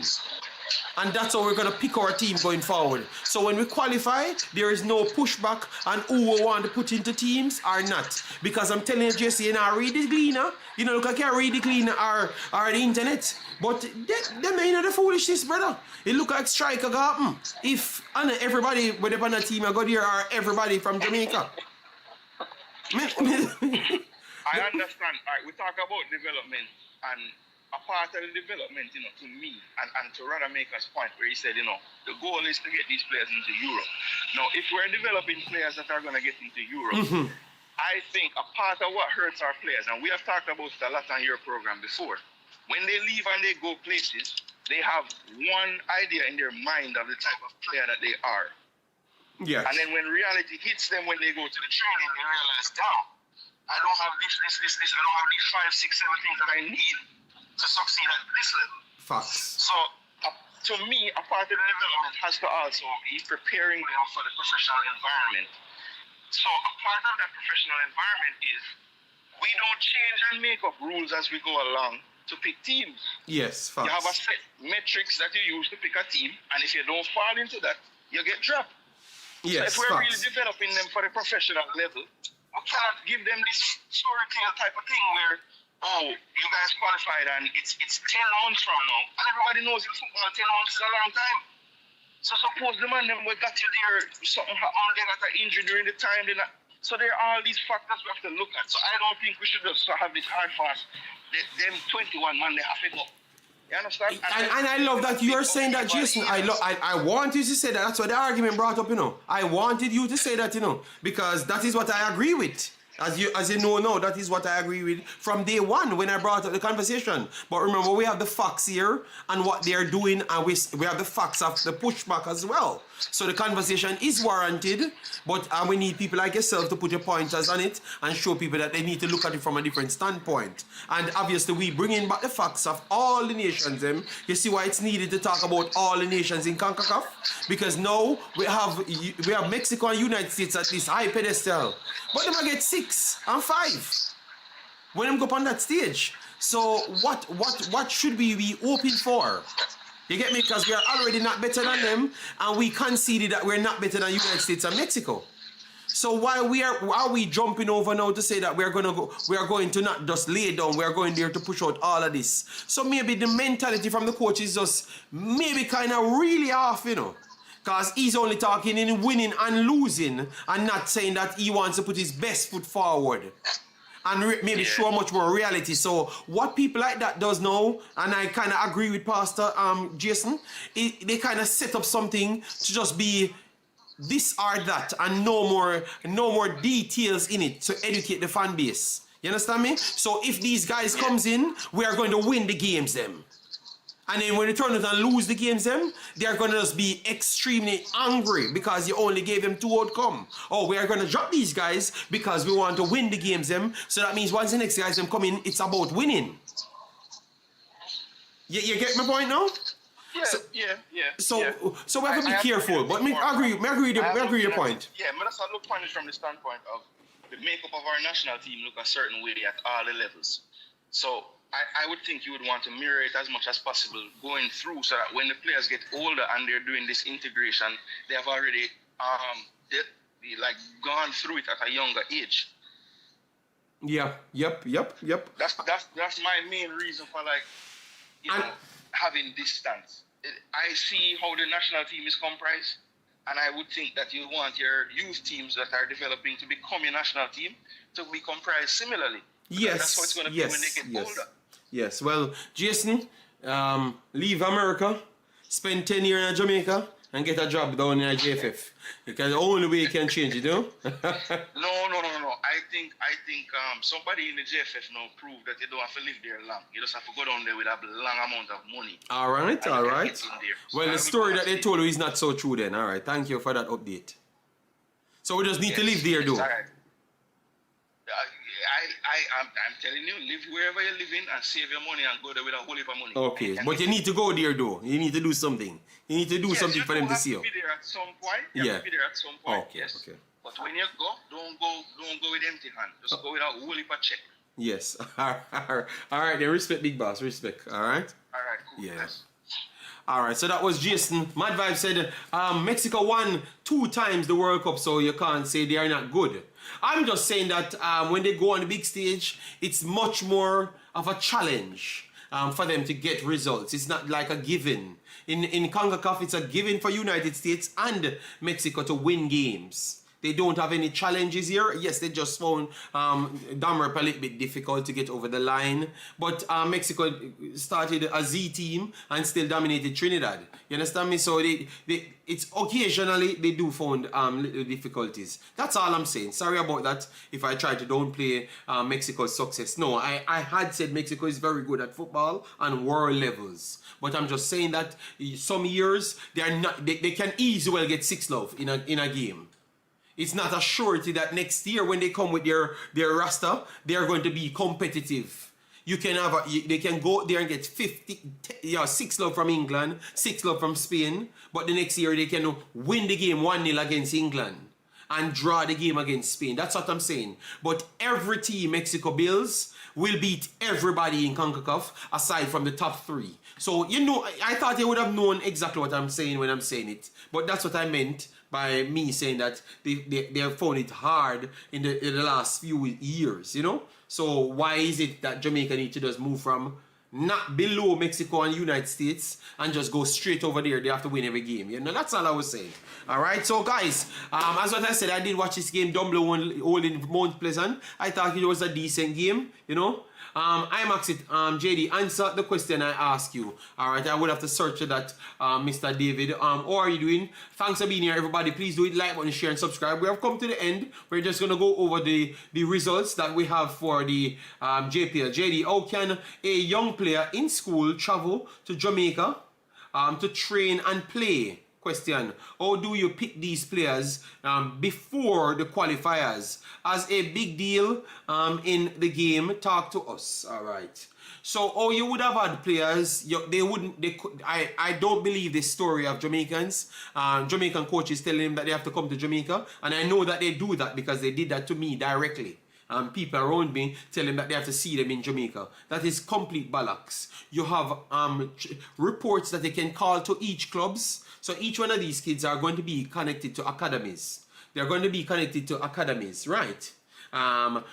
And that's how we're going to pick our team going forward. So when we qualify, there is no pushback on who we want to put into teams or not. Because I'm telling you, Jesse, you know, read the cleaner. You know, look, I can't read the cleaner or the internet. But them ain't the foolishness, brother. It look like striker go happen. If everybody with on the team I go there or everybody from Jamaica. I understand. All right, we talk about development and a part of the development, you know, to me and to Redemakers' point where he said, you know, the goal is to get these players into Europe. Now, if we're developing players that are going to get into Europe, I think a part of what hurts our players, and we have talked about it a lot on your program before, when they leave and they go places, they have one idea in their mind of the type of player that they are. Yes. And then when reality hits them when they go to the training, they realize, damn, I don't have this, I don't have these 5, 6, 7 things that I need to succeed at this level. Facts. So, to me, a part of the development has to also be preparing them for the professional environment. So, a part of that professional environment is we don't change and make up rules as we go along to pick teams. Yes, facts. You have a set metrics that you use to pick a team, and if you don't fall into that, you get dropped. Yes, so if we're facts. really developing them for the professional level, we cannot give them this story tale type of thing where, oh, you guys qualified and it's 10 months from now. And everybody knows in football 10 months is a long time. So suppose the man them we got you there, something happened, they got an injury during the time, so there are all these factors we have to look at. So I don't think we should just have this hard fast. Them 21 man, they have to go. You understand? And I love that you're saying that, Jason. I want you to say that. That's what the argument brought up, you know. I wanted you to say that, you know, because that is what I agree with. As you know now, that is what I agree with from day one when I brought up the conversation. But remember, we have the facts here and what they are doing, and we have the facts of the pushback as well. So the conversation is warranted, but we need people like yourself to put your pointers on it and show people that they need to look at it from a different standpoint. And obviously, we bring in back the facts of all the nations. You see why it's needed to talk about all the nations in Concacaf? Because now we have Mexico and United States at this high pedestal, but they might get 6 and 5 when them go up on that stage. So what should we be hoping for? You get me? Because we are already not better than them, and we conceded that we're not better than United States and Mexico. So why are we jumping over now to say that we are going to not just lay down, we are going there to push out all of this? So maybe the mentality from the coach is just maybe kind of really off, you know. Because he's only talking in winning and losing and not saying that he wants to put his best foot forward and maybe show much more reality. So what people like that does now, and I kind of agree with Pastor Jason, they kind of set up something to just be this or that and no more details in it to educate the fan base. You understand me? So if these guys comes in, we are going to win the games them. And then when they turn it and lose the games them, they're going to just be extremely angry because you only gave them 2 outcomes. Oh, we are going to drop these guys because we want to win the games them. So that means once the next guys them come in, it's about winning. You get my point now? Yeah. So we have to be careful. But I agree with your point. Yeah, but that's how I look upon it from the standpoint of the makeup of our national team look a certain way at all the levels. So I would think you would want to mirror it as much as possible going through, so that when the players get older and they're doing this integration, they have already gone through it at a younger age. Yeah. Yep. That's my main reason for having distance. I see how the national team is comprised, and I would think that you want your youth teams that are developing to become a national team to be comprised similarly. Yes. That's what it's going to be when they get older. Yes. Well, Jason, leave America, spend 10 years in Jamaica, and get a job down in a JFF. Because the only way you can change it, you know? No. I think somebody in the JFF now proved that you don't have to live there long. You just have to go down there with a long amount of money. All right. Well, the story that they told you is not so true then. All right. Thank you for that update. So we just need to live there, though. All right. I'm telling you, live wherever you're living and save your money and go there with a whole heap of money. Okay, but you need to go there though. You need to do something. You need to do something for them to see you. You have to be there at some point. You have to be there at some point. Okay, yes. okay. But when you go, don't go with empty hand. Just go with a whole heap of check. Yes. All right. Then respect, big boss. Respect. All right. All right. Cool. Yeah. Yes. All right. So that was Jason. Mad Vibe said Mexico won 2 times the World Cup, so you can't say they are not good. I'm just saying that when they go on the big stage, it's much more of a challenge for them to get results. It's not like a given. In Concacaf, it's a given for United States and Mexico to win games. They don't have any challenges here. Yes, they just found Damrep a little bit difficult to get over the line. But Mexico started a Z team and still dominated Trinidad. You understand me? So it's occasionally they do find little difficulties. That's all I'm saying. Sorry about that if I try to downplay Mexico's success. No, I had said Mexico is very good at football on world levels. But I'm just saying that some years they can easily well get 6-love in a game. It's not a surety that next year when they come with their roster, they are going to be competitive. They can go there and get 6-love from England, 6-love from Spain, but the next year they can win the game 1-0 against England and draw the game against Spain. That's what I'm saying. But every team Mexico builds will beat everybody in CONCACAF aside from the top 3. So, I thought you would have known exactly what I'm saying when I'm saying it. But that's what I meant by me saying that they have found it hard in the last few years, So why is it that Jamaica need to just move from not below Mexico and United States and just go straight over there. They have to win every game. You know, that's all I was saying. All right, so guys, as what I said, I did watch this game down below all in Mount Pleasant. I thought it was a decent game, you know. Imaxit, JD, answer the question I asked you. All right, I would have to search that, Mr. David. How are you doing? Thanks for being here, everybody. Please do it, like button, share, and subscribe. We have come to the end. We're just gonna go over the results that we have for the JPL. JD, how can a young player in school travel to Jamaica to train and play? Question, how do you pick these players before the qualifiers? As a big deal in the game, talk to us. All right. So, you would have had players, I don't believe this story of Jamaicans, Jamaican coaches telling them that they have to come to Jamaica. And I know that they do that because they did that to me directly. People around me tell them that they have to see them in Jamaica. That is complete bollocks. You have reports that they can call to each clubs. So each one of these kids are going to be connected to academies. They're going to be connected to academies, right?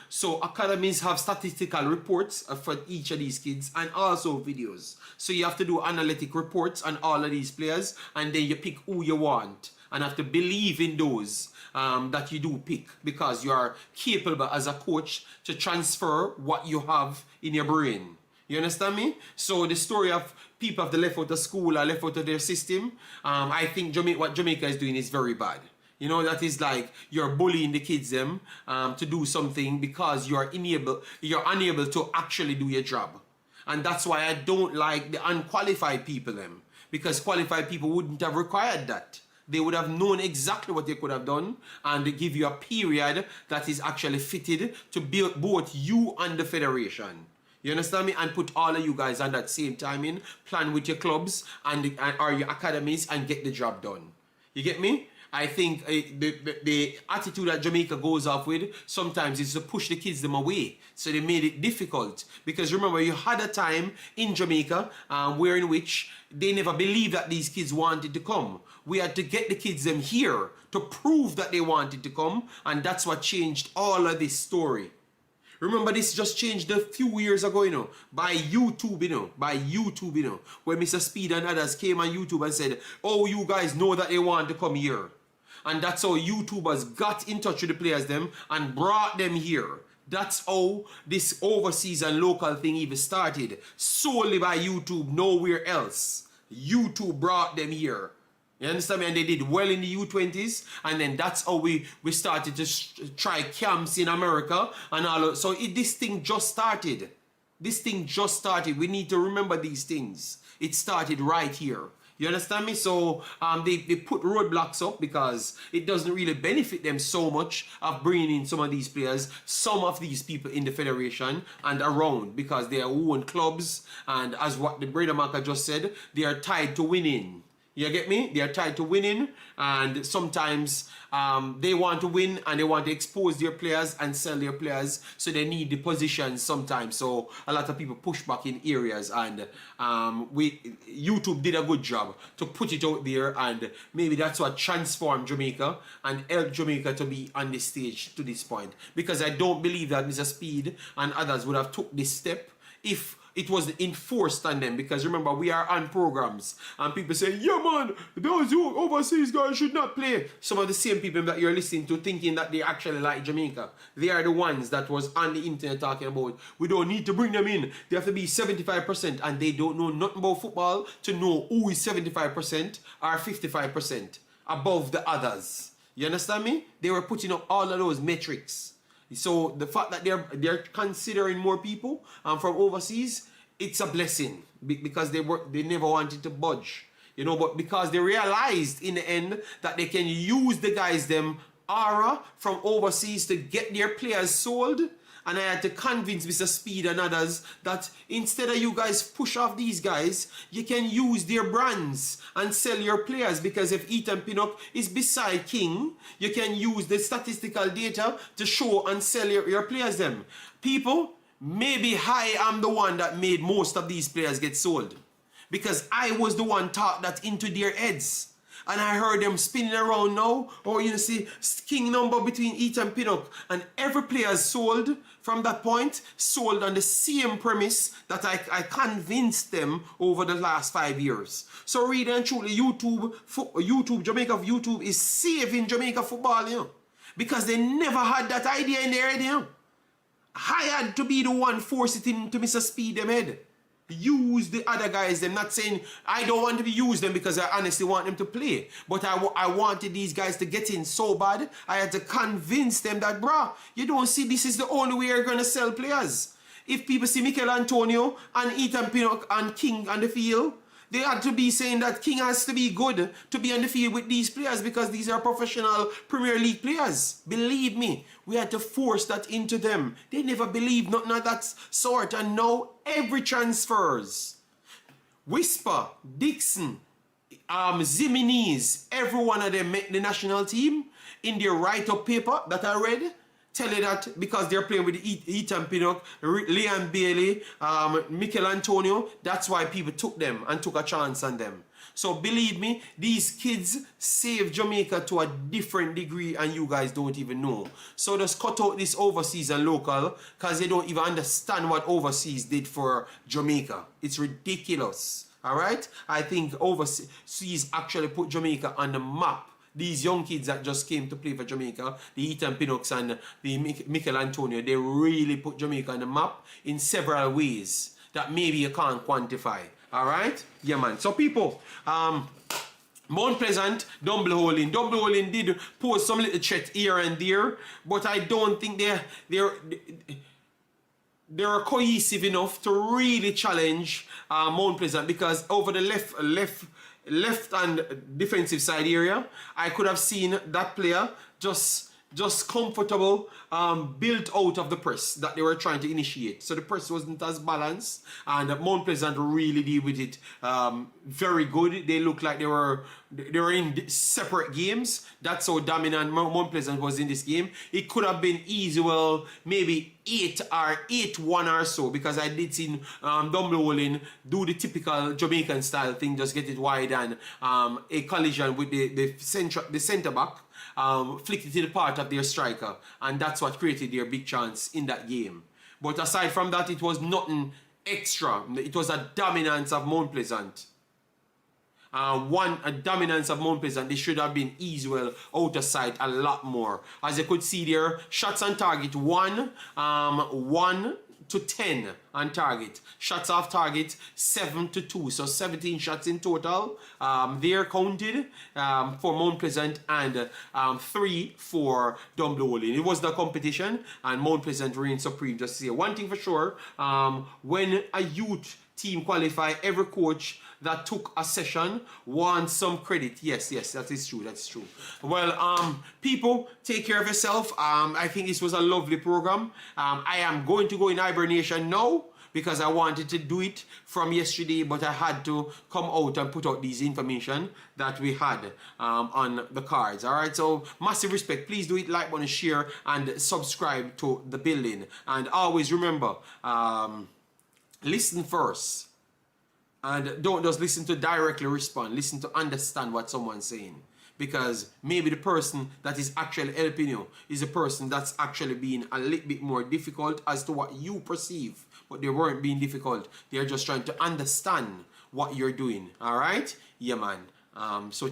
So academies have statistical reports for each of these kids and also videos. So you have to do analytic reports on all of these players and then you pick who you want and have to believe in those that you do pick because you are capable as a coach to transfer what you have in your brain. You understand me? So the story of people have left out of school or left out of their system, I think what Jamaica is doing is very bad. You know, that is like you're bullying the kids them to do something because you're unable to actually do your job. And that's why I don't like the unqualified people them. Because qualified people wouldn't have required that. They would have known exactly what they could have done and they give you a period that is actually fitted to build both you and the federation. You understand me? And put all of you guys on that same timing, plan with your clubs or your academies and get the job done. You get me? I think the attitude that Jamaica goes off with sometimes is to push the kids them away. So they made it difficult. Because remember, you had a time in Jamaica where in which they never believed that these kids wanted to come. We had to get the kids them here to prove that they wanted to come. And that's what changed all of this story. Remember, this just changed a few years ago, you know, by YouTube, you know, where Mr. Speed and others came on YouTube and said, oh, you guys know that they want to come here. And that's how YouTubers got in touch with the players them and brought them here. That's how this overseas and local thing even started. Solely by YouTube, nowhere else. YouTube brought them here. You understand me? And they did well in the U20s. And then that's how we started to try camps in America. And all. So this thing just started. This thing just started. We need to remember these things. It started right here. You understand me? So they put roadblocks up because it doesn't really benefit them so much of bringing in some of these players, some of these people in the federation and around because they are own clubs. And as what the Redemakers just said, they are tied to winning. You get me? They are tied to winning and sometimes they want to win and they want to expose their players and sell their players, so they need the positions sometimes. So a lot of people push back in areas and YouTube did a good job to put it out there, and maybe that's what transformed Jamaica and helped Jamaica to be on this stage to this point. Because I don't believe that Mr. Speed and others would have took this step if it was enforced on them. Because remember, we are on programs and people say, yeah man, those overseas guys should not play. Some of the same people that you're listening to thinking that they actually like Jamaica, they are the ones that was on the internet talking about we don't need to bring them in, they have to be 75%, and they don't know nothing about football to know who is 75% or 55% above the others. You understand me? They were putting up all of those metrics. So the fact that they're considering more people from overseas, it's a blessing because they never wanted to budge, you know. But because they realized in the end that they can use the guys them aura from overseas to get their players sold. And I had to convince Mr. Speed and others that instead of you guys push off these guys, you can use their brands and sell your players. Because if Ethan Pinnock is beside King, you can use the statistical data to show and sell your players them. People, maybe I am the one that made most of these players get sold. Because I was the one taught that into their heads. And I heard them spinning around now. Or you see, king number between Heat and Pinnock. And every player sold from that point, sold on the same premise that I convinced them over the last 5 years. So really and truly, Jamaica YouTube is saving Jamaica football, you know. Because they never had that idea in their head, you know. I had to be the one force it into Mr. Speed them head. Use the other guys. Them not saying I don't want to be used them because I honestly want them to play. But I wanted these guys to get in so bad. I had to convince them that, bruh, you don't see this is the only way you're going to sell players. If people see Mikel Antonio and Ethan Pinnock and King on the field, they had to be saying that King has to be good to be on the field with these players because these are professional Premier League players. Believe me, we had to force that into them. They never believed nothing of that sort. And now every transfers, Whisper, Dixon, Ziminiz, every one of them make the national team in their write-up paper that I read. Tell you that because they're playing with Ethan Pinnock, Liam Bailey, Mikel Antonio, that's why people took them and took a chance on them. So believe me, these kids save Jamaica to a different degree and you guys don't even know. So just cut out this overseas and local because they don't even understand what overseas did for Jamaica. It's ridiculous. Alright? I think overseas actually put Jamaica on the map. These young kids that just came to play for Jamaica, the Ethan Pinnocks and the Mikel Antonio, they really put Jamaica on the map in several ways that maybe you can't quantify. Alright? Yeah, man. So, people, Mount Pleasant, Double Holing did post some little threat here and there, but I don't think they're cohesive enough to really challenge Mount Pleasant because over the left and defensive side area, I could have seen that player just comfortable, built out of the press that they were trying to initiate. So the press wasn't as balanced, and Mount Pleasant really did with it very good. They looked like they were in separate games. That's how dominant Mount Pleasant was in this game. It could have been easy, well, maybe 8-1 or so, because I did see Dumbledore do the typical Jamaican style thing, just get it wide and a collision with the centre back. Flicked it to the part of their striker, and that's what created their big chance in that game. But aside from that, it was nothing extra. It was a dominance of Mount Pleasant. A dominance of Mount Pleasant. They should have been easy well out of sight a lot more. As you could see there, shots on target 1 to 10 on target. Shots off target 7 to 2. So 17 shots in total. They're counted for Mount Pleasant and 3 for Dumbledore. It was the competition and Mount Pleasant reigned supreme. Just to say one thing for sure, when a youth team qualify, every coach that took a session wants some credit. Yes, that is true. That's true. Well, people, take care of yourself. I think this was a lovely program. I am going to go in hibernation now because I wanted to do it from yesterday, but I had to come out and put out these information that we had on the cards. All right, so massive respect. Please do it, like button, share, and subscribe to the building. And always remember, listen first. And don't just listen to directly respond. Listen to understand what someone's saying. Because maybe the person that is actually helping you is a person that's actually being a little bit more difficult as to what you perceive. But they weren't being difficult. They're just trying to understand what you're doing. Alright? Yeah, man. So